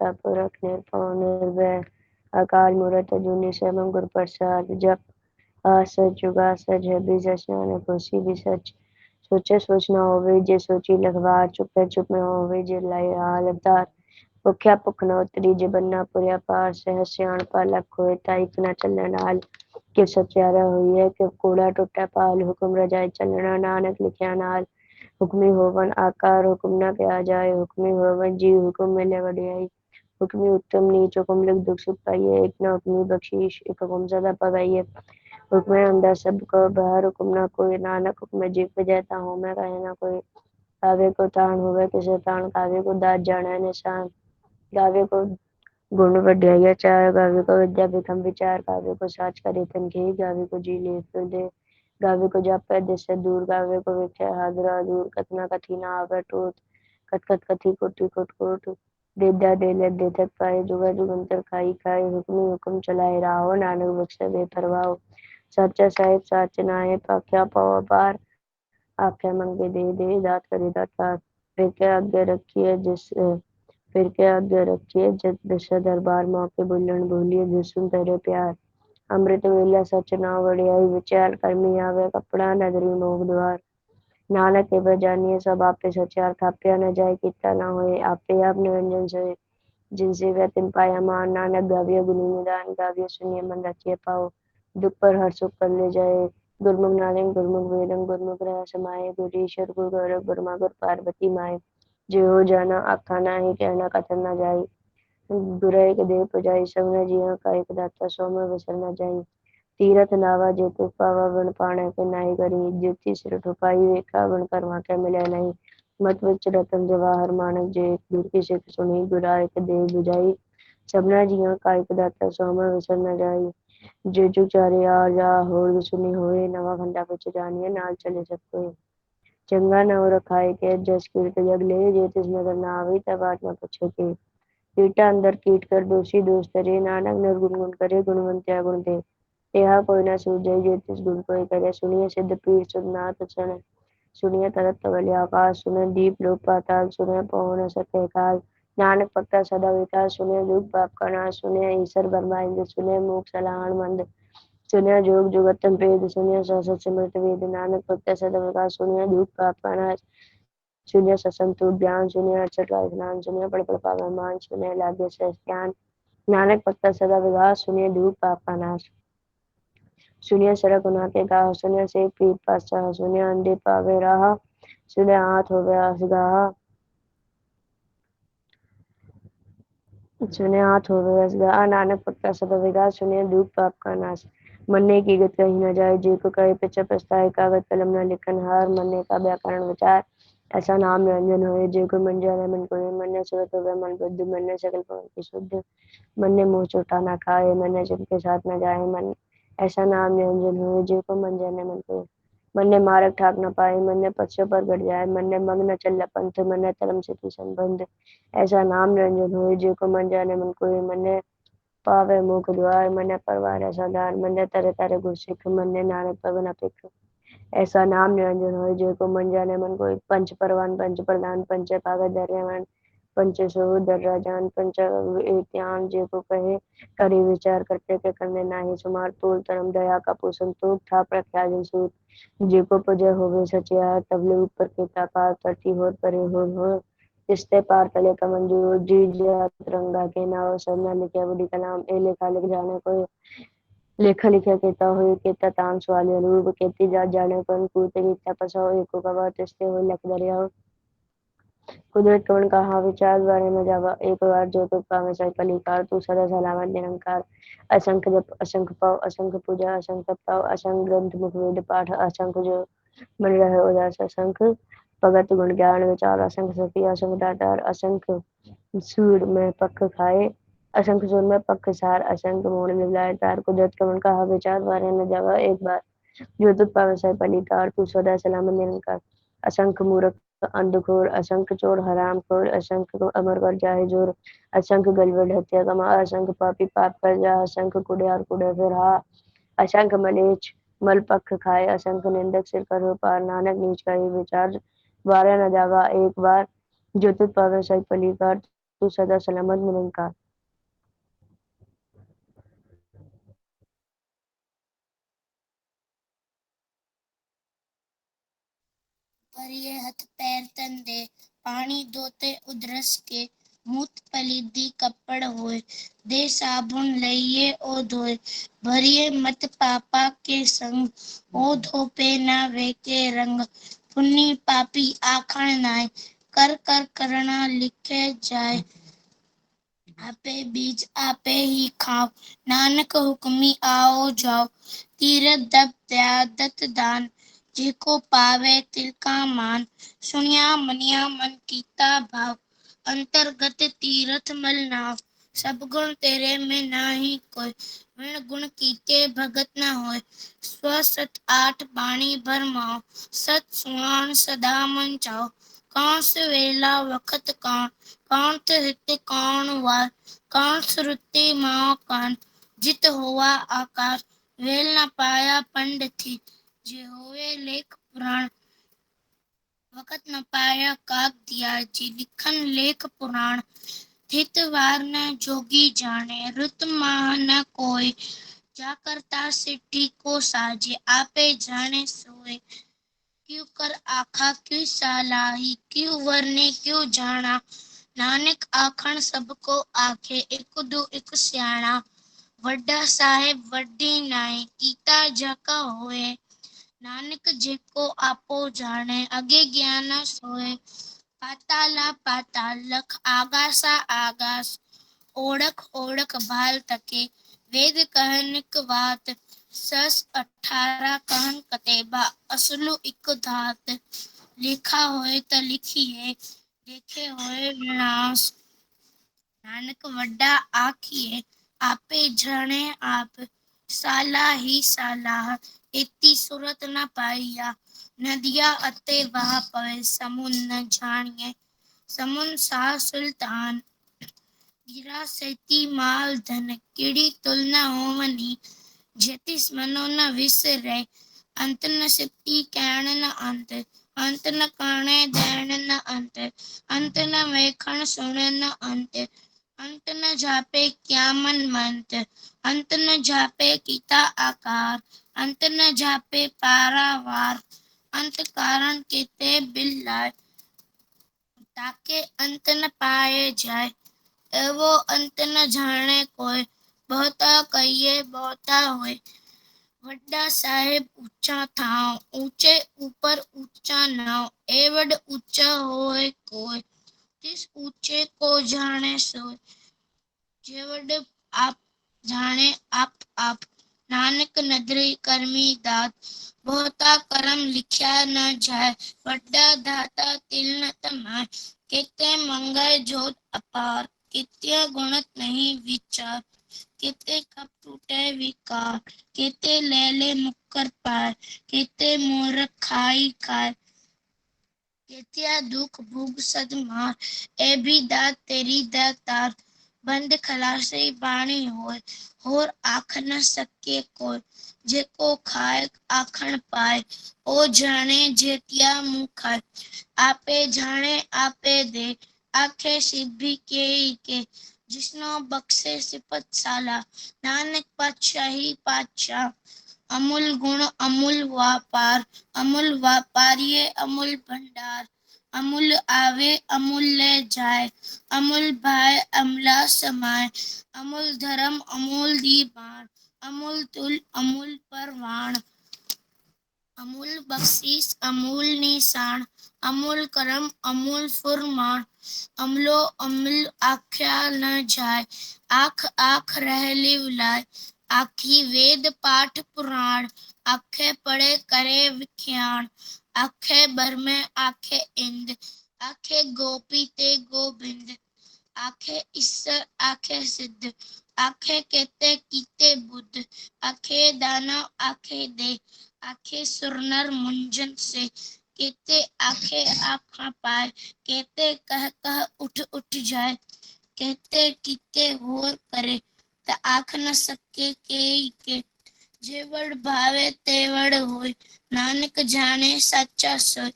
दाता पुरख निरभव निर्भय अकाल मूरत अजूनी सैभम गुर प्रसाद जप असच जुगा सच है भी सच नानक होसी भी सच सोचे सोच न होवे जे सोची लखवार चुपे चुप न होवे जे लाई हाल अवतार भुख्या भुख न उतरी जे बन्ना पुरिया पार सह सियाणपा लख होए ताई न चलने नाल कि सत्यारा हुई है कि कूड़ा टुटा पाल हुक्म रजाई चलना नानक लिखिया नाल हुक्मी होवन आकार हुक्म न किया जाए हुक्मी होवन जी हुक्म मिले वडियाई हुक्मी उत्तम नीच हुक्म लिख दुख सुख पाइए एक न हुक्मी बख्शीश एक हुक्म सदा पगाइए हुक्म अंदर सब को बाहर हुक्म न कोई नानक हुक्म जीव पे जाता हूँ मैं कहे ना कोई कावे को तान होवे किसे तान कावे को दात जाने निशान गावे को गुण वड्याइया चार गावे को विद्या विक्रम विचार गावे को साच करे तन घी गावे को जी ले फिर दे गावे को जापे दिशा दूर गावे को विखे हादरा दूर कतना कथी ना आवे टूट कट कट कथी कोटि कोट कोट देदा देले देथक पाए जुगा जुगंतर खाई खाए हुक्मी हुक्म चलाए राहो नानक बख्शे बेपरवाह सच्चा साहिब साच नाये पाख्या पावा पार आख्या मंगे दे दात करे दातार फिर के आगे रखिए जिस फिर के आगे रखिए जब दशा दरबार मौके बुलन बोलिए जिसुन तेरे प्यार अमृत वेला सच ना वड़ियाई विचार करमी आवे कपड़ा नगरी मोग द्वार नानक के बजानिए सब आपे सचार थाप्या न जाए किता ना होए आपे आप निरंजन सोए जिनसे वह तिन पाया मान नानक गाविया गुनी निदान गाविया सुनिए मन रखिए पाओ दुख पर हर सुख कर ले जाए गुरमुख नानक गुरमुख वेदम गुरमुख रह समाये गुरीश्वर गुरु गौरव ब्रह्मा गुरु पार्वती माए जो हो जाना आखा नाही कहना कथन न जाई गुरय के देव पुजाई सब न जिया का एक दाता सो में विसर न जाई तीरथ नावा जेतु पावा वन पाणे के नाई करी ज्योति सिर ठुपाई वेखा वन कर्मा के मिले नहीं मत विच रतन जवाहर मानक जे गुर की सिख सुनी गुराय के देव बुझाई सबना जिया का एक दाता सो में विसर न जाई जो जो चारे आ जा होर सुनी होए नवा खंडा बिच जानिए नाल चले सब कोई चंगा नव रखाए के जस कीर्त जग ले जे तिस नगर न आवी तब आत्मा पूछे के कीटा अंदर कीट कर दोषी दोष करे नानक निर्गुण गुण करे गुणवंत्या गुण दे तेहा कोई न सूझे जे तिस गुण कोई करे सुनिए सिद्ध पीर सुनाथ क्षण सुनिए तरत तवल आकाश सुने दीप लोक पाताल सुने पवन सत्य काल नानक भक्ता सदा विकास सुने दुख पाप का नाश सुने ईश्वर बरमाइंद सुने मूक सलाहन मंद सुनिया जोग जुगतम वेद सुनिया सहसत सिमरत वेद नानक भक्त सदा विकास सुनिया धूप पाप का नाश सुनिया ससंतु ज्ञान सुनिया अक्षर का स्नान सुनिया पड़ पड़ पावन मान सुनिया लागे से ज्ञान नानक भक्त सदा विकास सुनिया धूप पाप का नाश सुनिया सड़क उना के गाह सुनिया से पीर पासा सुनिया अंधे पावे राह सुनिया हाथ हो गया असगाह सुने हाथ हो गया नानक भक्ता सदा विकास सुनिया धूप पाप का नाश मन्ने की गत कहीं न जाए जे को कहे पिछा पछताए कागज कलम न लिखन हार मन्ने का व्याकरण विचार ऐसा नाम निरंजन होए जे को मन जाने मन को मन्ने सुरत हो मन बुद्धि मन्ने सकल पवन की शुद्ध मन्ने मुंह छोटा ना खाए मन्ने जिनके साथ न जाए मन ऐसा नाम निरंजन होए जे को मन जाने मन को मन ने मारक ठाक न पाए मन ने पश्चों पर गड़ जाए मन ने मग न चल पंथ मन ने धर्म से तू संबंध ऐसा नाम निरंजन होए जे को मन जाने मन कोई मन ने पावे मुख द्वार मन ने परवार ऐसा दान मन ने तरह तरह गुर सिख मन ने नानक पवन अपिक ऐसा नाम निरंजन होए जो को मन जाने मन कोई पंच परवान पंच प्रधान पंच कागज दर्यावान पंच सो दर्राजान पंच ज्ञान जे को कहे करे विचार करते के करने नाही सुमार तोल तरम दया का पोषण तो था प्रख्या सूत जे को पजय होवे सचिया तबले ऊपर के तापार तरती होर परे हो रिश्ते पार तले का मंजूर जी जा तिरंगा के नाव सबना लिखे बड़ी कलाम ए लेखा लिख जाने को लेखा लिखा कहता हुए कहता तान सवाल रूप कहती जा जाने को कूते गीता पसाओ एको का बात इसते हुए लख दरिया कुदरत कवन कहा विचार बारे में जावा एक बार जो तो पावे सही पलिकार तू सदा सलामत निरंकार असंख्य जप असंख्य पाव असंख्य पूजा असंख्य पाव असंख्य ग्रंथ मुख वेद पाठ असंख्य जो मन रहे उदास असंख्य भगत गुण ज्ञान विचार असंख्य सती असंख्य दातार असंख्य सूर में पक्ष खाए असंख्य सूर में पक्ष सार असंख्य मोड़ मिलाए तार कुदरत कवन कहा विचार बारे में जावा एक बार जो तुझ पावे सही पलिकार तू सदा सलामत निरंकार असंख्य मूर्ख अंधघोर असंख्य चोर हराम खोर असंख्य अमर कर जाहे जोर असंख्य गलबेड़ हत्या कमा असंख्य पापी पाप कर जा असंख्य कुड़ियार कुड़े फिर हा असंख्य मलेच्छ मल पख खाए असंख्य निंदक सिर करो पार नानक नीच का ही विचार बारह न जावा एक बार जो तुझ पावे सही पलिकार तू सदा सलामत निरंकार। भरिए हथ पैर तन दे, पानी धोते उधरस के, मूत पलीदी कपड़ होए, दे साबुन लइए ओ धोए, भरिए मत पापा के संग, ओ धोपे ना वे के रंग, पुन्नी पापी आखण नाय, कर कर करना लिखे जाए, आपे बीज आपे ही खाओ, नानक हुक्मी आओ जाओ, तीरथ दप दया दत्त दान, जेको पावे तिलका मान, सुनिया मनिया मन कीता भाव, अंतर्गत तीरथ मल नाव, सब गुण तेरे में नाही कोय, विण गुण कीते भगत न होय, स्व सत आठ बाणी भरमाओ, सत सुहान सदा मन चाओ, कौन से वेला वखत कौन हित कौन वार, कौन श्रुति माओ कान, जित हुआ आकाश, वेल न पाया पंड थी, जे होवे लेख पुराण, वखत न पाया काग दिया, जी लिखन लेख पुराण, थित वार न जोगी जाने, रुत माह न कोय, जा करता सिद्धि को साजे, आपे जाने सोए, क्यों कर आखा क्यों सालाही, क्यों वर्णे क्यों जाना, नानक आखण सबको आखे, एक दो एक स्याणा, वड्डा साहेब वड्डी नाई, कीता जाका होए, नानक जेको आपो जाने, अगे ज्ञान सोए, पाताला पाताल लख, आगासा आगास, ओळख ओळख भाल तके, वेद कहनिक वात, सस 18 कहन कतेबा, असलु इक धात, लिखा होए त लिखिए, देखे होए विनाश, नानक वड्डा आखिए, आपे जाने आप, साला ही सालाह, इति सुरत न पाइया, नदिया अते वहा पवे, समुन न जानिए, समुन सा सुल्तान, गिरा सेती माल धन, किड़ी तुलना होवनी, जतिस मनो न विसरे, अंत न सिद्धि कैण न अंत, अंत न काणे दैण न अंत, अंत न वेखण सुण न अंत, अंत न जापे क्या मन मंत, अंत न जापे कीता आकार, अंत न जापे पारावार, अंत कारण केते बिल्लाय, ताके अंत न पाए जाए, एवो अंत न जाने कोय, बहुता कहिए बहुता होय, वड्डा साहेब ऊंचा थाव, ऊंचे ऊपर ऊंचा नाव, एवड ऊंचा होए कोय, तिस ऊंचे को जाने सोय, जेवड आप जाने आप, नानक नदरी करमी दात, बहुता करम लिखया न जाए, वड्डा दाता तिल न तमाय, केते मंगल जोत अपार, केते गुणत नहीं विचार, केते कप टूटे विकार, केते लेले मुक्कर पार, केते मूर्ख खाई खाए, केतिया दुख भुग सद मार, ए भी दात तेरी दातार, बंद खलासी बाणी होय, होर आख न सके कोय, जेको खाए आखण पाए, ओ जाने जेतिया मुँह खाए, आपे जाने आपे दे, आखे सिद्धि के, जिसनो बख्शे सिपत साला, नानक पातशाही पातशाह, अमूल गुण अमूल व्यापार, अमूल व्यापारिये अमूल भंडार, अमूल आवे अमूल ले जाए, अमूल भाई अमला समाए, अमूल धर्म अमूल दीवान, अमूल तुल अमूल परवान, अमूल बख्शीश अमूल निशान, अमूल करम अमूल फुरमान, अमलो अमूल आख्या न जाए, आख आख रह लिवलाय, आखी वेद पाठ पुराण, आखे पढ़े करे विख्यान, आखे बरमे आखे इंद, आखे गोपी ते गोबिंद, आखे ईश्वर आखे सिद्ध, आखे केते कीते बुद्ध, आखे दानव आखे दे, आखे सुर नर मुंजन से, केते आखे आखा पाए, केते कह कह उठ उठ जाए, कहते कीते होर करे, त आख न सके के, जेवड़ भावे तेवड़ होय, नानक जाने सच्चा सोय,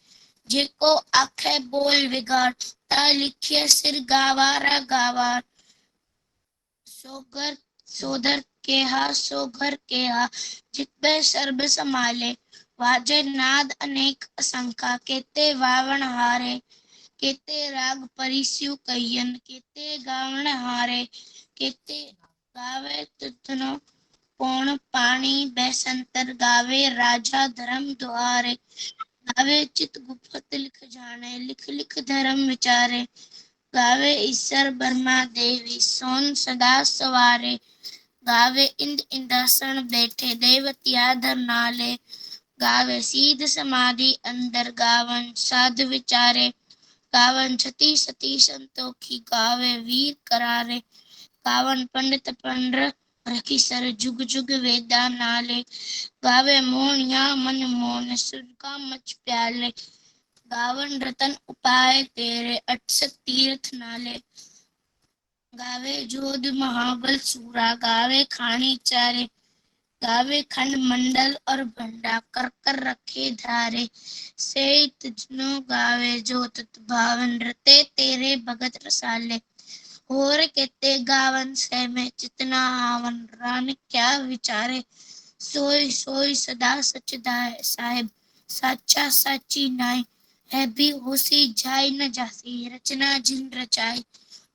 जेको आखे बोल विगाड़ ता लिखिए सिर गावारा गावार सोगर सोधर केहा सो घर केहा जितबे सर्ब समाले वाजे नाद अनेक असंख्या केते वावण हारे केते राग परिस्यु कहियन केते गावण हारे केते गावे तुतनो कोण पानी बैसंतर गावे राजा धर्म द्वारे गावे चित गुप्त लिख जाने लिख लिख धर्म विचारे गावे ईश्वर ब्रह्मा देवी सोन सदा सवारे गावे इंद इंद्रासन बैठे देवती आदर नाले गावे सीध समाधि अंदर गावन साध विचारे गावन छती सती संतोखी गावे वीर करारे गावन पंडित पंड्र रखी सर जुग जुग वेदा नाले गावे मोहन या मन मोहन सुर का मच प्याले गावन रतन उपाय तेरे अठसठ तीर्थ नाले गावे जोध महाबल सूरा गावे खानी चारे गावे खंड मंडल और भंडा कर कर रखे धारे से तुझनो गावे जो तुत भावन रते तेरे भगत रसाले होर केते गावन से में चितना आवन रान क्या विचारे सोई सोई सदा सचदाय साहेब साचा साची नाय है भी होसी जाय न जासी रचना जिन रचाई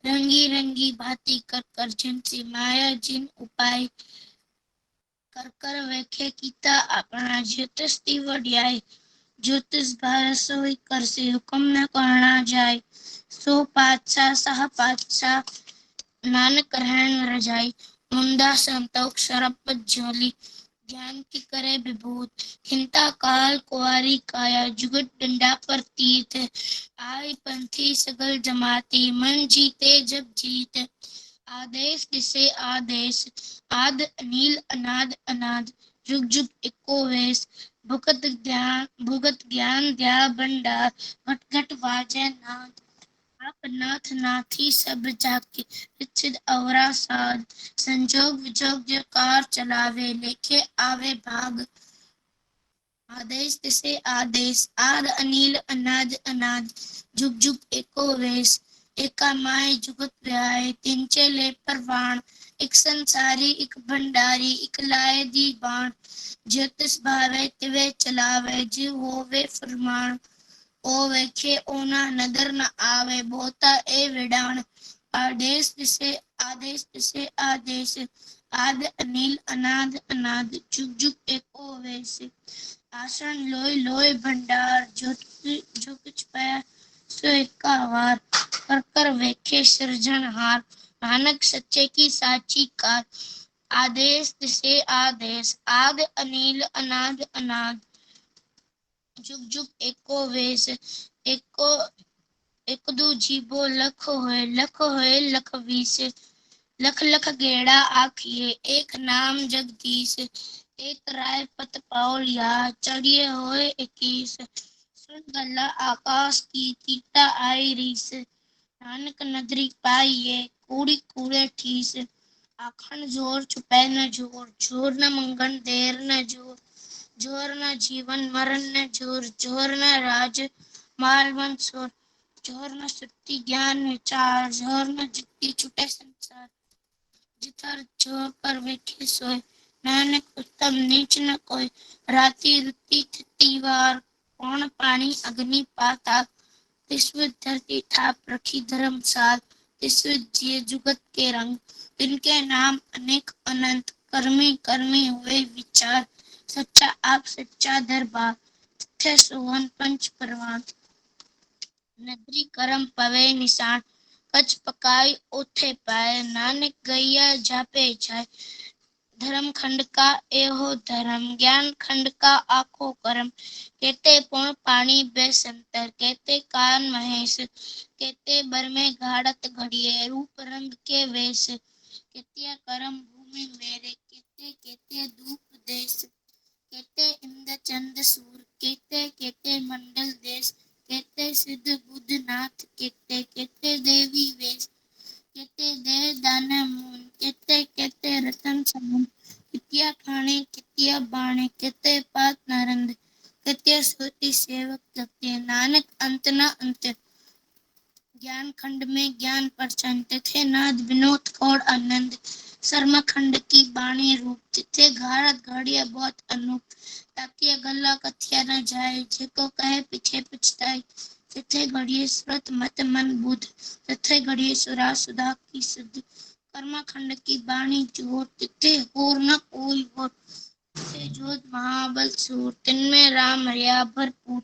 रंगी रंगी भांति कर कर जिनसी माया जिन उपाय कर कर वेखे कीता अपना ज्योतिष वड्याय ज्योतिष भार सोई कर से हुक्म न करना जाय सो पातशाह सह पातशाह नानक रहन रजाई मुंदा संतोष शरप झोली ज्ञान की करे विभूत हिंता काल कुआरी काया जुगत डंडा पर तीत आई पंथी सगल जमाती मन जीते जब जीत आदेश दिसे आदेश आद अनिल अनाद अनाद जुग जुग एको वेश भुगत ज्ञान दया भंडार घट घट वाजय नाद आप नाथ नाथी सब जाके रिचिद अवरा साध संजोग विजोग जो कार चलावे लेखे आवे भाग आदेश तिसे आदेश आद अनिल अनाद अनाद जुग जुग एको वेश एका माय जुगत व्याय तिंचे ले परवान एक संसारी एक भंडारी एक लाए दी बाण ज्योतिष भावे तिवे चलावे जीव होवे फरमान ओ वेखे ओना नदर न आवे बोता ए विडाण आदेश दिसे आदेश आद अनिल अनाद अनाद जुग जुग एको वेश आसन लोय लोय भंडार जो कुछ पाया सो एका वार कर कर वेखे सृजनहार नानक सच्चे की साची कार आदेश दिसे आदेश आद अनिल अनाद अनाद जुग जुग एको वेश एको एक दू जीवो लख होए लख बीस लख लख गेड़ा आखिए एक नाम जगदीश एक राय पत पाओलिया चढ़िए होए 21 सुन गला आकाश की तीता आई रीस नानक नदरी पाइये कूड़ी कूड़े ठीस आखन जोर छुपै न जोर जोर न मंगन देर न जोर जोर न जीवन मरण न जोर जोर न राज माल मंसूर जोर न सुक्ति ज्ञान विचार जोर न जित्ती छुटे संसार जिधर जोर पर बैठे सोए नानक उत्तम नीच न कोई राती रुती थिती वार कौन पानी अग्नि पाता विश्व धरती थाप रखी धर्मसाल विश्व जिये जुगत के रंग इनके नाम अनेक अनंत कर्मी कर्मी हुए विचार सच्चा आप सच्चा दरबार तथ्य सोहन पंच परवान नगरी करम पवे निशान कच पकाई ओथे पाए नानक गैया जापे जाए धर्म खंड का एहो धर्म ज्ञान खंड का आखो कर्म कहते पुण पानी बेसंतर कहते कान महेश कहते बर में घाड़त घड़िए रूप रंग के वेश कहते कर्म भूमि मेरे कहते कहते धूप देश कहते इंद्र चंद सूर कहते कहते मंडल देश कहते सिद्ध बुद्ध नाथ कहते कहते देवी वेश कहते दे दाना मून कहते कहते रतन समून कितिया खाने कितिया बाणे कहते पात नारंद कहते सोती सेवक कहते नानक आनंद सरमाखंड की बाणी रूप तिथे घाट घड़िया बहुत अनूप ताकि गला कथिया न जाए जेको कहे पीछे पछताए तिथे घड़िए स्मृत मत मन बुध तिथे घड़िए सुरा सुधा की सुध कर्माखंड की बाणी जोर तिथे होर न कोई होर तिथे जोत महाबल सूर तिनमें राम हरिया भरपूर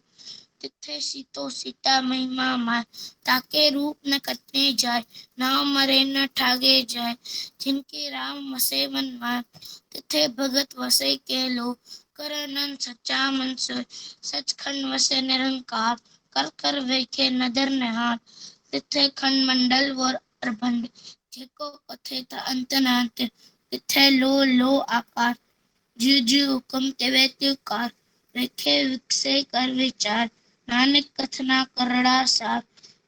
तिथे सीतो सीता महिमा माय ताके रूप न कटने जाए नाम मरे न ठागे जाए जिनके राम वसे मन माय तिथे भगत वसे के लो करनन सच्चा मन सोय सचखंड वसे निरंकार कर कर वेखे नदर निहार तिथे खंड मंडल वर प्रबंध जेको कथे त अंत न अंत तिथे लो आकार जी जी हुक्म तेवे त्योकार रखे विकसे कर विचार नानक कथना करड़ा सार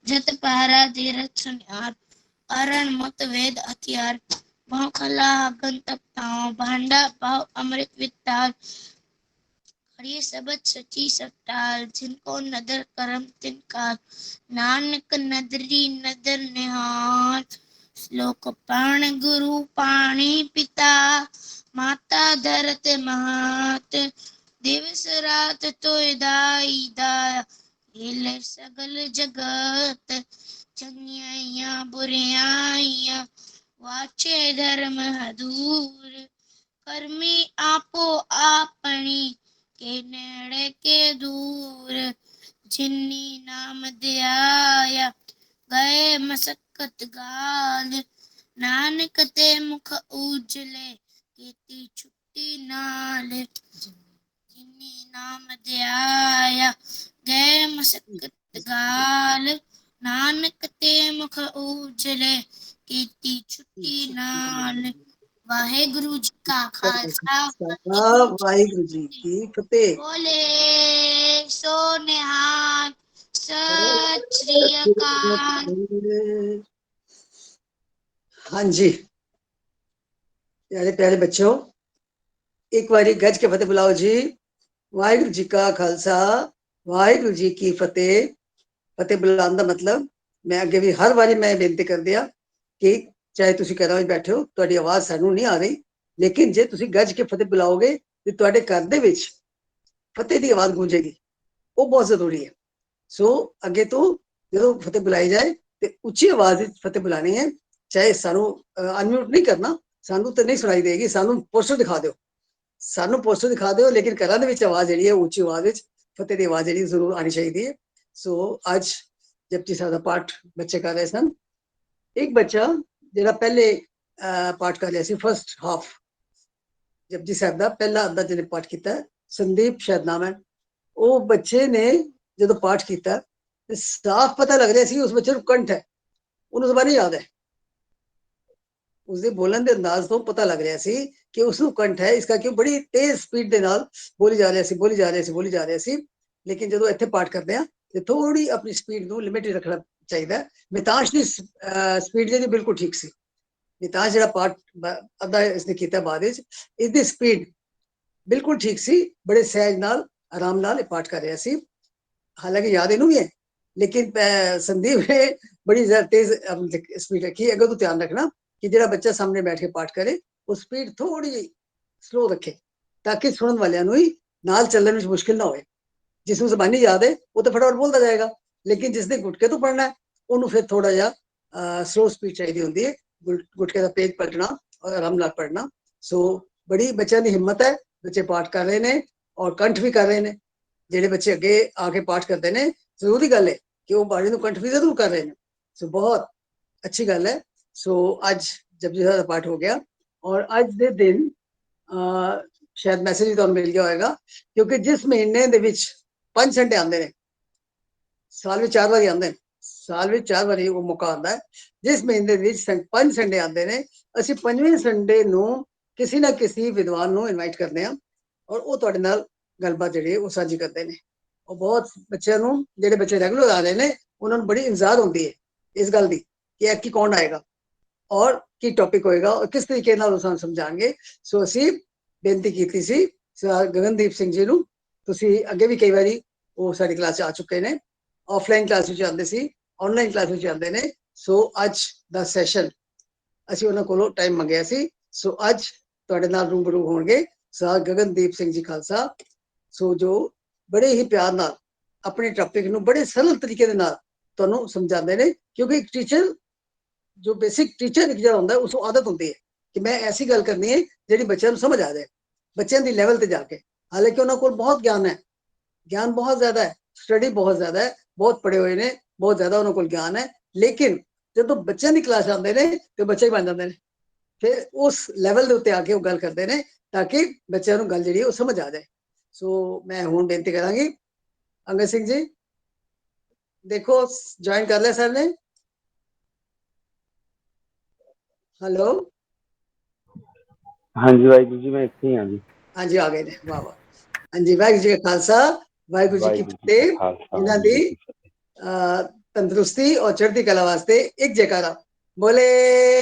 जत पहरा धीरज सुनियार अरण मत वेद हथियार भाव खला हगन तप ताओ भांडा पाव अमृत वितार खड़ी सबद सची सटाल जिनको नदर करम तिनका नानक नदरी नदर निहार श्लोक पाण गुरु पाणी पिता माता धरत मात दिवस रात तोय दाई दाया हिले सगल जगत चंगियाइया बुरियाइया वाचे धर्म हदूर कर्मी आपो आपनी के नेड़े के दूर जिन्नी नाम ध्याया गए मसक्कत गाल नानक ते मुख उजले कीती छुट्टी नाल जिन्नी नाम ध्याया गए मसक्कत गाल नानक ते मुख उजले कीती छुट्टी नाल वाहेगुरु जी का खालसा वाहिगुरु जी की फतेह। बोले सो निहाल सत श्री अकाल। हाँ जी प्यारे प्यारे बच्चों, एक बारी गज के फतेह बुलाओ जी। वाहिगुरु जी का खालसा वाहिगुरु जी की फतेह। फतेह बुलाने का मतलब मैं अगे भी हर बारी मैं बेनती कर दिया कि चाहे तुसी घरां विच बैठे हो तुहाडी आवाज सानू नहीं आ रही, लेकिन जे तुसी गज के फतेह बुलाओगे ते तुहाडे घर दे विच फतेह दी आवाज गूंजेगी, वो बहुत जरूरी है। सो अगे तो जो फतेह बुलाई जाए तो उच्ची आवाज फतेह बुलानी है, चाहे सानू अनम्यूट नहीं करना, सानू तो नहीं सुनाई देगी, सानू पोस्टर दिखा दो, सानू पोस्टर दिखा दो, लेकिन घरां दे विच आवाज जिहड़ी है उच्ची आवाज विच फतेह दी आवाज जिहड़ी जरूर आनी चाहिए है। सो अज जपजी साहिब दा पाठ बच्चे कर रहे सन। एक बच्चा जिहड़ा पहले पाठ कर रहा सी फर्स्ट हाफ जपजी साहिब दा पहला अद्धा जिहने पाठ किया, संदीप शायद नाम है, वो बच्चे ने जो पाठ किया साफ पता लग रहा सी उस बच्चे कंठ है, उन्होंने जबानी याद है, उसके बोलन के अंदाज तो पता लग रहा सी कि उसको कंठ है, इसका क्यों बड़ी तेज स्पीड के नाल बोली जा रहा सी बोली जा रहा सी बोली जा रहा सी। लेकिन जो इत्थे पाठ करते हैं तो थोड़ी अपनी स्पीड को लिमिटेड रखना चाहिए। मितांश की स्पीड जी बिल्कुल ठीक सी, मितांश जो पाठ अद्धा इसने किया बाद इसकी स्पीड बिल्कुल ठीक सी, बड़े सहज नाल आराम नाल पाठ कर रहा सी, हालांकि याद इनू भी है, लेकिन संदीप ने बड़ी तेज स्पीड रखी। अगर तो ध्यान रखना कि जो बच्चा सामने बैठ के पाठ करे वो स्पीड थोड़ी स्लो रखे ताकि सुनने वालों ही नाल चलने में मुश्किल ना हो। जिसमें जबानी याद है वो तो फटाफट बोलता जाएगा, लेकिन जिसने गुटके तो पढ़ना है उन्होंने फिर थोड़ा जहा स्लो स्पीड चाहिए होती है, गुटके का पेज पलटना और आराम नाल पढ़ना। सो बड़ी बच्चों की हिम्मत है, बच्चे पाठ कर रहे हैं और कंठ भी कर रहे हैं। जेडे बच्चे अगे आके पाठ करते हैं जरूरी गल है कि वो बाणी को कंठ भी जरूर कर रहे हैं। सो बहुत अच्छी गल है। सो अज जपजी साहिब का पाठ हो गया और अज के दिन शायद मैसेज भी तुहानू मिल गया होगा, क्योंकि जिस महीने दे विच 5 संडे आते हैं, साल में 4 बारी आते हैं, साल में 4 बारी वो मौका आता है, जिस महीने 5 संडे आते हैं असं 5वें संडे नू किसी ना किसी विद्वान नू इनवाइट करते हैं और वो तुहाडे नाल गलबात जिहड़ी वो साझी करते हैं। और बहुत बच्चों को जेडे बच्चे रेगुलर आ रहे हैं उन्होंने बड़ी इंतजार होती है इस गल की कि ऐकी कौन आएगा और की टॉपिक होएगा और किस तरीके समझाएंगे। सो असी बेनती की सी गगनदीप सिंह जी नू, तुसी अगे भी कई बारी वो साडी क्लास आ चुके हैं, ऑफलाइन क्लास आते सी, ऑनलाइन क्लास आते हैं। सो अज दा सैशन ਅਸੀਂ ਉਹਨਾਂ ਕੋਲੋਂ ਟਾਈਮ ਮੰਗਿਆ ਸੀ। ਸੋ ਅੱਜ ਤੁਹਾਡੇ ਨਾਲ ਰੂਬਰੂ ਹੋਣਗੇ ਸਰ ਗਗਨਦੀਪ ਸਿੰਘ ਜੀ ਖਾਲਸਾ, ਸੋ ਜੋ ਬੜੇ ਹੀ ਪਿਆਰ ਨਾਲ ਆਪਣੇ ਟੌਪਿਕ ਨੂੰ ਬੜੇ ਸਰਲ ਤਰੀਕੇ ਦੇ ਨਾਲ ਤੁਹਾਨੂੰ ਸਮਝਾਉਂਦੇ ਨੇ, ਕਿਉਂਕਿ ਇੱਕ ਟੀਚਰ ਜੋ ਬੇਸਿਕ ਟੀਚਰ ਜਿਹੜਾ ਹੁੰਦਾ ਉਸ ਨੂੰ ਆਦਤ ਹੁੰਦੀ ਹੈ ਕਿ ਮੈਂ ਐਸੀ ਗੱਲ ਕਰਨੀ ਹੈ ਜਿਹੜੀ ਬੱਚਿਆਂ ਨੂੰ ਸਮਝ ਆ ਜਾਏ, ਬੱਚਿਆਂ ਦੀ ਲੈਵਲ ਤੇ ਜਾ ਕੇ। ਹਾਲਾਂਕਿ ਉਹਨਾਂ ਕੋਲ ਬਹੁਤ ਗਿਆਨ ਹੈ, ਗਿਆਨ ਬਹੁਤ ਜ਼ਿਆਦਾ ਹੈ, ਸਟੱਡੀ ਬਹੁਤ ਜ਼ਿਆਦਾ ਹੈ, ਬਹੁਤ ਪੜ੍ਹੇ ਹੋਏ ਨੇ, ਬਹੁਤ ਜ਼ਿਆਦਾ ਉਹਨਾਂ ਕੋਲ ਗਿਆਨ ਹੈ, ਲੇਕਿਨ ਜਦੋਂ ਬੱਚਿਆਂ ਦੀ ਕਲਾਸ ਆਉਂਦੇ ਨੇ ਤੇ ਬੱਚੇ ਹੀ ਬਣ ਜਾਂਦੇ ਨੇ। ਫਿਰ ਉਸ ਲੈਵਲ ਦੇ ਉੱਤੇ ਆ ਕੇ ਉਹ ਗੱਲ ਕਰਦੇ ਨੇ ਤਾਂ ਕਿ ਬੱਚਿਆਂ ਨੂੰ ਗੱਲ ਜਿਹੜੀ ਉਹ ਸਮਝ ਆ ਜਾਏ। ਸੋ ਮੈਂ ਹੁਣ ਬੇਨਤੀ ਕਰਾਂਗੀ ਅੰਗਦ ਸਿੰਘ ਜੀ, ਦੇਖੋ ਜੁਆਇਨ ਕਰ ਲਿਆ ਸਰ ਨੇ। ਹੈਲੋ, ਹਾਂਜੀ ਵਾਹਿਗੁਰੂ ਜੀ, ਮੈਂ ਇੱਥੇ ਹੀ ਹਾਂ ਜੀ। ਹਾਂਜੀ ਆ ਗਏ ਨੇ, ਵਾਹ ਵਾਹ। ਹਾਂਜੀ, ਵਾਹਿਗੁਰੂ ਜੀ ਕਾ ਖਾਲਸਾ, ਵਾਹਿਗੁਰੂ ਜੀ ਕੀ ਕਾ ਫਤਿਹ। ਖਾਲਸਾ, ਇਹਨਾਂ ਵਾਹਿਗੁਰੂ ਦੀ ਜੀ ਕੀ ਫਤਿਹ। ਤੰਦਰੁਸਤੀ ਔਰ ਚੜ੍ਹਦੀ ਕਲਾ ਵਾਸਤੇ ਇੱਕ ਜੈਕਾਰਾ ਬੋਲੇ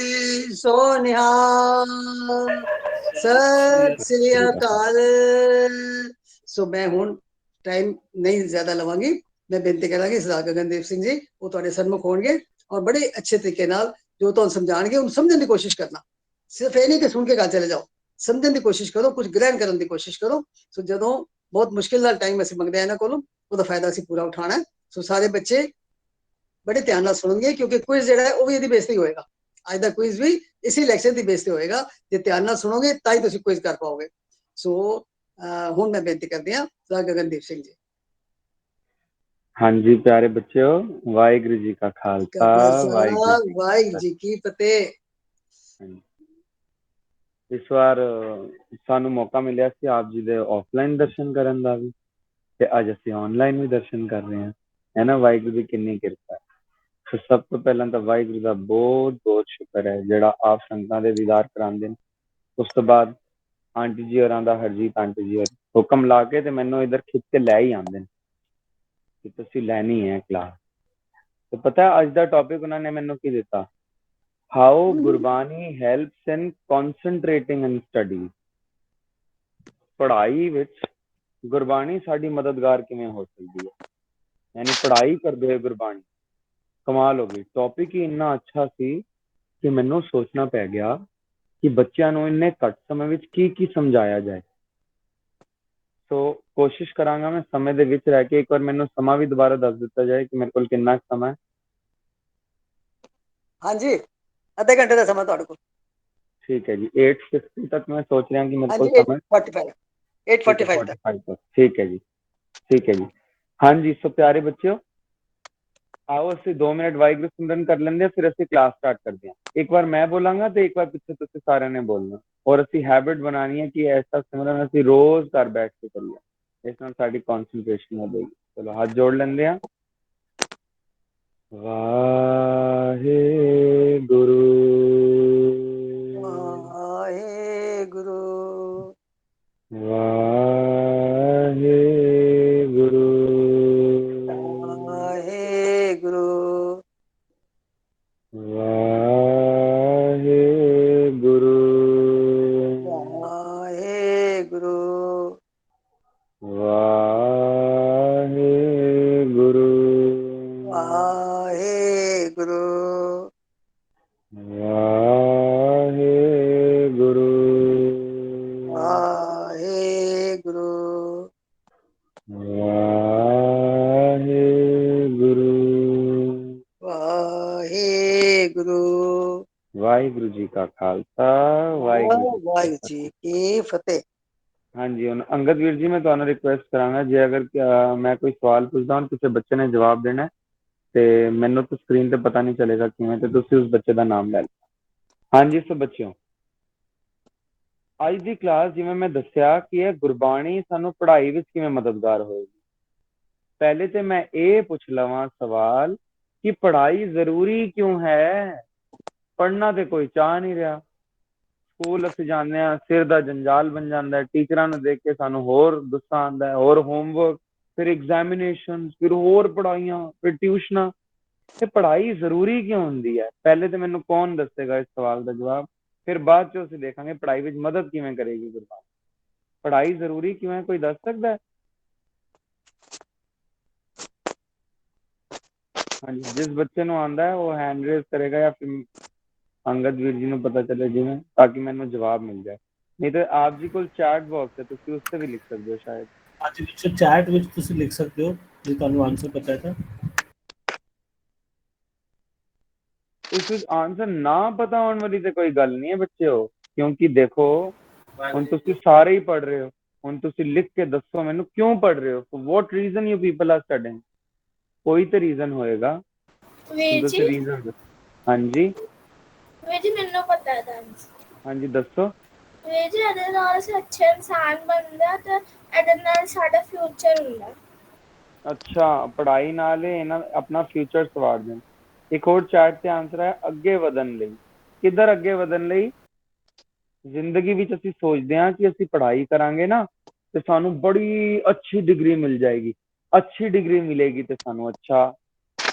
ਸੋ ਨਿਹਾਲ, ਸਤਿ ਸ੍ਰੀ ਅਕਾਲ। ਸੋ ਮੈਂ ਹੁਣ ਟਾਈਮ ਨਹੀਂ ਜ਼ਿਆਦਾ ਲਵਾਂਗੀ, ਮੈਂ ਬੇਨਤੀ ਕਰਾਂਗੀ ਸਰਦਾਰ ਗਗਨਦੀਪ ਸਿੰਘ ਜੀ ਉਹ ਤੁਹਾਡੇ ਸਨਮੁਖ ਹੋਣਗੇ ਔਰ ਬੜੇ ਅੱਛੇ ਤਰੀਕੇ ਨਾਲ ਜੋ ਤੁਹਾਨੂੰ ਸਮਝਾਣਗੇ ਉਹਨੂੰ ਸਮਝਣ ਦੀ ਕੋਸ਼ਿਸ਼ ਕਰਨਾ। ਸਿਰਫ ਇਹ ਨਹੀਂ ਕਿ ਸੁਣ ਕੇ ਗੱਲ ਚਲੇ ਜਾਓ, ਸਮਝਣ ਦੀ ਕੋਸ਼ਿਸ਼ ਕਰੋ, ਕੁਝ ਗ੍ਰਹਿਣ ਕਰਨ ਦੀ ਕੋਸ਼ਿਸ਼ ਕਰੋ। ਸੋ ਜਦੋਂ ਬਹੁਤ ਮੁਸ਼ਕਿਲ ਨਾਲ ਟਾਈਮ ਅਸੀਂ ਮੰਗਦੇ ਆ ਇਹਨਾਂ ਕੋਲੋਂ, ਉਹਦਾ ਫਾਇਦਾ ਅਸੀਂ ਪੂਰਾ ਉਠਾਉਣਾ ਹੈ। ਸੋ ਸਾਰੇ ਬੱਚੇ ਬੜੇ ਧਿਆਨ ਨਾਲ ਸੁਣਨਗੇ, ਕਿਉਂਕਿ ਕੁਇਜ਼ ਜਿਹੜਾ ਹੈ ਉਹ ਵੀ ਇਹਦੀ ਬੇਸ ਤੇ ਹੋਏਗਾ। ਅੱਜ ਦਾ ਕੁਇਜ਼ ਵੀ ਇਸੇ ਲੈਕਚਰ ਦੀ ਬੇਸ ਤੇ ਹੋਏਗਾ। ਜੇ ਧਿਆਨ ਨਾਲ ਸੁਣੋਗੇ ਤਾਂ ਹੀ ਤੁਸੀਂ ਕੁਇਜ਼ ਕਰ ਪਾਓਗੇ। ਸੋ ਹੁਣ ਮੈਂ ਬੇਨਤੀ ਕਰਦੀ ਹਾਂ ਸਰਦਾਰ ਗਗਨਦੀਪ ਸਿੰਘ ਜੀ। ਹਾਂਜੀ ਪਿਆਰੇ ਬੱਚਿਓ, ਵਾਹਿਗੁਰੂ ਜੀ ਕਾ ਖਾਲਸਾ, ਵਾਹਿਗੁਰੂ ਜੀ ਕੀ ਵਾਹਿਗੁਰੂ ਫਤਿਹ। ਜੀ ਕੀ ਫਤਿਹ। ਇਸ ਵਾਰ ਸਾਨੂੰ ਮੌਕਾ ਮਿਲਿਆ ਸੀ ਆਪ ਜੀ ਦੇ ਆਫਲਾਈਨ ਦਰਸ਼ਨ ਕਰਨ ਦਾ ਵੀ, ਤੇ ਅੱਜ ਅਸੀਂ ਆਨਲਾਈਨ ਵੀ ਦਰਸ਼ਨ ਕਰ ਰਹੇ ਹਾਂ, ਹੈ ਨਾ। ਵਾਹਿਗੁਰੂ ਦੀ ਕਿੰਨੀ ਕਿਰਪਾ ਹੈ। ਸੋ ਸਭ ਤੋਂ ਪਹਿਲਾਂ ਤਾਂ ਵਾਹਿਗੁਰੂ ਦਾ ਬਹੁਤ ਬਹੁਤ ਸ਼ੁਕਰ ਹੈ ਜਿਹੜਾ ਆਪ ਸੰਗਤਾਂ ਦੇ ਦੀਦਾਰ ਕਰਾਉਂਦੇ ਨੇ। ਉਸ ਤੋਂ ਬਾਅਦ ਆਂਟੀ ਜੀ ਹੋਰਾਂ ਦਾ, ਹਰਜੀਤ ਆਂਟੀ ਜੀ ਹੋਰ ਹੁਕਮ ਲਾ ਕੇ ਤੇ ਮੈਨੂੰ ਇੱਧਰ ਖਿੱਚ ਕੇ ਲੈ ਹੀ ਆਉਂਦੇ ਨੇ ਕਿ ਤੁਸੀਂ ਲੈਣੀ ਹੈ ਕਲਾਸ। ਤੇ ਪਤਾ ਅੱਜ ਦਾ ਟੌਪਿਕ ਉਹਨਾਂ ਨੇ ਮੈਨੂੰ ਕੀ ਦਿੱਤਾ, how Gurbani helps in concentrating in study. ਪੜ੍ਹਾਈ ਵਿੱਚ ਗੁਰਬਾਣੀ ਸਾਡੀ ਮਦਦਗਾਰ ਕਿਵੇਂ ਹੋ ਸਕਦੀ ਹੈ, ਯਾਨੀ ਪੜ੍ਹਾਈ ਕਰਦੇ ਹੋਏ ਗੁਰਬਾਣੀ। ਕਮਾਲ ਹੋ ਗਈ, ਟੌਪਿਕ ਹੀ ਇੰਨਾ ਅੱਛਾ ਸੀ ਕਿ ਮੈਨੂੰ ਸੋਚਣਾ ਪੈ ਗਿਆ ਕਿ ਬੱਚਿਆਂ ਨੂੰ ਇੰਨੇ ਘੱਟ ਸਮੇਂ ਵਿੱਚ ਕੀ ਕੀ ਸਮਝਾਇਆ ਜਾਏ। ਸੋ ਕੋਸ਼ਿਸ਼ ਕਰਾਂਗਾ ਮੈਂ ਸਮੇਂ ਦੇ ਵਿੱਚ ਰਹਿ ਕੇ, ਇੱਕ ਵਾਰ ਮੈਨੂੰ ਸਮਾਂ ਵੀ ਦੁਬਾਰਾ ਦੱਸ ਦਿੱਤਾ ਜਾਏ ਕਿ ਮੇਰੇ ਕੋਲ ਕਿੰਨਾ ਸਮਾਂ ਹੈ। ਹਾਂਜੀ, ਅੱਧੇ ਘੰਟੇ ਦਾ ਸਮਾਂ ਤੁਹਾਡੇ ਕੋਲ। ਠੀਕ ਹੈ ਜੀ, 8:50 ਤੱਕ ਮੈਂ ਸੋਚ ਰਿਹਾ ਕਿ ਮੇਰੇ ਕੋਲ ਹਾਂਜੀ, ਸਮਾਂ। 8:45 ਠੀਕ ਹੈ, 8:45 ਤੱਕ। 45 ਤੱਕ। ਠੀਕ ਹੈ ਜੀ, ਠੀਕ ਹੈ ਜੀ। ਹਾਂਜੀ, ਸੋ ਪਿਆਰੇ ਬੱਚਿਓ, ਆਓ ਅਸੀਂ 2 ਮਿੰਟ ਵਾਹਿਗੁਰੂ ਸਿਮਰਨ ਕਰ ਲੈਂਦੇ ਹਾਂ, ਫਿਰ ਅਸੀਂ ਕਲਾਸ ਸਟਾਰਟ ਕਰਦੇ ਹਾਂ। ਇੱਕ ਵਾਰ ਮੈਂ ਬੋਲਾਂਗਾ ਤੇ ਇੱਕ ਵਾਰ ਪਿੱਛੇ ਤੁਸੀਂ ਸਾਰਿਆਂ ਨੇ ਬੋਲਣਾ, ਔਰ ਅਸੀਂ ਹੈਬਿਟ ਬਣਾਉਣੀ ਹੈ ਕਿ ਐਸਾ ਸਿਮਰਨ ਅਸੀਂ ਰੋਜ਼ ਘਰ ਬੈਠ ਕੇ ਕਰੀਏ, ਇਸ ਨਾਲ ਸਾਡੀ ਕੌਨਸੈਂਟਰੇਸ਼ਨ ਵਧੇਗੀ। ਚਲੋ ਹੱਥ ਜੋੜ ਲੈਂਦੇ ਹਾਂ। ਵਾਹਿਗੁਰੂ ਵਾਹਿਗੁਰੂ ਵਾਹਿਗੁਰੂ ਵਾਹਿਗੁਰੂ ਵਾਹਿਗੁਰੂ ਵਾਹਿਗੁਰੂ ਵਾਹਿਗੁਰੂ ਵਾਹਿਗੁਰੂ ਵਾਹਿਗੁਰੂ ਵਾਹਿਗੁਰੂ ਵਾਹਿਗੁਰੂ ਵਾਹਿਗੁਰੂ ਵਾਹਿਗੁਰੂ ਜੀ ਕਾ ਖਾਲਸਾ, ਵਾਹਿਗੁਰੂ ਜੀ ਕੀ ਵਾਹਿਗੁਰੂ ਫਤਿਹ। ਜੀ ਕੀ ਫਤਿਹ। ਹਾਂਜੀ, ਹੁਣ ਅੰਗਦ ਵੀਰ ਜੀ ਮੈਂ ਤੁਹਾਨੂੰ ਰਿਕੁਐਸਟ ਕਰਾਂਗਾ, ਜੇ ਅਗਰ ਮੈਂ ਕੋਈ ਸਵਾਲ ਪੁੱਛਦਾ ਹਾਂ, ਕਿਸੇ ਬੱਚੇ ਨੇ ਜਵਾਬ ਦੇਣਾ ਤੇ ਮੈਨੂੰ ਤਾਂ ਸਕਰੀਨ ਤੇ ਪਤਾ ਨਹੀਂ ਚੱਲੇਗਾ ਕਿਵੇਂ, ਤੇ ਤੁਸੀਂ ਉਸ ਬੱਚੇ ਦਾ ਨਾਮ ਲੈ ਲਓ। ਹਾਂਜੀ ਸੋ ਬੱਚਿਓ, ਅੱਜ ਦੀ ਕਲਾਸ ਜਿਵੇਂ ਮੈਂ ਦੱਸਿਆ ਕਿ ਇਹ ਗੁਰਬਾਣੀ ਸਾਨੂੰ ਪੜ੍ਹਾਈ ਵਿੱਚ ਕਿਵੇਂ ਮਦਦਗਾਰ ਹੋਏਗੀ। ਪਹਿਲੇ ਤੇ ਮੈਂ ਇਹ ਪੁੱਛ ਲਵਾਂ ਸਵਾਲ ਕਿ ਪੜ੍ਹਾਈ ਜ਼ਰੂਰੀ ਕਿਉਂ ਹੈ। ਪੜ੍ਹਨਾ ਤੇ ਕੋਈ ਚਾਹ ਨਹੀਂ ਰਿਹਾ। ਸਕੂਲ ਅਸੀਂ ਜਾਂਦੇ ਹਾਂ, ਸਿਰ ਦਾ ਜੰਜਾਲ ਬਣ ਜਾਂਦਾ ਹੈ, ਟੀਚਰਾਂ ਨੂੰ ਦੇਖ ਕੇ ਸਾਨੂੰ ਹੋਰ ਗੁੱਸਾ ਆਉਂਦਾ ਹੈ, ਹੋਰ ਹੋਮਵਰਕ, ਫਿਰ ਐਗਜ਼ਾਮੀਨੇਸ਼ਨ, ਫਿਰ ਹੋਰ ਪੜ੍ਹਾਈਆਂ, ਫਿਰ ਟਿਊਸ਼ਨਾਂ। ਤੇ ਪੜ੍ਹਾਈ ਜ਼ਰੂਰੀ ਕਿਉਂ ਹੁੰਦੀ ਹੈ? ਪਹਿਲੇ ਤੇ ਮੈਨੂੰ ਕੌਣ ਦੱਸੇਗਾ ਇਸ ਸਵਾਲ ਦਾ ਜਵਾਬ, ਫਿਰ ਬਾਅਦ ਚ ਅਸੀਂ ਦੇਖਾਂਗੇ ਪੜ੍ਹਾਈ ਵਿੱਚ ਮਦਦ ਕਿਵੇਂ ਕਰੇਗੀ ਗੁਰਬਾਣੀ। ਪੜ੍ਹਾਈ ਜ਼ਰੂਰੀ ਕਿਉਂ ਹੈ, ਕੋਈ ਦੱਸ ਸਕਦਾ ਹੈ? ਹਾਂਜੀ, ਜਿਸ ਬੱਚੇ ਨੂੰ ਆਉਂਦਾ ਹੈ ਉਹ ਹੈਂਡ ਰੇਜ਼ ਕਰੇਗਾ, ਜਾਂ ਫਿਰ ਅੰਗਦ ਵੀਰ ਜੀ ਨੂੰ ਪਤਾ ਚੱਲੇ ਜਿਵੇਂ, ਤਾਂ ਕਿ ਮੈਨੂੰ ਜਵਾਬ ਮਿਲ ਜਾਏ। ਨਹੀਂ ਤਾਂ ਆਪ ਜੀ ਕੋਲ ਚੈਟ ਬਾਕਸ ਹੈ, ਤੁਸੀਂ ਉਸ ਤੇ ਵੀ ਲਿਖ ਸਕਦੇ ਹੋ ਸ਼ਾਇਦ। ਅੱਜ ਵਿੱਚ ਚੈਟ ਵਿੱਚ ਤੁਸੀਂ ਲਿਖ ਸਕਦੇ ਹੋ ਜੇ ਤੁਹਾਨੂੰ ਆਨਸਰ ਪਤਾ ਹੈ ਤਾਂ। ਉਸ ਵਿੱਚ ਆਨਸਰ ਨਾ ਪਤਾ ਹੋਣ ਵਾਲੀ ਤੇ ਕੋਈ ਗੱਲ ਨਹੀਂ ਹੈ ਬੱਚਿਓ, ਕਿਉਂਕਿ ਦੇਖੋ ਹੁਣ ਤੁਸੀਂ ਸਾਰੇ ਹੀ ਪੜ੍ਹ ਰਹੇ ਹੋ, ਹੁਣ ਤੁਸੀਂ ਲਿਖ ਕੇ ਦੱਸੋ ਮੈਨੂੰ ਕਿਉਂ ਪੜ੍ਹ ਰਹੇ ਹੋ, ਵਾਟ ਰੀਜ਼ਨ ਯੂ ਪੀਪਲ ਆਰ ਸਟੱडिंग। ਕੋਈ ਤਾਂ ਰੀਜ਼ਨ ਹੋਏਗਾ, ਵੀਰ ਜੀ ਤੁਸੀਂ ਰੀਜ਼ਨ ਦੱਸੋ। ਹਾਂਜੀ ਵੀਰ ਜੀ ਮੈਨੂੰ ਪਤਾ ਹੈ ਆਨਸਰ। ਹਾਂਜੀ ਦੱਸੋ। ਵੀਰ ਜੀ ਇਹਦੇ ਨਾਲ ਅਸੀਂ ਅੱਛੇ ਇਨਸਾਨ ਬਣਦੇ ਆ ਤੇ ਇਹਦੇ ਨਾਲ ਸਾਡਾ ਫਿਊਚਰ ਹੁੰਦਾ। ਅੱਛਾ, ਪੜ੍ਹਾਈ ਨਾਲ ਹੀ ਇਹਨਾਂ ਆਪਣਾ ਫਿਊਚਰ ਸਵਾਰਦੇ ਨੇ। ਇੱਕ ਹੋਰ ਚੈਟ ਤੇ ਆਨਸਰ ਹੈ ਅੱਗੇ ਵਧਣ ਲਈ। ਕਿੱਧਰ ਅੱਗੇ ਵਧਣ ਲਈ? ਜ਼ਿੰਦਗੀ ਵਿੱਚ ਅਸੀਂ ਸੋਚਦੇ ਹਾਂ ਕਿ ਅਸੀਂ ਪੜ੍ਹਾਈ ਕਰਾਂਗੇ ਨਾ ਤੇ ਸਾਨੂੰ ਬੜੀ ਅੱਛੀ ਡਿਗਰੀ ਮਿਲ ਜਾਏਗੀ, ਅੱਛੀ ਡਿਗਰੀ ਮਿਲੇਗੀ ਤੇ ਸਾਨੂੰ ਅੱਛਾ,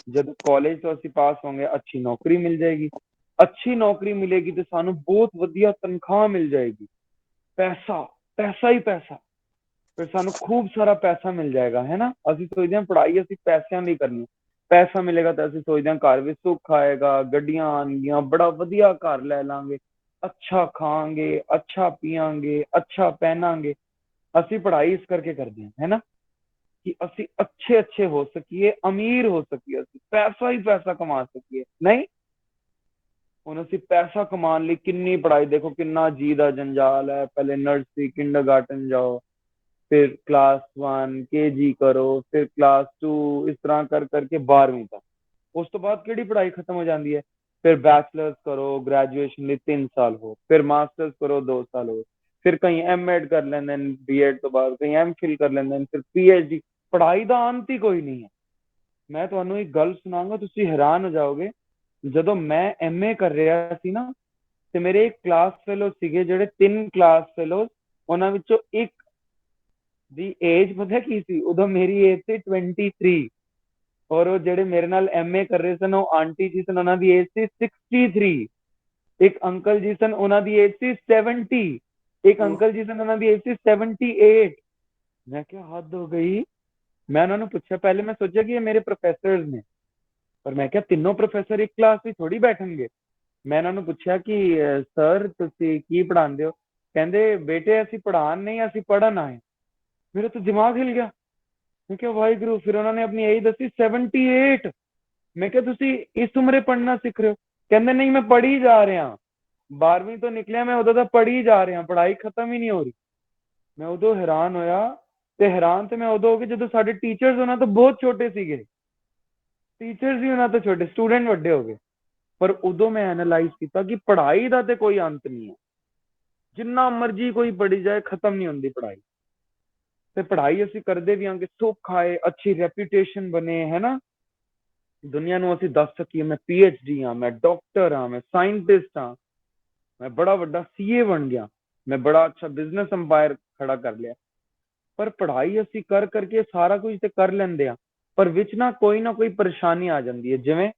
ਜਦ ਕਾਲਜ ਤੋਂ ਅਸੀਂ ਪਾਸ ਹੋਵਾਂਗੇ ਅੱਛੀ ਨੌਕਰੀ ਮਿਲ ਜਾਏਗੀ, ਅੱਛੀ ਨੌਕਰੀ ਮਿਲੇਗੀ ਤੇ ਸਾਨੂੰ ਬਹੁਤ ਵਧੀਆ ਤਨਖਾਹ ਮਿਲ ਜਾਏਗੀ, ਪੈਸਾ ਪੈਸਾ ਹੀ ਪੈਸਾ, ਫਿਰ ਸਾਨੂੰ ਖੂਬ ਸਾਰਾ ਪੈਸਾ ਮਿਲ ਜਾਏਗਾ, ਹੈ ਨਾ। ਅਸੀਂ ਸੋਚਦੇ ਹਾਂ ਪੜ੍ਹਾਈ ਅਸੀਂ ਪੈਸਿਆਂ ਲਈ ਕਰਨੀ, ਪੈਸਾ ਮਿਲੇਗਾ ਤਾਂ ਅਸੀਂ ਸੋਚਦੇ ਹਾਂ ਘਰ ਵਿੱਚ ਸੁੱਖ ਆਏਗਾ, ਗੱਡੀਆਂ ਆਉਣਗੀਆਂ, ਬੜਾ ਵਧੀਆ ਘਰ ਲੈ ਲਾਂਗੇ, ਅੱਛਾ ਖਾਵਾਂਗੇ, ਅੱਛਾ ਪੀਵਾਂਗੇ, ਅੱਛਾ ਪਹਿਨਾਂਗੇ। ਅਸੀਂ ਪੜ੍ਹਾਈ ਇਸ ਕਰਕੇ ਕਰਦੇ ਹਾਂ, ਹੈ ਨਾ, ਕਿ ਅਸੀਂ ਅੱਛੇ ਹੋ ਸਕੀਏ, ਅਮੀਰ ਹੋ ਸਕੀਏ, ਅਸੀਂ ਪੈਸਾ ਹੀ ਪੈਸਾ ਕਮਾ ਸਕੀਏ, ਨਹੀਂ। ਹੁਣ ਅਸੀਂ ਪੈਸਾ ਕਮਾਉਣ ਲਈ ਕਿੰਨੀ ਪੜ੍ਹਾਈ, ਦੇਖੋ ਕਿੰਨਾ ਜੀ ਦਾ ਜੰਜਾਲ ਹੈ, ਪਹਿਲੇ ਨਰਸਰੀ ਕਿੰਡਰਗਾਰਟਨ ਜਾਓ, फिर क्लास 1 KG करो, फिर क्लास 2, इस तरह कर करके 12वीं तक। उस तो बाद केड़ी पढ़ाई खत्म हो जाती है, फिर बैचलर्स करो, ग्रेजुएशन ਲਈ 3 ਸਾਲ हो, फिर मास्टर्स करो 2 साल हो, फिर कहीं एमएड कर लेंदे ने, बीएड ਤੋਂ ਬਾਅਦ ਕਈ ਐਮਫਿਲ ਕਰ ਲੈਂਦੇ ਨੇ, ਫਿਰ ਪੀਐਚਡੀ। ਪੜ੍ਹਾਈ ਦਾ ਅੰਤ ਹੀ ਕੋਈ ਨਹੀਂ ਹੈ। ਮੈਂ ਤੁਹਾਨੂੰ ਇੱਕ ਗੱਲ ਸੁਣਾਉਂਗਾ, ਤੁਸੀਂ ਹੈਰਾਨ ਹੋ ਜਾਓਗੇ। ਜਦੋਂ ਮੈਂ ਐਮਏ ਕਰ ਰਿਹਾ ਸੀ ਨਾ, ਤੇ ਮੇਰੇ ਇੱਕ ਕਲਾਸ ਫੈਲੋ ਸੀਗੇ, ਜਿਹੜੇ 3 ਕਲਾਸ ਫੈਲੋ, ਉਹਨਾਂ ਵਿੱਚੋਂ ਇੱਕ ਦੀ ਏਜ ਪਤਾ ਕੀ ਸੀ, ਉਦੋਂ ਮੇਰੀ ਏਜ ਸੀ 23, ਔਰ ਉਹ ਜਿਹੜੇ ਮੇਰੇ ਨਾਲ ਐਮਏ ਕਰ ਰਹੇ ਸਨ, ਉਹ ਆਂਟੀ ਜੀ ਸਨ, ਉਹਨਾਂ ਦੀ ਏਜ ਸੀ 63। ਇੱਕ ਅੰਕਲ ਜੀ ਸਨ, ਉਹਨਾਂ ਦੀ ਏਜ ਸੀ 70। ਇੱਕ ਅੰਕਲ ਜੀ ਸਨ, ਉਹਨਾਂ ਦੀ ਏਜ ਸੀ 78। ਮੈਂ ਕਿਹਾ ਹੱਦ ਹੋ ਗਈ। ਮੈਂ ਉਹਨਾਂ ਨੂੰ ਪੁੱਛਿਆ, ਪਹਿਲੇ ਮੈਂ ਸੋਚਿਆ ਕਿ ਇਹ ਮੇਰੇ ਪ੍ਰੋਫੈਸਰ ਨੇ, ਪਰ ਮੈਂ ਕਿਹਾ ਤਿੰਨੋਂ ਪ੍ਰੋਫੈਸਰ ਇੱਕ ਕਲਾਸ ਵਿੱਚ ਥੋੜੀ ਬੈਠਣਗੇ। ਮੈਂ ਇਹਨਾਂ ਨੂੰ ਪੁੱਛਿਆ ਕਿ ਸਰ ਤੁਸੀਂ ਕੀ ਪੜ੍ਹਾਉਂਦੇ ਹੋ? ਕਹਿੰਦੇ ਬੇਟੇ ਅਸੀਂ ਪੜ੍ਹਾਉਣ ਨਹੀਂ, ਅਸੀਂ ਪੜ੍ਹਨ ਆਏ। मेरा तो दिमाग हिल गया। मैं क्या वाहिगुरु। फिर उन्होंने अपनी एज दसी 78। मैं क्या तुसी इस उम्रे पढ़ना सीख रहे हो? कहते नहीं मैं पढ़ी जा रहा, 12वीं तो निकलिया, मैं उदों तक पढ़ी जा रहा, पढ़ाई खत्म ही नहीं हो रही। मैं उदों हैरान होया, ते हैरान तो मैं उदों हो गया जदों साडे टीचर्स उन्हां तो बहुत छोटे सीगे, टीचर्स ही उन्हां तो छोटे, स्टूडेंट वड्डे हो गए। पर उदों मैं एनालाइज किया कि पढ़ाई का तो कोई अंत नहीं है, जिन्ना मर्जी कोई पढ़ी जाए खत्म नहीं होती पढ़ाई। ਤੇ ਪੜ੍ਹਾਈ ਅਸੀਂ ਕਰਦੇ ਵੀ ਆਂਗੇ, ਸੁੱਖ ਆਏ, ਅੱਛੀ ਰੈਪੂਟੇਸ਼ਨ ਬਣੇ, ਹੈ ਨਾ, ਦੁਨੀਆ ਨੂੰ ਅਸੀਂ ਦੱਸ ਸਕੀਏ ਮੈਂ ਪੀਐਚਡੀ ਹਾਂ, ਮੈਂ ਡਾਕਟਰ ਹਾਂ, ਮੈਂ ਸਾਇੰਟਿਸਟ ਹਾਂ, ਮੈਂ ਬੜਾ ਵੱਡਾ ਸੀਏ ਬਣ ਗਿਆ, ਮੈਂ ਬੜਾ ਅੱਛਾ ਬਿਜ਼ਨਸ ਅੰਪਾਇਰ ਖੜਾ ਕਰ ਲਿਆ। ਪਰ ਪੜ੍ਹਾਈ ਅਸੀਂ ਕਰ ਕਰਕੇ ਸਾਰਾ ਕੁਝ ਤੇ ਕਰ ਲੈਂਦੇ ਆ, ਪਰ ਵਿੱਚ ਨਾ ਕੋਈ ਪਰੇਸ਼ਾਨੀ ਆ ਜਾਂਦੀ ਹੈ। ਜਿਵੇਂ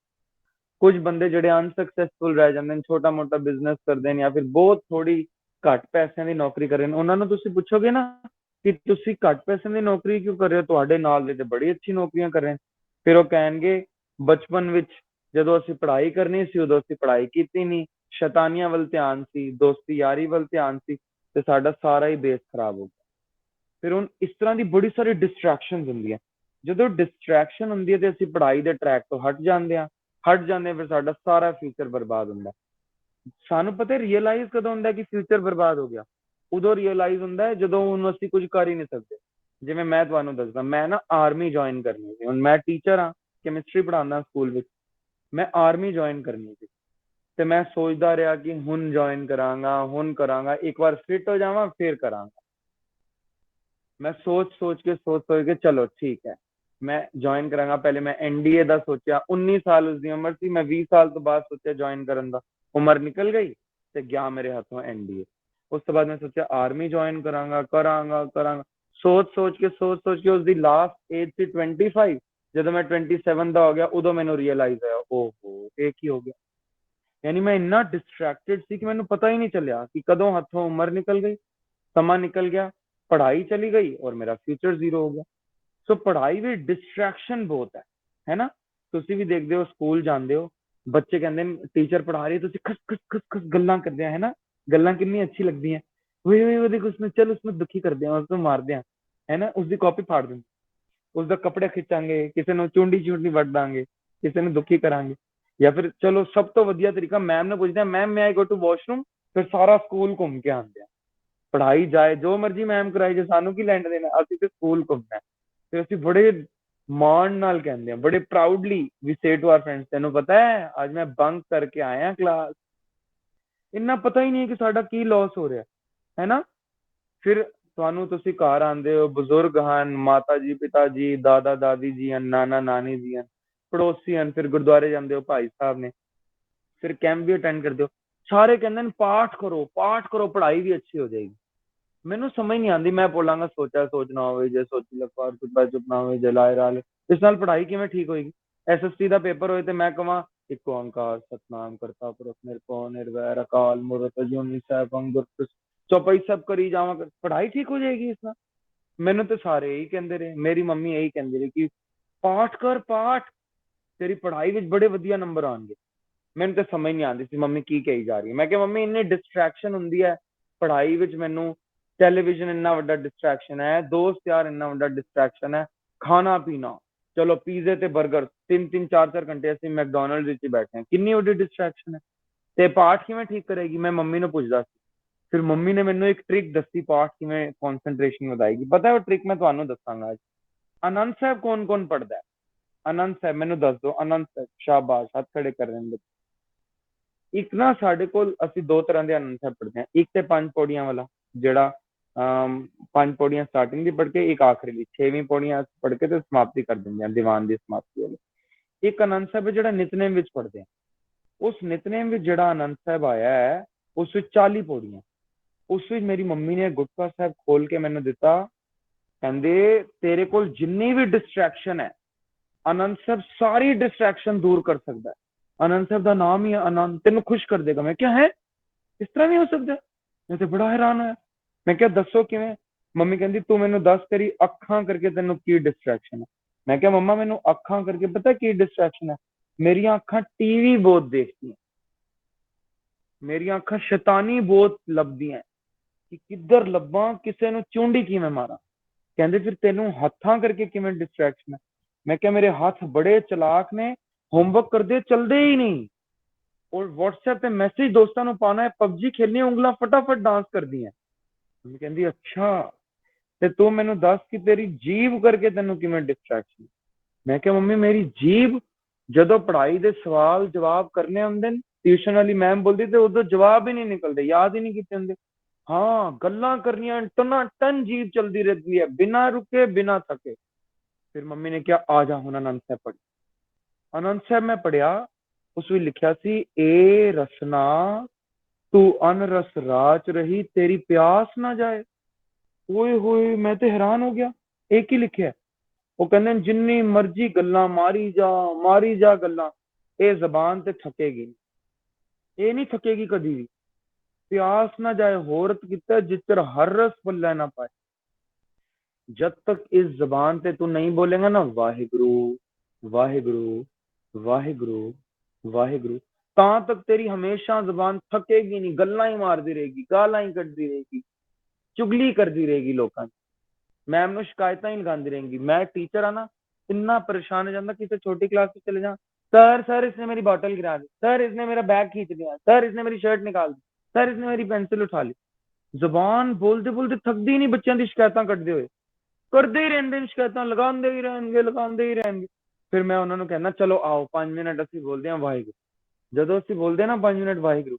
ਕੁਝ ਬੰਦੇ ਜਿਹੜੇ ਅਨਸਕਸੈਸਫੁਲ ਰਹਿ ਜਾਂਦੇ ਨੇ, ਛੋਟਾ ਮੋਟਾ ਬਿਜ਼ਨਸ ਕਰਦੇ ਨੇ, ਜਾਂ ਫਿਰ ਬਹੁਤ ਥੋੜੀ ਘੱਟ ਪੈਸਿਆਂ ਦੀ ਨੌਕਰੀ ਕਰ ਰਹੇ ਨੇ, ਉਹਨਾਂ ਨੂੰ ਤੁਸੀਂ ਪੁੱਛੋਗੇ ਨਾ ਕਿ ਤੁਸੀਂ ਘੱਟ ਪੈਸਿਆਂ ਦੀ ਨੌਕਰੀ ਕਿਉਂ ਕਰ ਰਹੇ ਹੋ, ਤੁਹਾਡੇ ਨਾਲ ਦੇ ਤੇ ਬੜੀ ਅੱਛੀ ਨੌਕਰੀਆਂ ਕਰ ਰਹੇ ਨੇ। ਫਿਰ ਉਹ ਕਹਿਣਗੇ ਬਚਪਨ ਵਿੱਚ ਜਦੋਂ ਅਸੀਂ ਪੜ੍ਹਾਈ ਕਰਨੀ ਸੀ, ਉਦੋਂ ਅਸੀਂ ਪੜ੍ਹਾਈ ਕੀਤੀ ਨਹੀਂ, ਸ਼ੈਤਾਨੀਆਂ ਵੱਲ ਧਿਆਨ ਸੀ, ਦੋਸਤੀ ਯਾਰੀ ਵੱਲ ਧਿਆਨ ਸੀ, ਤੇ ਸਾਡਾ ਸਾਰਾ ਹੀ ਬੇਸ ਖਰਾਬ ਹੋ ਗਿਆ। ਫਿਰ ਹੁਣ ਇਸ ਤਰ੍ਹਾਂ ਦੀ ਬੜੀ ਸਾਰੀ ਡਿਸਟਰੈਕਸ਼ਨ ਹੁੰਦੀਆਂ। ਜਦੋਂ ਡਿਸਟਰੈਕਸ਼ਨ ਹੁੰਦੀ ਹੈ ਤੇ ਅਸੀਂ ਪੜ੍ਹਾਈ ਦੇ ਟਰੈਕ ਤੋਂ ਹਟ ਜਾਂਦੇ ਹਾਂ, ਫਿਰ ਸਾਡਾ ਸਾਰਾ ਫਿਊਚਰ ਬਰਬਾਦ ਹੁੰਦਾ। ਸਾਨੂੰ ਪਤਾ ਰੀਅਲਾਈਜ਼ ਕਦੋਂ ਹੁੰਦਾ ਕਿ ਫਿਊਚਰ ਬਰਬਾਦ ਹੋ ਗਿਆ? ਉਦੋਂ ਰੀਅਲਾਈਜ਼ ਹੁੰਦਾ ਹੈ ਜਦੋਂ ਹੁਣ ਅਸੀਂ ਕੁਝ ਕਰ ਹੀ ਨਹੀਂ ਸਕਦੇ। ਜਿਵੇਂ ਮੈਂ ਤੁਹਾਨੂੰ ਦੱਸਦਾ, ਮੈਂ ਨਾ ਆਰਮੀ ਜੁਆਇਨ ਕਰਨੀ ਸੀ। ਹੁਣ ਮੈਂ ਟੀਚਰ ਹਾਂ, ਕੈਮਿਸਟਰੀ ਪੜ੍ਹਾਉਂਦਾ ਸਕੂਲ ਵਿੱਚ, ਮੈਂ ਆਰਮੀ ਜੁਆਇਨ ਕਰਨੀ ਸੀ। ਤੇ ਮੈਂ ਸੋਚਦਾ ਰਿਹਾ ਕਿ ਹੁਣ ਜੁਆਇਨ ਕਰਾਂਗਾ, ਇੱਕ ਵਾਰ ਫਿੱਟ ਹੋ ਜਾਵਾਂ ਫਿਰ ਕਰਾਂਗਾ। ਮੈਂ ਸੋਚ ਕੇ ਚਲੋ ਠੀਕ ਹੈ ਮੈਂ ਜੁਆਇਨ ਕਰਾਂਗਾ। ਪਹਿਲੇ ਮੈਂ ਐਨਡੀਏ ਦਾ ਸੋਚਿਆ, 19 ਸਾਲ ਉਸਦੀ ਉਮਰ ਸੀ। ਮੈਂ 20 ਸਾਲ ਤੋਂ ਬਾਅਦ ਸੋਚਿਆ ਜੁਆਇਨ ਕਰਨ ਦਾ, ਉਮਰ ਨਿਕਲ ਗਈ ਤੇ ਗਿਆ ਮੇਰੇ ਹੱਥੋਂ ਐਨਡੀਏ। ਉਸ ਤੋਂ ਬਾਅਦ ਮੈਂ ਸੋਚਿਆ ਆਰਮੀ ਜੁਆਇਨ ਕਰਾਂਗਾ। ਸੋਚ ਕੇ ਉਸਦੀ ਲਾਸਟ ਏਜ ਸੀ 25। ਜਦੋਂ ਮੈਂ 27 ਦਾ ਹੋ ਗਿਆ, ਉਦੋਂ ਮੈਨੂੰ ਰੀਅਲਾਈਜ਼ ਹੋਇਆ, ਓਹੋ ਇਹ ਕੀ ਹੋ ਗਿਆ। ਯਾਨੀ ਮੈਂ ਇੰਨਾ ਡਿਸਟਰੈਕਟਡ ਸੀ ਕਿ ਮੈਨੂੰ ਪਤਾ ਹੀ ਨਹੀਂ ਚੱਲਿਆ ਕਿ ਕਦੋਂ ਹੱਥੋਂ ਉਮਰ ਨਿਕਲ ਗਈ, ਸਮਾਂ ਨਿਕਲ ਗਿਆ, ਪੜ੍ਹਾਈ ਚਲੀ ਗਈ ਔਰ ਮੇਰਾ ਫਿਊਚਰ ਜ਼ੀਰੋ ਹੋ ਗਿਆ। ਸੋ ਪੜ੍ਹਾਈ ਵੀ ਡਿਸਟਰੈਕਸ਼ਨ ਬਹੁਤ ਹੈ ਨਾ। ਤੁਸੀਂ ਵੀ ਦੇਖਦੇ ਹੋ, ਸਕੂਲ ਜਾਂਦੇ ਹੋ, ਬੱਚੇ ਕਹਿੰਦੇ ਨੇ ਟੀਚਰ ਪੜ੍ਹਾ ਰਹੀ ਤੁਸੀਂ ਖਸ ਖਸ ਖਸ ਖਸ ਗੱਲਾਂ ਕਰਦੇ ਆ ਹੈ ਨਾ, ਗੱਲਾਂ ਕਿੰਨੀ ਅੱਛੀ ਲੱਗਦੀਆਂ। ਓਏ ਓਏ ਉਹਦੇ ਉਸਨੂੰ ਚੱਲ ਉਸਨੂੰ ਦੁਖੀ ਕਰਦੇ ਆ, ਉਸਨੂੰ ਮਾਰਦੇ ਆ ਹੈ ਨਾ, ਉਸਦੀ ਕਾਪੀ ਫਾੜ ਦਿੰਦੇ, ਉਸਦਾ ਕੱਪੜੇ ਖਿੱਚਾਂਗੇ, ਕਿਸੇ ਨੂੰ ਚੁੰਡੀ ਵੱਢ ਦਾਂਗੇ, ਕਿਸੇ ਨੂੰ ਦੁਖੀ ਕਰਾਂਗੇ। ਜਾਂ ਫਿਰ ਚਲੋ ਸਭ ਤੋਂ ਵਧੀਆ ਤਰੀਕਾ ਮੈਮ ਨੂੰ ਪੁੱਛਦੇ ਆ, ਮੈਮ ਮੈਂ ਆਈ ਗੋ ਟੂ ਵਾਸ਼ਰੂਮ, ਫਿਰ ਸਾਰਾ ਸਕੂਲ ਘੁੰਮ ਕੇ ਆਉਂਦੇ ਆ। ਪੜ੍ਹਾਈ ਜਾਏ ਜੋ ਮਰਜ਼ੀ ਮੈਮ ਕਰਾਈ ਜੇ, ਸਾਨੂੰ ਕੀ ਲੈਣ ਦੇਣਾ, ਅਸੀਂ ਤੇ ਸਕੂਲ ਘੁੰਮਣਾ। ਤੇ ਅਸੀਂ ਬੜੇ ਮਾਣ ਨਾਲ ਕਹਿੰਦੇ ਆ, ਬੜੇ proudly we say two are friends, ਤੈਨੂੰ ਪਤਾ ਹੈ ਅੱਜ ਮੈਂ ਬੰਕ ਕਰਕੇ ਆਇਆ ਕਲਾਸ। ਇੰਨਾ ਪਤਾ ਹੀ ਨਹੀਂ ਕਿ ਸਾਡਾ ਕੀ ਲਾਸ ਹੋ ਰਿਹਾ ਹੈ ਨਾ। ਫਿਰ ਤੁਹਾਨੂੰ ਤੁਸੀਂ ਘਰ ਆਉਂਦੇ ਹੋ, ਬਜ਼ੁਰਗ ਹਨ, ਮਾਤਾ ਜੀ, ਪਿਤਾ ਜੀ, ਦਾਦਾ ਦਾਦੀ ਜੀ ਹਨ, ਨਾਨਾ ਨਾਨੀ ਜੀ ਹਨ, ਪੜੋਸੀ ਹਨ, ਫਿਰ ਗੁਰਦੁਆਰੇ ਜਾਂਦੇ ਹੋ, ਭਾਈ ਸਾਹਿਬ ਨੇ, ਫਿਰ ਕੈਂਪ ਵੀ ਅਟੈਂਡ ਕਰਦੇ ਹੋ। ਸਾਰੇ ਕਹਿੰਦੇ ਨੇ ਪਾਠ ਕਰੋ, ਪੜ੍ਹਾਈ ਵੀ ਅੱਛੀ ਹੋ ਜਾਏਗੀ। ਮੈਨੂੰ ਸਮਝ ਨਹੀਂ ਆਉਂਦੀ, ਮੈਂ ਬੋਲਾਂਗਾ ਸੋਚਾ ਸੋਚ ਨਾ ਹੋਵੇ, ਜੇ ਸੋਚੀ ਲਖਵਾਰ ਚੁੱਪਾ ਚੁੱਪ ਨਾ ਹੋਵੇ, ਜੇ ਲਾਏ ਰਾਲੇ, ਇਸ ਨਾਲ ਪੜ੍ਹਾਈ ਕਿਵੇਂ ਠੀਕ ਹੋਏਗੀ। SST ਦਾ ਪੇਪਰ ਹੋਏ ਤੇ ਮੈਂ ਕਹਾਂ ਇੱਕ ਓੰਕਾਰ ਸਤਨਾਮ ਕਰਤਾ ਪੁਰਖ ਨਿਰਭਉ ਨਿਰਵੈਰ ਅਕਾਲ ਮੂਰਤ ਅਜੂਨੀ ਸੈਭੰ ਗੁਰ ਪ੍ਰਸਾਦਿ, ਚੌਪਈ ਸਭ ਕਰੀ ਜਾਵਾਂ, ਪੜ੍ਹਾਈ ਠੀਕ ਹੋ ਜਾਏਗੀ ਇਸ ਨਾਲ। ਮੈਨੂੰ ਤੇ ਸਾਰੇ ਇਹੀ ਕਹਿੰਦੇ ਰਹੇ, ਮੇਰੀ ਮੰਮੀ ਇਹੀ ਕਹਿੰਦੀ ਰਹੀ ਕਿ ਪਾਠ ਕਰ, ਪਾਠ, ਤੇਰੀ ਪੜ੍ਹਾਈ ਵਿੱਚ ਬੜੇ ਵਧੀਆ ਨੰਬਰ ਆਉਣਗੇ। ਮੈਨੂੰ ਤਾਂ ਸਮਝ ਨਹੀਂ ਆਉਂਦੀ ਸੀ ਮੰਮੀ ਕੀ ਕਹੀ ਜਾ ਰਹੀ ਹੈ। ਮੈਂ ਕਿਹਾ ਮੰਮੀ ਇੰਨੀ ਡਿਸਟਰੈਕਸ਼ਨ ਹੁੰਦੀ ਹੈ ਪੜ੍ਹਾਈ ਵਿੱਚ, ਮੈਨੂੰ ਟੈਲੀਵਿਜ਼ਨ ਇੰਨਾ ਵੱਡਾ ਡਿਸਟਰੈਕਸ਼ਨ ਹੈ, ਦੋਸਤ ਯਾਰ ਇੰਨਾ ਵੱਡਾ ਡਿਸਟਰੈਕਸ਼ਨ ਹੈ, ਖਾਣਾ ਪੀਣਾ, ਚਲੋ ਪੀਜ਼ੇ ਤੇ 버ਗਰ 3-3 4-4 ਘੰਟੇ ਅਸੀਂ ਮੈਕਡੋਨਲਡ ਵਿੱਚ ਹੀ ਬੈਠੇ ਹਾਂ, ਕਿੰਨੀ ਵੱਡੀ ਡਿਸਟਰੈਕਸ਼ਨ ਹੈ। ਤੇ ਪਾਠ ਕਿਵੇਂ ਠੀਕ ਕਰੇਗੀ, ਮੈਂ ਮੰਮੀ ਨੂੰ ਪੁੱਛਦਾ ਸੀ। ਫਿਰ ਮੰਮੀ ਨੇ ਮੈਨੂੰ ਇੱਕ ਟ੍ਰਿਕ ਦੱਸੀ, ਪਾਠ ਕਿਵੇਂ ਕੌਨਸੈਂਟਰੇਸ਼ਨ ਵਧਾਏਗੀ। ਪਤਾ ਉਹ ਟ੍ਰਿਕ ਮੈਂ ਤੁਹਾਨੂੰ ਦੱਸਾਂਗਾ ਅੱਜ। ਆਨੰਦ ਸਾਹਿਬ ਕੌਣ ਕੌਣ ਪੜ੍ਹਦਾ ਹੈ? ਆਨੰਦ ਸਾਹਿਬ ਮੈਨੂੰ ਦੱਸ ਦਿਓ। ਆਨੰਦ ਸਾਹਿਬ, ਸ਼ਾਬਾਸ਼, ਹੱਥ ਖੜੇ ਕਰ ਰਹੇ ਨੇ। ਇੱਕ ਨਾ ਸਾਡੇ ਕੋਲ ਅਸੀਂ ਦੋ ਤਰ੍ਹਾਂ ਦੇ ਆਨੰਦ ਸਾਹਿਬ ਪੜ੍ਹਦੇ ਹਾਂ। ਇੱਕ ਤੇ 5 ਪੌੜੀਆਂ ਵਾਲਾ, ਜਿਹੜਾ 5 ਪੌੜੀਆਂ ਸਟਾਰਟਿੰਗ ਦੀ ਪੜ੍ਹ ਕੇ ਇੱਕ ਆਖਰੀ ਦੀ 6ਵੀਂ ਪੌੜੀਆਂ ਪੜ੍ਹ ਕੇ ਤੇ ਸਮਾਪਤੀ ਕਰ ਦਿੰਦੇ ਆ, ਦੀਵਾਨ ਦੀ ਸਮਾਪਤੀ ਵਾਲੀ। ਇੱਕ ਆਨੰਦ ਸਾਹਿਬ ਜਿਹੜਾ ਨਿਤਨੇਮ ਵਿੱਚ ਪੜ੍ਹਦੇ ਆ। ਉਸ ਨਿਤਨੇਮ ਵਿੱਚ ਜਿਹੜਾ ਆਨੰਦ ਸਾਹਿਬ ਆਇਆ ਹੈ, ਉਸ ਵਿੱਚ 40 ਪੌੜੀਆਂ। ਉਸ ਵਿੱਚ ਮੇਰੀ ਮੰਮੀ ਨੇ ਗੁਟਕਾ ਸਾਹਿਬ ਖੋਲ ਕੇ ਮੈਨੂੰ ਦਿੱਤਾ, ਕਹਿੰਦੇ ਤੇਰੇ ਕੋਲ ਜਿੰਨੀ ਵੀ ਡਿਸਟਰੈਕਸ਼ਨ ਹੈ, ਆਨੰਦ ਸਾਹਿਬ ਸਾਰੀ ਡਿਸਟਰੈਕਸ਼ਨ ਦੂਰ ਕਰ ਸਕਦਾ ਹੈ। ਆਨੰਦ ਸਾਹਿਬ ਦਾ ਨਾਮ ਹੀ ਆਨੰਦ, ਤੈਨੂੰ ਖੁਸ਼ ਕਰ ਦੇਗਾ। ਮੈਂ ਕਿਹਾ ਹੈ, ਇਸ ਤਰ੍ਹਾਂ ਵੀ ਹੋ ਸਕਦਾ? ਮੈਂ ਤੇ ਬੜਾ ਹੈਰਾਨ ਹੋਇਆ। ਮੈਂ ਕਿਹਾ ਦੱਸੋ ਕਿਵੇਂ? ਮੰਮੀ ਕਹਿੰਦੀ ਤੂੰ ਮੈਨੂੰ ਦੱਸ, ਤੇਰੀ ਅੱਖਾਂ ਕਰਕੇ ਤੈਨੂੰ ਕੀ ਡਿਸਟਰੈਕਸ਼ਨ ਹੈ। ਮੈਂ ਕਿਹਾ ਮੰਮਾ ਮੈਨੂੰ ਅੱਖਾਂ ਕਰਕੇ ਪਤਾ ਕੀ ਡਿਸਟਰੈਕਸ਼ਨ ਹੈ, ਮੇਰੀਆਂ ਅੱਖਾਂ ਟੀਵੀ ਬਹੁਤ ਦੇਖਦੀਆਂ, ਮੇਰੀਆਂ ਅੱਖਾਂ ਸ਼ੈਤਾਨੀ ਬਹੁਤ ਲੱਭਦੀਆਂ ਕਿ ਕਿੱਧਰ ਲੱਭਾਂ, ਕਿਸੇ ਨੂੰ ਚੁੰਡੀ ਕਿਵੇਂ ਮਾਰਾਂ। ਕਹਿੰਦੇ ਫਿਰ ਤੈਨੂੰ ਹੱਥਾਂ ਕਰਕੇ ਕਿਵੇਂ ਡਿਸਟਰੈਕਸ਼ਨ ਹੈ? ਮੈਂ ਕਿਹਾ ਮੇਰੇ ਹੱਥ ਬੜੇ ਚਲਾਕ ਨੇ, ਹੋਮਵਰਕ ਕਰਦੇ ਚਲਦੇ ਹੀ ਨਹੀਂ, और WhatsApp पे मैसेज दोस्तों ਨੂੰ ਪਾਣਾ ਹੈ, PUBG ਖੇਲਣੀ, ਉਂਗਲਾਂ ਫਟਾਫਟ ਡਾਂਸ ਕਰਦੀਆਂ। ਮੈਂ ਕਹਿੰਦੀ ਅੱਛਾ, ਤੇ ਤੂੰ ਮੈਨੂੰ ਦੱਸ ਕਿ ਤੇਰੀ ਜੀਭ ਕਰਕੇ ਤੈਨੂੰ ਕਿਵੇਂ ਡਿਸਟਰੈਕਸ਼ਨ? ਮੈਂ ਕਿਹਾ ਮੰਮੀ ਮੇਰੀ ਜੀਭ ਜਦੋਂ ਪੜ੍ਹਾਈ ਦੇ ਸਵਾਲ ਜਵਾਬ ਕਰਨੇ ਹੁੰਦੇ ਨੇ, ਟਿਊਸ਼ਨ ਵਾਲੀ ਮੈਮ ਬੋਲਦੀ ਤੇ ਉਦੋਂ ਜਵਾਬ ਹੀ ਨਹੀਂ ਨਿਕਲਦੇ, ਯਾਦ ਹੀ ਨਹੀਂ ਕੀਤੇ ਹੁੰਦੇ। ਹਾਂ ਗੱਲਾਂ ਕਰਨੀਆਂ, ਟਨਾ ਟਨ ਜੀਭ ਚਲਦੀ ਰਹਿੰਦੀ ਹੈ, ਬਿਨਾਂ ਰੁਕੇ ਬਿਨਾਂ ਥਕੇ। ਫਿਰ ਮੰਮੀ ਨੇ ਕਿਹਾ ਆ ਜਾ ਹੁਣ ਆਨੰਦ ਸਾਹਿਬ ਪੜ੍ਹ। ਆਨੰਦ ਸਾਹਿਬ ਮੈਂ ਪੜ੍ਹਿਆ, ਉਸ ਵਿੱਚ ਲਿਖਿਆ ਸੀ ਏ ਰਸਨਾ ਤੂੰ ਅਨਰਸ ਰਾਚ ਰਹੀ, ਤੇਰੀ ਪਿਆਸ ਨਾ ਜਾਏ। ਓਏ ਹੋਏ, ਮੈਂ ਤੇ ਹੈਰਾਨ ਹੋ ਗਿਆ, ਇਹ ਕੀ ਲਿਖਿਆ? ਉਹ ਕਹਿੰਦੇ ਜਿੰਨੀ ਮਰਜ਼ੀ ਗੱਲਾਂ ਮਾਰੀ ਜਾ ਗੱਲਾਂ, ਇਹ ਜ਼ਬਾਨ ਤੇ ਥਕੇਗੀ, ਇਹ ਨਹੀਂ ਥਕੇਗੀ ਕਦੀ ਵੀ। ਪਿਆਸ ਨਾ ਜਾਏ, ਹੋਰਤ ਕੀਤਾ ਜਿੱਤਰ ਹਰ ਰਸ ਪੱਲੇ ਨਾ ਪਾਏ। जब तक इस जबान पे तू नहीं बोलेगा ना वाहिगुरु वाहिगुरु वाहिगुरु वाहिगुरु, ਤਾਂ ਤੱਕ ਤੇਰੀ ਹਮੇਸ਼ਾ ਜ਼ਬਾਨ ਥਕੇਗੀ ਨਹੀਂ, ਗੱਲਾਂ ਹੀ ਮਾਰਦੀ ਰਹੇਗੀ, ਗਾਲਾਂ ਹੀ ਕੱਢਦੀ ਰਹੇਗੀ, ਚੁਗਲੀ ਕਰਦੀ ਰਹੇਗੀ ਲੋਕਾਂ ਦੀ, ਮੈਮ ਨੂੰ ਸ਼ਿਕਾਇਤਾਂ ਹੀ ਲਗਾਉਂਦੀ ਰਹੇਗੀ। ਮੈਂ ਟੀਚਰ ਆ ਨਾ, ਇੰਨਾ ਪਰੇਸ਼ਾਨ ਹੋ ਜਾਂਦਾ, ਕਿਸੇ ਛੋਟੀ क्लास में चले जा, सर इसने मेरी बॉटल गिरा दी, सर इसने मेरा बैग खींच लिया, सर इसने मेरी शर्ट निकाल दी, सर इसने मेरी पेंसिल उठा ली। ਜ਼ਬਾਨ ਬੋਲਦੇ ਬੋਲਦੇ ਥੱਕਦੀ ਨਹੀਂ, ਬੱਚਿਆਂ ਦੀ ਸ਼ਿਕਾਇਤਾਂ ਕੱਢਦੇ ਹੋਏ ਕਰਦੇ ਹੀ ਰਹਿੰਦੇ ਨੇ, ਸ਼ਿਕਾਇਤਾਂ ਲਗਾਉਂਦੇ ਹੀ ਰਹਿਣਗੇ। ਫਿਰ ਮੈਂ ਉਹਨਾਂ ਨੂੰ ਕਹਿੰਦਾ ਚਲੋ ਆਓ 5 ਮਿੰਟ ਅਸੀਂ ਬੋਲਦੇ ਹਾਂ ਵਾਹਿਗੁਰੂ। ਜਦੋਂ ਅਸੀਂ ਬੋਲਦੇ ਨਾ 5 ਮਿੰਟ ਵਾਹਿਗੁਰੂ,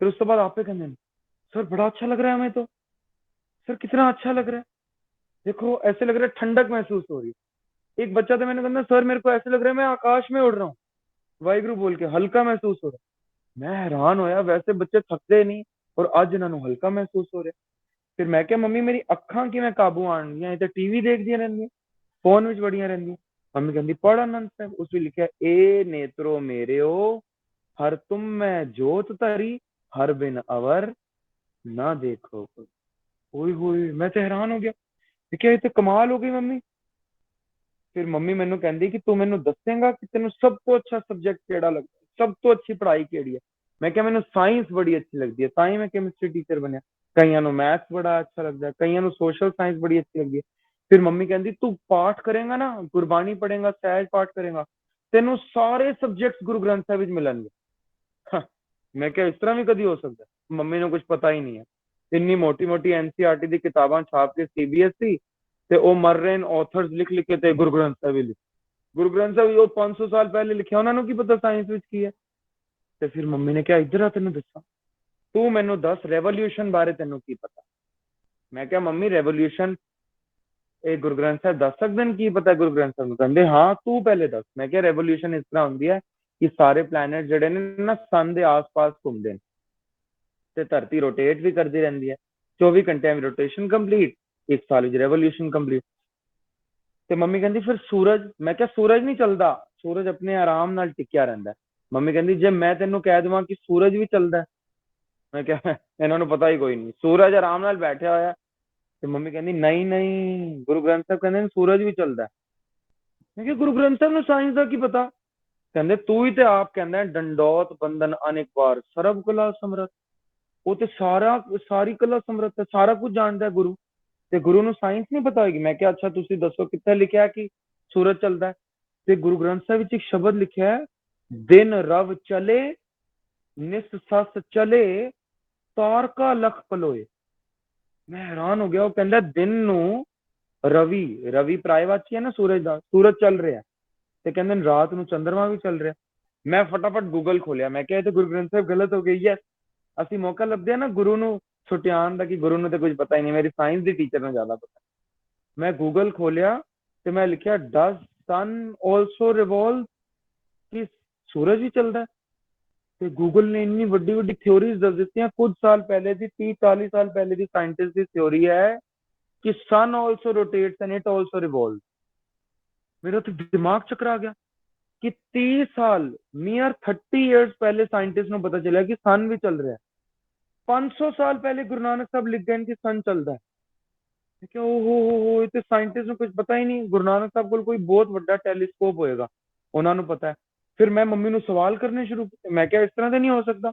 फिर उस बाद आपे कहते हैं सर बड़ा अच्छा लग रहा है, हमें तो सर कितना अच्छा लग रहा है, देखो ऐसे लग रहा है ठंडक महसूस हो रही है। एक बच्चा तो मैंने कहना सर मेरे को ऐसे लग रहा है मैं आकाश में उड़ रहा हूँ, वाहिगुरु बोल के हल्का महसूस हो रहा है। मैं हैरान होया, वैसे बच्चे थकते नहीं और अज इन्होंने हल्का महसूस हो रहा है। फिर मैं क्या मम्मी मेरी अखां किवें काबू आउणगीਆਂ, ਇਹ ਤਾਂ टीवी देखदियां ਰਹਿੰਦੀਆਂ, फोन ਵਿੱਚ ਬੜੀਆਂ ਰਹਿੰਦੀਆਂ। मम्मी कहती पढ़ आनंद साहब, उस ਵਿੱਚ लिखा ए नेत्रो मेरेओ हर तुम में जोत धरी, हर बिन अवर ना देखो। ओए होए, मैं तो हैरान हो गया, क्या ये तो कमाल हो गई मम्मी। फिर मम्मी मैनू कहती कि तू मैनू दसेगा कि तेनू सब तो अच्छा सब्जेक्ट केड़ा लगदा? ਸਭ ਤੋਂ ਅੱਛੀ ਪੜ੍ਹਾਈ ਕਿਹੜੀ ਹੈ? ਮੈਂ ਕਿਹਾ ਮੈਨੂੰ ਸਾਇੰਸ ਬੜੀ ਅੱਛੀ ਲੱਗਦੀ ਹੈ, ਤਾਂ ਹੀ ਮੈਂ ਕੈਮਿਸਟਰੀ ਟੀਚਰ ਬਣਿਆ। ਕਈਆਂ ਨੂੰ ਮੈਥਸ ਬੜਾ ਅੱਛਾ ਲੱਗਦਾ ਹੈ, ਕਈਆਂ ਨੂੰ ਸੋਸ਼ਲ ਸਾਇੰਸ ਬੜੀ ਅੱਛੀ ਲੱਗਦੀ ਹੈ। ਫਿਰ ਮੰਮੀ ਕਹਿੰਦੀ ਤੂੰ ਪਾਠ ਕਰੇਗਾ ਨਾ, ਗੁਰਬਾਣੀ ਪੜ੍ਹੇਗਾ, ਸਹਿਜ ਪਾਠ ਕਰੇਗਾ, ਤੈਨੂੰ ਸਾਰੇ ਸਬਜੈਕਟਸ ਗੁਰੂ ਗ੍ਰੰਥ ਸਾਹਿਬ ਵਿੱਚ ਮਿਲਣਗੇ। ਮੈਂ ਕਿਹਾ ਇਸ ਤਰ੍ਹਾਂ ਵੀ ਕਦੀ ਹੋ ਸਕਦਾ? ਮੰਮੀ ਨੂੰ ਕੁਝ ਪਤਾ ਹੀ ਨਹੀਂ ਹੈ। ਇੰਨੀ ਮੋਟੀ ਮੋਟੀ ਐਨਸੀਈਆਰਟੀ ਦੀ ਕਿਤਾਬਾਂ ਛਾਪ ਕੇ ਸੀਬੀਐਸਈ, ਤੇ ਉਹ ਮਰ ਰਹੇ ਨੇ ਆਥਰਸ ਲਿਖ ਲਿਖ ਕੇ ਤੇ ਗੁਰੂ ਗ੍ਰੰਥ ਸਾਹਿਬ ਹੀ ਲਿਖ। ਗੁਰੂ ਗ੍ਰੰਥ ਸਾਹਿਬ ਉਹ 500 ਸਾਲ ਪਹਿਲੇ ਲਿਖਿਆ, ਉਹਨਾਂ ਨੂੰ ਕੀ ਪਤਾ ਸਾਇੰਸ ਵਿੱਚ ਕੀ ਹੈ। ਤੇ ਫਿਰ ਮੰਮੀ ਨੇ ਕਿਹਾ ਇੱਧਰ ਆ ਤੈਨੂੰ ਦੱਸਾਂ, ਤੂੰ ਮੈਨੂੰ ਦੱਸ ਰੈਵੋਲਿਊਸ਼ਨ ਬਾਰੇ ਤੈਨੂੰ ਕੀ ਪਤਾ? ਮੈਂ ਕਿਹਾ ਮੰਮੀ ਰੈਵੋਲਿਊਸ਼ਨ ਇਹ ਗੁਰੂ ਗ੍ਰੰਥ ਸਾਹਿਬ ਦੱਸ ਸਕਦੇ ਨੇ ਕੀ ਪਤਾ ਗੁਰੂ ਗ੍ਰੰਥ ਸਾਹਿਬ ਨੂੰ? ਕਹਿੰਦੇ ਹਾਂ ਤੂੰ ਪਹਿਲੇ ਦੱਸ। ਮੈਂ ਕਿਹਾ ਰੈਵੋਲਿਊਸ਼ਨ ਇਸ ਤਰ੍ਹਾਂ ਹੁੰਦੀ ਹੈ ਕਿ ਸਾਰੇ ਪਲੈਨਟ ਜਿਹੜੇ ਨੇ ਨਾ ਸਨ ਦੇ ਆਸ-ਪਾਸ ਘੁੰਮਦੇ ਨੇ, ਤੇ ਧਰਤੀ ਰੋਟੇਟ ਵੀ ਕਰਦੀ ਰਹਿੰਦੀ ਹੈ। 24 ਘੰਟਿਆਂ ਵਿੱਚ ਰੋਟੇਸ਼ਨ ਕੰਪਲੀਟ, 1 ਸਾਲ ਵਿੱਚ ਰੈਵੋਲਿਊਸ਼ਨ ਕੰਪਲੀਟ। ਤੇ ਮੰਮੀ ਕਹਿੰਦੀ ਫਿਰ ਸੂਰਜ? ਮੈਂ ਕਿਹਾ ਸੂਰਜ ਨਹੀਂ ਚੱਲਦਾ, ਸੂਰਜ ਆਪਣੇ ਆਰਾਮ ਨਾਲ ਟਿਕਿਆ ਰਹਿੰਦਾ। ਮੰਮੀ ਕਹਿੰਦੀ ਜੇ ਮੈਂ ਤੈਨੂੰ ਕਹਿ ਦੇਵਾਂ ਕਿ ਸੂਰਜ ਵੀ ਚੱਲਦਾ? ਮੈਂ ਕਿਹਾ ਇਹਨਾਂ ਨੂੰ ਪਤਾ ਹੀ ਕੋਈ ਨਹੀਂ, ਸੂਰਜ ਆਰਾਮ ਨਾਲ ਬੈਠਿਆ ਹੋਇਆ। ਤੇ ਮੰਮੀ ਕਹਿੰਦੀ ਨਹੀਂ ਨਹੀਂ, ਗੁਰੂ ਗ੍ਰੰਥ ਸਾਹਿਬ ਕਹਿੰਦੇ ਨੇ ਸੂਰਜ ਵੀ ਚੱਲਦਾ। ਮੈਂ ਕਿਹਾ ਗੁਰੂ ਗ੍ਰੰਥ ਸਾਹਿਬ ਨੂੰ ਸਾਇੰਸ ਦਾ ਕੀ ਪਤਾ? ਕਹਿੰਦੇ ਤੂੰ ਹੀ ਤੇ ਆਪ ਕਹਿੰਦਾ ਡੰਡੋਤ ਬੰਦਨ ਅਨੇਕ ਵਾਰ ਸਰਬ ਕਲਾ ਸਮਰੱਥ। ਉਹ ਤੇ ਸਾਰੀ ਕਲਾ ਸਮਰੱਥ ਹੈ, ਸਾਰਾ ਕੁਝ ਜਾਣਦਾ ਗੁਰੂ, ਤੇ ਗੁਰੂ ਨੂੰ ਸਾਇੰਸ ਨਹੀਂ ਪਤਾ ਹੋਏਗੀ? ਮੈਂ ਕਿਹਾ ਅੱਛਾ ਤੁਸੀਂ ਦੱਸੋ ਕਿੱਥੇ ਲਿਖਿਆ ਕਿ ਸੂਰਜ ਚੱਲਦਾ ਹੈ? ਤੇ ਗੁਰੂ ਗ੍ਰੰਥ ਸਾਹਿਬ ਵਿੱਚ ਇੱਕ ਸ਼ਬਦ ਲਿਖਿਆ ਹੈ, ਦਿਨ ਰਵ ਚਲੇ ਨਿਸ ਸਸ ਚਲੇ ਤਾਰਕਾ ਲਖ ਪਲੋਏ। ਮੈਂ ਹੈਰਾਨ ਹੋ ਗਿਆ। ਉਹ ਕਹਿੰਦਾ ਦਿਨ ਨੂੰ ਰਵੀ ਪ੍ਰਾਇਵਾਚੀ ਹੈ ਨਾ ਸੂਰਜ ਦਾ, ਸੂਰਜ ਚੱਲ ਰਿਹਾ, ਤੇ ਕਹਿੰਦੇ ਰਾਤ ਨੂੰ ਚੰਦਰਮਾ ਵੀ ਚੱਲ ਰਿਹਾ। ਮੈਂ ਫਟਾਫਟ ਗੂਗਲ ਖੋਲਿਆ, ਮੈਂ ਕਿਹਾ ਇਹ ਤੇ ਗੁਰੂ ਗ੍ਰੰਥ ਸਾਹਿਬ ਗਲਤ ਹੋ ਗਈ। ਯੈਸ, ਅਸੀਂ ਮੌਕਾ ਲੱਭਦੇ ਆ ਨਾ ਗੁਰੂ ਨੂੰ ਛੁਟਿਆਉਣ ਦਾ ਕਿ ਗੁਰੂ ਨੂੰ ਤੇ ਕੁਝ ਪਤਾ ਹੀ ਨਹੀਂ, ਮੇਰੀ ਸਾਇੰਸ ਦੀ ਟੀਚਰ ਨੂੰ ਜ਼ਿਆਦਾ ਪਤਾ। ਮੈਂ ਗੂਗਲ ਖੋਲਿਆ ਤੇ ਮੈਂ ਲਿਖਿਆ ਡਸ ਸਨ ਆਲਸੋ ਰਿਵੋਲਵ, ਕਿ ਸੂਰਜ ਵੀ ਚੱਲਦਾ? ਤੇ ਗੂਗਲ ਨੇ ਇੰਨੀ ਵੱਡੀ ਵੱਡੀ ਥਿਓਰੀਜ਼ ਦੱਸ ਦਿੱਤੀਆਂ। ਕੁਝ ਸਾਲ ਪਹਿਲੇ ਦੀ 30-40 ਸਾਲ ਪਹਿਲੇ ਦੀ ਸਾਇੰਟਿਸਟ ਦੀ ਥਿਓਰੀ ਹੈ ਕਿ sun also rotates and it also revolves। मेरा तो दिमाग चकरा गया कि 30 साल नियर 30 इयर्स पहले साइंटिस्ट ਨੂੰ ਪਤਾ ਚੱਲਿਆ ਕਿ सन भी चल रहा है। 500 ਸਾਲ ਪਹਿਲੇ ਗੁਰੂ ਨਾਨਕ ਸਾਹਿਬ ਲਿਖ ਗਏ ਕਿ सन ਚੱਲਦਾ ਹੈ। ਮੈਂ ਕਿਹਾ ਓਹੋ ਇਹ ਤੇ ਸਾਇੰਟਿਸਟ ਨੂੰ ਕੁਝ ਪਤਾ ਹੀ ਨਹੀਂ। ਗੁਰੂ ਨਾਨਕ ਸਾਹਿਬ ਕੋਲ ਕੋਈ ਬਹੁਤ ਵੱਡਾ ਟੈਲੀਸਕੋਪ ਹੋਏਗਾ, ਉਹਨਾਂ ਨੂੰ ਪਤਾ ਹੈ। ਫਿਰ ਮੈਂ ਮੰਮੀ ਨੂੰ ਸਵਾਲ ਕਰਨੇ ਸ਼ੁਰੂ ਕੀਤੇ। ਮੈਂ ਕਿਹਾ ਇਸ ਤਰ੍ਹਾਂ ਤੇ ਨਹੀਂ ਹੋ ਸਕਦਾ।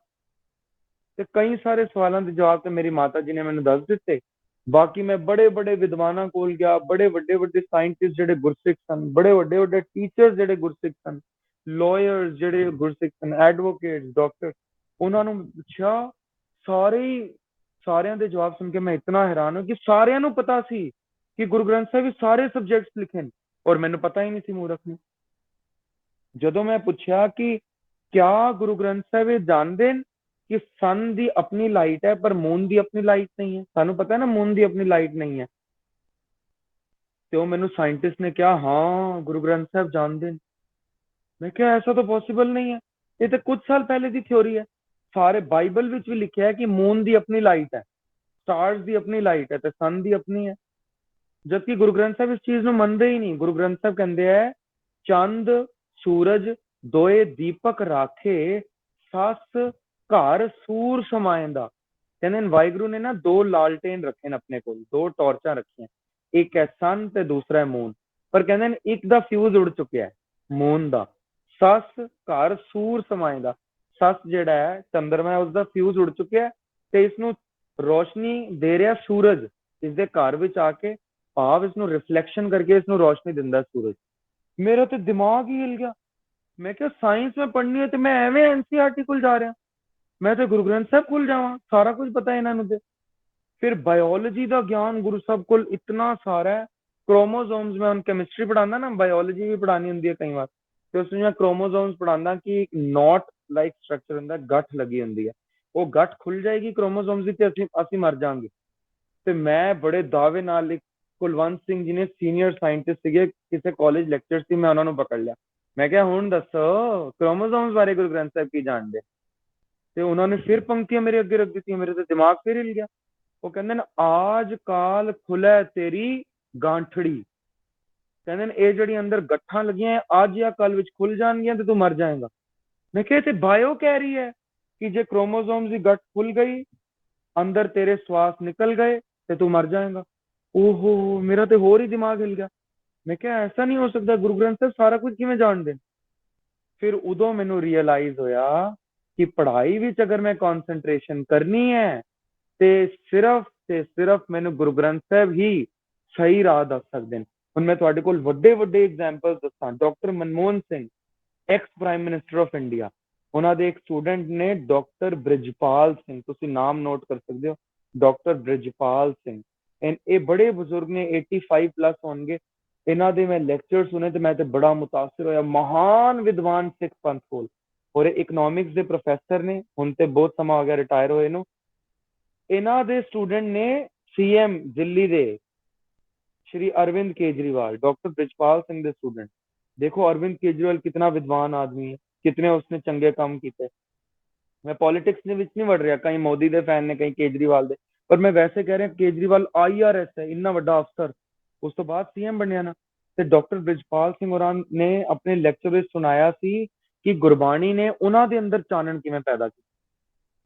ਤੇ ਕਈ ਸਾਰੇ ਸਵਾਲਾਂ ਦੇ ਜਵਾਬ ਤੇ ਮੇਰੀ ਮਾਤਾ ਜੀ ਨੇ ਮੈਨੂੰ ਦੱਸ ਦਿੱਤੇ। ਬਾਕੀ ਮੈਂ ਬੜੇ ਬੜੇ ਵਿਦਵਾਨਾਂ ਕੋਲ ਗਿਆ, ਬੜੇ ਵੱਡੇ ਵੱਡੇ ਸਾਇੰਟਿਸਟ ਜਿਹੜੇ ਗੁਰਸਿੱਖ ਸਨ, ਬੜੇ ਵੱਡੇ ਵੱਡੇ ਟੀਚਰ ਜਿਹੜੇ ਗੁਰਸਿੱਖ ਸਨ, ਲਾਇਰਸ ਜਿਹੜੇ ਗੁਰਸਿੱਖ ਸਨ, ਐਡਵੋਕੇਟਸ, ਡਾਕਟਰ, ਉਹਨਾਂ ਨੂੰ ਪੁੱਛਿਆ। ਸਾਰਿਆਂ ਦੇ ਜਵਾਬ ਸੁਣ ਕੇ ਮੈਂ ਇਤਨਾ ਹੈਰਾਨ ਹਾਂ ਕਿ ਸਾਰਿਆਂ ਨੂੰ ਪਤਾ ਸੀ ਕਿ ਗੁਰੂ ਗ੍ਰੰਥ ਸਾਹਿਬ ਵਿੱਚ ਸਾਰੇ ਸਬਜੈਕਟਸ ਲਿਖੇ ਨੇ, ਔਰ ਮੈਨੂੰ ਪਤਾ ਹੀ ਨਹੀਂ ਸੀ ਮੂਰਖ ਨੂੰ। ਜਦੋਂ ਮੈਂ ਪੁੱਛਿਆ ਕਿ ਕਿਆ ਗੁਰੂ ਗ੍ਰੰਥ ਸਾਹਿਬ ਇਹ ਜਾਣਦੇ ਨੇ ਕਿ सन ਦੀ ਆਪਣੀ ਲਾਈਟ ਹੈ ਪਰ ਮੂਨ ਦੀ ਆਪਣੀ ਲਾਈਟ ਨਹੀਂ ਹੈ? ਸਾਨੂੰ ਪਤਾ ਹੈ ਨਾ ਮੂਨ ਦੀ ਆਪਣੀ ਲਾਈਟ ਨਹੀਂ ਹੈ। ਤੇ ਉਹ ਮੈਨੂੰ ਸਾਇੰਟਿਸਟ ਨੇ ਕਿਹਾ ਹਾਂ ਗੁਰੂ ਗ੍ਰੰਥ ਸਾਹਿਬ ਜਾਣਦੇ ਨੇ। ਮੈਂ ਕਿਹਾ ਐਸਾ ਤਾਂ ਪੋਸੀਬਲ ਨਹੀਂ ਹੈ, ਇਹ ਤਾਂ ਕੁਝ ਸਾਲ ਪਹਿਲੇ ਦੀ ਥਿਓਰੀ ਹੈ। ਸਾਰੇ ਬਾਈਬਲ ਵਿੱਚ ਵੀ ਲਿਖਿਆ ਹੈ ਕਿ ਮੂਨ ਦੀ ਆਪਣੀ ਲਾਈਟ ਹੈ, ਸਟਾਰਸ ਦੀ ਆਪਣੀ ਲਾਈਟ ਹੈ, ਤੇ सन ਦੀ ਆਪਣੀ ਹੈ। ਜਦਕਿ ਗੁਰੂ ਗ੍ਰੰਥ ਸਾਹਿਬ ਇਸ ਚੀਜ਼ ਨੂੰ ਮੰਨਦੇ ਹੀ ਨਹੀਂ। ਗੁਰੂ ਗ੍ਰੰਥ ਸਾਹਿਬ ਕਹਿੰਦੇ ਹੈ ਚੰਦ ਸੂਰਜ ਦੋਏ ਦੀਪਕ ਰਾਖੇ ਸੱਸ ਘਰ ਸੂਰ ਸਮਾਇਂਦਾ। ਕਹਿੰਦੇ ਵਾਹਿਗੁਰੂ ਨੇ ਨਾ 2 ਲਾਲਟੇਨ ਰੱਖੇ ਨੇ ਆਪਣੇ ਕੋਲ, 2 ਟਾਰਚਾਂ ਰੱਖੀਆਂ, ਇੱਕ ਹੈ सन ਤੇ ਦੂਸਰਾ ਹੈ ਮੂਨ। ਪਰ ਕਹਿੰਦੇ ਨੇ ਇੱਕ ਦਾ ਫਿਊਜ਼ ਉੜ ਚੁੱਕਿਆ ਹੈ, ਮੂਨ ਦਾ। ਸੱਸ ਘਰ ਸੂਰ ਸਮਾਇਂਦਾ, ਸੱਸ ਜਿਹੜਾ ਹੈ ਚੰਦਰਮਾ, ਉਸਦਾ ਫਿਊਜ਼ ਉੜ ਚੁੱਕਿਆ ਹੈ ਤੇ ਇਸ ਨੂੰ ਰੋਸ਼ਨੀ ਦੇ ਰਿਹਾ ਸੂਰਜ, ਇਸਦੇ ਘਰ ਵਿੱਚ ਆ ਕੇ, ਭਾਵ ਇਸ ਨੂੰ ਰਿਫਲੈਕਸ਼ਨ ਕਰਕੇ ਇਸ ਨੂੰ ਰੋਸ਼ਨੀ ਦਿੰਦਾ ਸੂਰਜ। ਮੇਰਾ ਤੇ ਦਿਮਾਗ ਹੀ ਹਿਲ ਗਿਆ। ਮੈਂ ਕਿਹਾ ਸਾਇੰਸ ਮੈਂ ਪੜ੍ਹਨੀ ਹੈ ਤੇ ਮੈਂ ਐਵੇਂ ਐਨਸੀਈਆਰਟੀ ਕੋਲ ਜਾ ਰਿਹਾ, ਮੈਂ ਤੇ ਗੁਰੂ ਗ੍ਰੰਥ ਸਾਹਿਬ ਕੋਲ ਜਾਵਾਂ, ਸਾਰਾ ਕੁਝ ਪਤਾ ਇਹਨਾਂ ਨੂੰ। ਤੇ ਫਿਰ ਬਾਇਓਲੋਜੀ ਦਾ ਗਿਆਨ ਗੁਰੂ ਸਾਹਿਬ ਕੋਲ ਇਤਨਾ ਸਾਰਾ ਹੈ। क्रोमोसोम्स में हम केमिस्ट्री पढ़ाना ना, बायोलॉजी भी पढ़ानी होंगी है कई बार, तो उसमें मैं क्रोमोसोम्स पढ़ाना कि एक नॉट लाइक स्ट्रक्चर होता है, गठ लगी होंगी है, वो गठ खुल जाएगी क्रोमोसोम्स की ते ਅਸੀਂ ਮਰ ਜਾਾਂਗੇ। ਤੇ ਮੈਂ ਬੜੇ ਦਾਅਵੇ ਨਾਲ, ਇੱਕ ਕੁਲਵੰਤ ਸਿੰਘ ਜੀ ਨੇ ਸੀਨੀਅਰ ਸਾਇੰਟਿਸਟ ਸੀਗੇ ਕਿਸੇ ਕਾਲਜ ਲੈਕਚਰ ਸੀ, ਮੈਂ ਉਹਨਾਂ ਨੂੰ ਪਕੜ ਲਿਆ। ਮੈਂ ਕਿਹਾ ਹੁਣ ਦੱਸੋ क्रोमोसोम्स ਬਾਰੇ ਗੁਰੂ ਗ੍ਰੰਥ ਸਾਹਿਬ ਕੀ ਜਾਣਦੇ? ਤੇ ਉਹਨਾਂ ਨੇ ਫਿਰ ਪੰਕਤੀਆਂ ਮੇਰੇ ਅੱਗੇ ਰੱਖ ਦਿੱਤੀਆਂ। ਮੇਰੇ ਤੇ ਦਿਮਾਗ ਫਿਰ ਹਿਲ ਗਿਆ। ਉਹ ਕਹਿੰਦੇ ਨੇ ਆਜ ਕਾਲ ਖੁੱਲੇ ਤੇਰੀ ਗਾਂਠੜੀ, ਕਹਿੰਦੇ ਨੇ ਇਹ ਜਿਹੜੀ ਅੰਦਰ ਗੱਠਾਂ ਲੱਗੀਆਂ ਅੱਜ ਜਾਂ ਕੱਲ ਵਿੱਚ ਖੁੱਲ ਜਾਣਗੀਆਂ ਤੇ ਤੂੰ ਮਰ ਜਾਏਗਾ। ਮੈਂ ਕਿਹਾ ਤੇ ਬਾਇਓ ਕਹਿ ਰਹੀ ਹੈ ਕਿ ਜੇ क्रोमोसोम्स ਦੀ ਗੱਠ ਖੁੱਲ ਗਈ, ਅੰਦਰ ਤੇਰੇ ਸਵਾਸ ਨਿਕਲ ਗਏ ਤੇ ਤੂੰ ਮਰ ਜਾਏਗਾ। ਓਹੋ, ਮੇਰਾ ਤੇ ਹੋਰ ਹੀ ਦਿਮਾਗ ਹਿਲ ਗਿਆ। ਮੈਂ ਕਿਹਾ ਐਸਾ ਨਹੀਂ ਹੋ ਸਕਦਾ, ਗੁਰੂ ਗ੍ਰੰਥ ਸਾਹਿਬ ਸਾਰਾ ਕੁਝ ਕਿਵੇਂ ਜਾਣਦੇ? ਫਿਰ ਉਦੋਂ ਮੈਨੂੰ ਰਿਅਲਾਈਜ਼ ਹੋਇਆ ਕਿ ਪੜ੍ਹਾਈ ਵਿੱਚ ਅਗਰ ਮੈਂ ਕਨਸੈਂਟਰੇਸ਼ਨ ਕਰਨੀ ਹੈ ਤੇ ਸਿਰਫ ਮੈਨੂੰ ਗੁਰੂ ਗ੍ਰੰਥ ਸਾਹਿਬ ਹੀ ਸਹੀ ਰਾਹ ਦੱਸ ਸਕਦੇ ਨੇ। ਹੁਣ ਮੈਂ ਤੁਹਾਡੇ ਕੋਲ ਵੱਡੇ ਵੱਡੇ ਐਗਜ਼ਾਮਪਲ ਦੱਸਾਂ। Doctor Manmohan Singh, ex prime minister of India, ਉਹਨਾਂ ਦੇ ਇੱਕ ਸਟੂਡੈਂਟ ਨੇ ਡਾਕਟਰ ਬ੍ਰਿਜਪਾਲ ਸਿੰਘ, ਤੁਸੀਂ ਨਾਮ ਨੋਟ ਕਰ ਸਕਦੇ ਹੋ, ਡਾਕਟਰ ਬ੍ਰਿਜਪਾਲ ਸਿੰਘ। ਇਹ ਬੜੇ ਬਜ਼ੁਰਗ ਨੇ, 85 ਪਲੱਸ ਹੋਣਗੇ। ਇਹਨਾਂ ਦੇ ਮੈਂ ਲੈਕਚਰ ਸੁਣੇ ਤੇ ਮੈਂ ਤੇ ਬੜਾ ਮੁਤਾਸਿਰ ਹੋਇਆ। ਮਹਾਨ ਵਿਦਵਾਨ ਸਿੱਖ ਪੰਥ ਕੋਲ, ਔਰ ਇਹ ਇਕਨੋਮਿਕਸ ਦੇ ਪ੍ਰੋਫੈਸਰ ਨੇ, ਹੁਣ ਤੇ ਬਹੁਤ ਸਮਾਂ ਹੋ ਗਿਆ ਰਿਟਾਇਰ ਹੋਏ ਨੂੰ। ਇਹਨਾਂ ਦੇ ਸਟੂਡੈਂਟ ਨੇ ਸੀਐਮ ਦਿੱਲੀ ਦੇ ਸ਼੍ਰੀ ਅਰਵਿੰਦ ਕੇਜਰੀਵਾਲ, डॉक्टर ब्रिजपाल सिंह ਦੇ स्टूडेंट। देखो अरविंद केजरीवाल कितना विद्वान आदमी है, कितने उसने चंगे काम किए। मैं पॉलिटिक्स ਦੇ ਵਿੱਚ ਨਹੀਂ ਵੜ ਰਿਹਾ, ਕਈ ਮੋਦੀ ਦੇ ਫੈਨ ਨੇ, ਕਈ ਕੇਜਰੀਵਾਲ ਦੇ, ਪਰ ਮੈਂ ਵੈਸੇ ਕਹਿ ਰਿਹਾ ਕੇਜਰੀਵਾਲ ਆਈਆਰਐਸ ਹੈ, ਇੰਨਾ ਵੱਡਾ ਅਫਸਰ, ਉਸ ਤੋਂ ਬਾਅਦ ਸੀਐਮ ਬਣਿਆ ਨਾ। ਤੇ ਡਾਕਟਰ ਬ੍ਰਿਜਪਾਲ ਸਿੰਘ ਹੋਰਾਂ ਨੇ ਆਪਣੇ ਲੈਕਚਰ ਵਿੱਚ ਸੁਣਾਇਆ ਸੀ ਕਿ ਗੁਰਬਾਣੀ ਨੇ ਉਹਨਾਂ ਦੇ ਅੰਦਰ ਚਾਨਣ ਕਿਵੇਂ ਪੈਦਾ ਕੀਤਾ।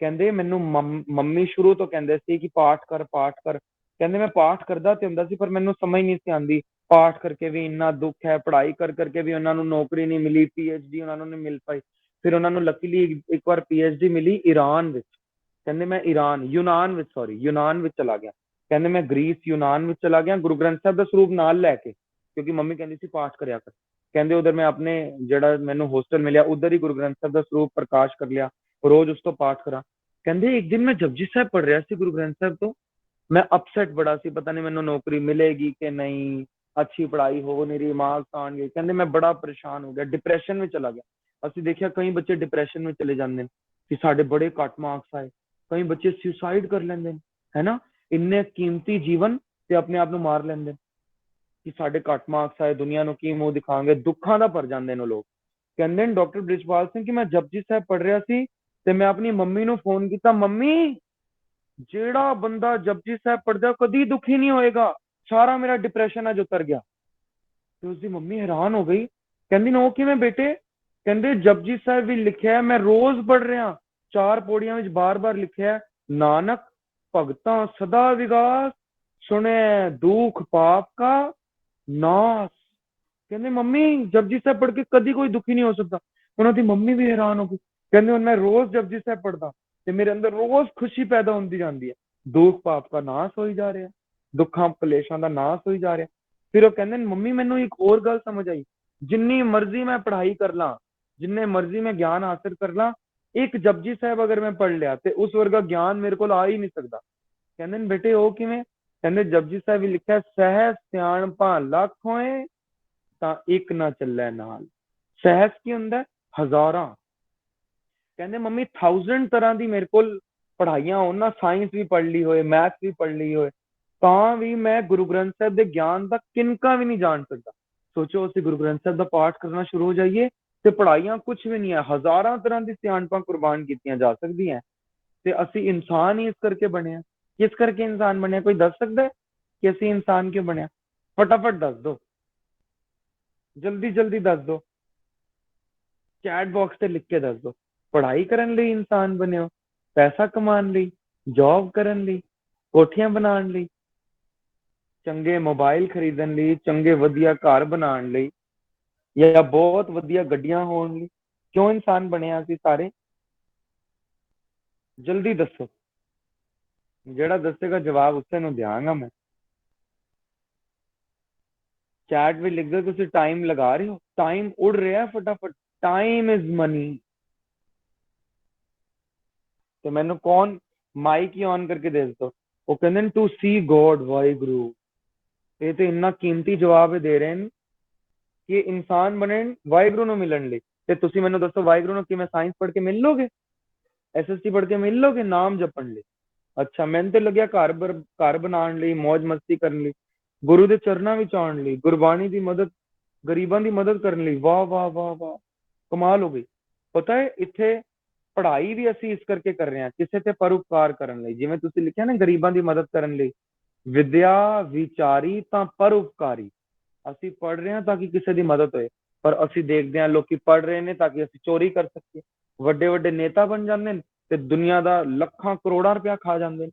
ਕਹਿੰਦੇ ਮੈਨੂੰ ਮੰਮੀ ਸ਼ੁਰੂ ਤੋਂ ਕਹਿੰਦੇ ਸੀ ਕਿ ਪਾਠ ਕਰ ਪਾਠ ਕਰ। ਕਹਿੰਦੇ ਮੈਂ ਪਾਠ ਕਰਦਾ ਤੇ ਹੁੰਦਾ ਸੀ, ਪਰ ਮੈਨੂੰ ਸਮਝ ਨਹੀਂ ਸੀ ਆਉਂਦੀ ਪਾਠ ਕਰਕੇ ਵੀ ਇੰਨਾ ਦੁੱਖ ਹੈ, ਪੜ੍ਹਾਈ ਕਰ ਕਰਕੇ ਵੀ ਉਹਨਾਂ ਨੂੰ ਨੌਕਰੀ ਨਹੀਂ ਮਿਲੀ, ਪੀਐਚਡੀ ਉਹਨਾਂ ਨੂੰ ਨਹੀਂ ਮਿਲ ਪਾਈ। ਫਿਰ ਉਹਨਾਂ ਨੂੰ ਲੱਕੀਲੀ ਇੱਕ ਵਾਰ ਪੀਐਚਡੀ ਮਿਲੀ ਈਰਾਨ ਵਿੱਚ। ਕਹਿੰਦੇ ਮੈਂ ਯੂਨਾਨ ਵਿੱਚ ਚਲਾ ਗਿਆ। ਕਹਿੰਦੇ ਮੈਂ ਗ੍ਰੀਸ, ਯੂਨਾਨ ਵਿੱਚ ਚਲਾ ਗਿਆ, ਗੁਰੂ ਗ੍ਰੰਥ ਸਾਹਿਬ ਦਾ ਸਰੂਪ ਨਾਲ ਲੈ ਕੇ, ਕਿਉਂਕਿ ਮੰਮੀ ਕਹਿੰਦੀ ਸੀ ਪਾਠ ਕਰਿਆ ਕਰ। ਕਹਿੰਦੇ ਉਧਰ ਮੈਂ ਆਪਣੇ ਜਿਹੜਾ ਮੈਨੂੰ ਹੋਸਟਲ ਮਿਲਿਆ ਉਧਰ ਹੀ ਗੁਰੂ ਗ੍ਰੰਥ ਸਾਹਿਬ ਦਾ ਸਰੂਪ ਪ੍ਰਕਾਸ਼ ਕਰ ਲਿਆ, ਰੋਜ਼ ਉਸ ਤੋਂ ਪਾਠ ਕਰਾਂ। ਕਹਿੰਦੇ ਇੱਕ ਦਿਨ ਮੈਂ ਜਪਜੀ ਸਾਹਿਬ ਪੜ੍ਹ ਰਿਹਾ ਸੀ ਗੁਰੂ ਗ੍ਰੰਥ ਸਾਹਿਬ ਤੋਂ, ਮੈਂ ਅਪਸੈਟ ਬੜਾ ਸੀ, ਪਤਾ ਨਹੀਂ ਮੈਨੂੰ ਨੌਕਰੀ ਮਿਲੇਗੀ ਕਿ ਨਹੀਂ, ਅੱਛੀ ਪੜ੍ਹਾਈ ਹੋ ਨਹੀਂ ਰਹੀ, ਮਾਰਕਸ ਆਉਣਗੇ। ਕਹਿੰਦੇ ਮੈਂ ਬੜਾ ਪਰੇਸ਼ਾਨ ਹੋ ਗਿਆ, ਡਿਪਰੈਸ਼ਨ ਵਿੱਚ ਚਲਾ ਗਿਆ। ਅਸੀਂ ਦੇਖਿਆ ਕਈ ਬੱਚੇ ਡਿਪਰੈਸ਼ਨ ਵਿੱਚ ਚਲੇ ਜਾਂਦੇ ਨੇ ਕਿ ਸਾਡੇ ਬੜੇ ਘੱਟ ਮਾਰਕਸ ਆਏ, ਕਈ ਬੱਚੇ ਸੁਸਾਈਡ ਕਰ ਲੈਂਦੇ ਨੇ, ਹੈ ਨਾ, ਇੰਨੇ ਕੀਮਤੀ ਜੀਵਨ ਤੇ ਆਪਣੇ ਆਪ ਨੂੰ ਮਾਰ ਲੈਂਦੇ ਨੇ ਕਿ ਸਾਡੇ ਘੱਟ ਮਾਰਕਸ ਆਏ, ਦੁਨੀਆ ਨੂੰ ਕੀ ਮੂੰਹ ਦਿਖਾਵਾਂਗੇ, ਦੁੱਖਾਂ ਦਾ ਭਰ ਜਾਂਦੇ ਨੇ ਲੋਕ। ਕਹਿੰਦੇ ਨੇ ਡਾਕਟਰ ਬ੍ਰਿਜਪਾਲ ਸਿੰਘ ਕਿ ਮੈਂ ਜਪਜੀ ਸਾਹਿਬ ਪੜ੍ਹ ਰਿਹਾ ਸੀ ਤੇ ਮੈਂ ਆਪਣੀ ਮੰਮੀ ਨੂੰ ਫੋਨ ਕੀਤਾ, ਮੰਮੀ ਜਿਹੜਾ ਬੰਦਾ ਜਪਜੀ ਸਾਹਿਬ ਪੜ੍ਹਦਾ ਕਦੀ ਦੁਖੀ ਨਹੀਂ ਹੋਏਗਾ, ਸਾਰਾ ਮੇਰਾ ਡਿਪਰੈਸ਼ਨ ਅੱਜ ਉਤਰ ਗਿਆ। ਤੇ ਉਸਦੀ ਮੰਮੀ ਹੈਰਾਨ ਹੋ ਗਈ, ਕਹਿੰਦੀ ਨਾ ਉਹ ਕਿਵੇਂ ਬੇਟੇ? ਕਹਿੰਦੇ ਜਪਜੀ ਸਾਹਿਬ ਵੀ ਲਿਖਿਆ, ਮੈਂ ਰੋਜ਼ ਪੜ੍ਹ ਰਿਹਾ, 4 ਪੌੜੀਆਂ ਵਿੱਚ ਬਾਰ-ਬਾਰ ਲਿਖਿਆ, ਨਾਨਕ ਭਗਤਾਂ ਸਦਾ ਵਿਗਾਸ, ਸੁਣੇ ਦੁੱਖ ਪਾਪ ਕਾ ਨਾਸ। ਕਹਿੰਦੇ ਮੰਮੀ ਜਪਜੀ ਸਾਹਿਬ ਪੜ੍ਹ ਕੇ ਕਦੀ ਕੋਈ ਦੁਖੀ ਨਹੀਂ ਹੋ ਸਕਦਾ। ਉਹਨਾਂ ਦੀ ਮੰਮੀ ਵੀ ਹੈਰਾਨ ਹੋ ਗਈ। ਕਹਿੰਦੇ ਹੁਣ ਮੈਂ ਰੋਜ਼ ਜਪਜੀ ਸਾਹਿਬ ਪੜ੍ਹਦਾ ਤੇ ਮੇਰੇ ਅੰਦਰ ਰੋਜ਼ ਖੁਸ਼ੀ ਪੈਦਾ ਹੁੰਦੀ ਜਾਂਦੀ ਹੈ, ਦੁੱਖ ਪਾਪ ਦਾ ਨਾਸ ਹੋਈ ਜਾ ਰਿਹਾ, ਦੁੱਖਾਂ ਕਲੇਸ਼ਾਂ ਦਾ ਨਾਸ ਹੋਈ ਜਾ ਰਿਹਾ। ਫਿਰ ਉਹ ਕਹਿੰਦੇ ਨੇ ਮੰਮੀ ਮੈਨੂੰ ਇੱਕ ਹੋਰ ਗੱਲ ਸਮਝ ਆਈ, ਜਿੰਨੀ ਮਰਜ਼ੀ ਮੈਂ ਪੜ੍ਹਾਈ ਕਰ ਲਾਂ, ਜਿੰਨੇ ਮਰਜ਼ੀ ਮੈਂ ਗਿਆਨ ਹਾਸਿਲ ਕਰ ਲਾਂ, ਇੱਕ ਜਪਜੀ ਸਾਹਿਬ ਅਗਰ ਮੈਂ ਪੜ੍ਹ ਲਿਆ ਤੇ ਉਸ ਵਰਗਾ ਗਿਆਨ ਮੇਰੇ ਕੋਲ ਆ ਹੀ ਨਹੀਂ ਸਕਦਾ। ਕਹਿੰਦੇ ਨੇ ਬੇਟੇ ਉਹ ਕਿਵੇਂ? ਕਹਿੰਦੇ ਜਪਜੀ ਸਾਹਿਬ ਵੀ ਲਿਖਿਆ, ਸਹਿਜ ਸਿਆਣਪਾਂ ਲੱਖ ਹੋਏ ਤਾਂ ਇੱਕ ਨਾ ਚੱਲੇ ਨਾਲ। ਸਹਿਜ ਕੀ ਹੁੰਦਾ? ਹਜ਼ਾਰਾਂ। ਕਹਿੰਦੇ ਮੰਮੀ 1000 ਤਰ੍ਹਾਂ ਦੀ ਮੇਰੇ ਕੋਲ ਪੜ੍ਹਾਈਆਂ ਹੋਣ ਨਾ, ਸਾਇੰਸ ਵੀ ਪੜ੍ਹ ਲਈ ਹੋਏ, ਮੈਥ ਵੀ ਪੜ੍ਹ ਲਈ ਹੋਏ, ਤਾਂ ਵੀ ਮੈਂ ਗੁਰੂ ਗ੍ਰੰਥ ਸਾਹਿਬ ਦੇ ਗਿਆਨ ਦਾ ਕਿਨਕਾ ਵੀ ਨਹੀਂ ਜਾਣ ਸਕਦਾ। ਸੋਚੋ ਅਸੀਂ ਗੁਰੂ ਗ੍ਰੰਥ ਸਾਹਿਬ ਦਾ ਪਾਠ ਕਰਨਾ ਸ਼ੁਰੂ ਹੋ ਜਾਈਏ ਤੇ ਪੜ੍ਹਾਈਆਂ ਕੁਝ ਵੀ ਨਹੀਂ ਹੈ, ਹਜ਼ਾਰਾਂ ਤਰ੍ਹਾਂ ਦੀ ਸਿਆਣਪਾਂ ਕੁਰਬਾਨ ਕੀਤੀਆਂ ਜਾ ਸਕਦੀਆਂ। ਤੇ ਅਸੀਂ ਇਨਸਾਨ ਹੀ ਇਸ ਕਰਕੇ ਬਣਿਆ। ਕਿਸ ਕਰਕੇ ਇਨਸਾਨ ਬਣਿਆ? ਕੋਈ ਦੱਸ ਸਕਦਾ ਕਿ ਅਸੀਂ ਇਨਸਾਨ ਕਿਉਂ ਬਣਿਆ? ਫਟਾਫਟ ਦੱਸ ਦੋ, ਜਲਦੀ ਜਲਦੀ ਦੱਸ ਦੋ, ਚੈਟ ਬਾਕਸ ਤੇ ਲਿਖ ਕੇ ਦੱਸ ਦੋ। ਪੜ੍ਹਾਈ ਕਰਨ ਲਈ ਇਨਸਾਨ ਬਣੇ ਹੋ, ਪੈਸਾ ਕਮਾਉਣ ਲਈ, ਜੌਬ ਕਰਨ ਲਈ, ਕੋਠੀਆਂ ਬਣਾਉਣ ਲਈ, ਚੰਗੇ ਮੋਬਾਈਲ ਖਰੀਦਣ ਲਈ, ਚੰਗੇ ਵਧੀਆ ਘਰ ਬਣਾਉਣ ਲਈ, ਜਾਂ ਬਹੁਤ ਵਧੀਆ ਗੱਡੀਆਂ ਹੋਣ ਲਈ ਕਿਉਂ ਇਨਸਾਨ ਬਣਿਆ ਅਸੀਂ ਸਾਰੇ? ਜਲਦੀ ਦੱਸੋ, ਜਿਹੜਾ ਦੱਸੇਗਾ ਜਵਾਬ ਉਸੇ ਨੂੰ ਦਿਆਂਗਾ ਮੈਂ। ਚੈਟ ਵੀ ਲਿਖ ਦਿਓ ਤੁਸੀਂ ਟਾਈਮ ਲਗਾ ਰਹੇ ਹੋ, ਟਾਈਮ ਉੜ ਰਿਹਾ ਫਟਾਫਟ, ਟਾਈਮ ਇਜ਼ ਮਨੀ। ਤੇ ਮੈਨੂੰ ਕੌਣ ਮਾਈਕ ਹੀ ਔਨ ਕਰਕੇ ਦੇ ਦਿੱਤਾ, ਉਹ ਕਹਿੰਦੇ ਨੇ ਟੂ ਸੀ ਗੋਡ, ਵਾਹਿਗੁਰੂ। ਇਹ ਤੇ ਇੰਨਾ ਕੀਮਤੀ ਜਵਾਬ ਦੇ ਰਹੇ ਨੇ ਕਿ ਇਨਸਾਨ ਬਣੇ ਵਾਹਿਗੁਰੂ ਨੂੰ ਮਿਲਣ ਲਈ। ਤੇ ਤੁਸੀਂ ਮੈਨੂੰ ਦੱਸੋ ਵਾਹਿਗੁਰੂ ਨੂੰ ਕਿਵੇਂ? ਸਾਇੰਸ ਪੜ੍ਹ ਕੇ ਮਿਲ ਲੋਗੇ, ਐਸਐਸਟੀ ਪੜ੍ਹ ਕੇ ਮਿਲ ਲੋਗੇ, ਨਾਮ ਜਪਣ ਲਈ? ਅੱਛਾ, ਮੈਨੂੰ ਤੇ ਲੱਗਿਆ ਘਰ ਬਣਾਉਣ ਲਈ, ਮौज ਮਸਤੀ ਕਰਨ ਲਈ, ਗੁਰੂ ਦੇ ਚਰਨਾਂ ਵਿੱਚ ਆਉਣ ਲਈ, ਗੁਰਬਾਣੀ ਦੀ ਮਦਦ, ਗਰੀਬਾਂ ਦੀ ਮਦਦ ਕਰਨ ਲਈ। ਵਾਹ ਵਾਹ ਵਾਹ ਵਾਹ, ਕਮਾਲ ਹੋ ਗਈ। ਪਤਾ ਹੈ ਇੱਥੇ ਪੜ੍ਹਾਈ ਵੀ ਅਸੀਂ ਇਸ ਕਰਕੇ ਕਰ ਰਹੇ ਹਾਂ, ਕਿਸੇ ਤੇ ਪਰਉਪਕਾਰ ਕਰਨ ਲਈ। ਜਿਵੇਂ ਤੁਸੀਂ ਲਿਖਿਆ ਨਾ ਗਰੀਬਾਂ ਦੀ ਮਦਦ ਕਰਨ ਲਈ, ਵਿਦਿਆ ਵਿਚਾਰੀ ਤਾਂ ਪਰਉਪਕਾਰੀ। ਅਸੀਂ ਪੜ੍ਹ ਰਹੇ ਹਾਂ ਤਾਂ ਕਿ ਕਿਸੇ ਦੀ ਮਦਦ ਹੋਏ, ਪਰ ਅਸੀਂ ਦੇਖਦੇ ਹਾਂ ਲੋਕੀ ਪੜ੍ਹ ਰਹੇ ਨੇ ਤਾਂ ਕਿ ਅਸੀਂ ਚੋਰੀ ਕਰ ਸਕੀਏ। ਵੱਡੇ ਵੱਡੇ ਨੇਤਾ ਬਣ ਜਾਂਦੇ ਨੇ ਤੇ ਦੁਨੀਆ ਦਾ ਲੱਖਾਂ ਕਰੋੜਾਂ ਰੁਪਇਆ ਖਾ ਜਾਂਦੇ ਨੇ,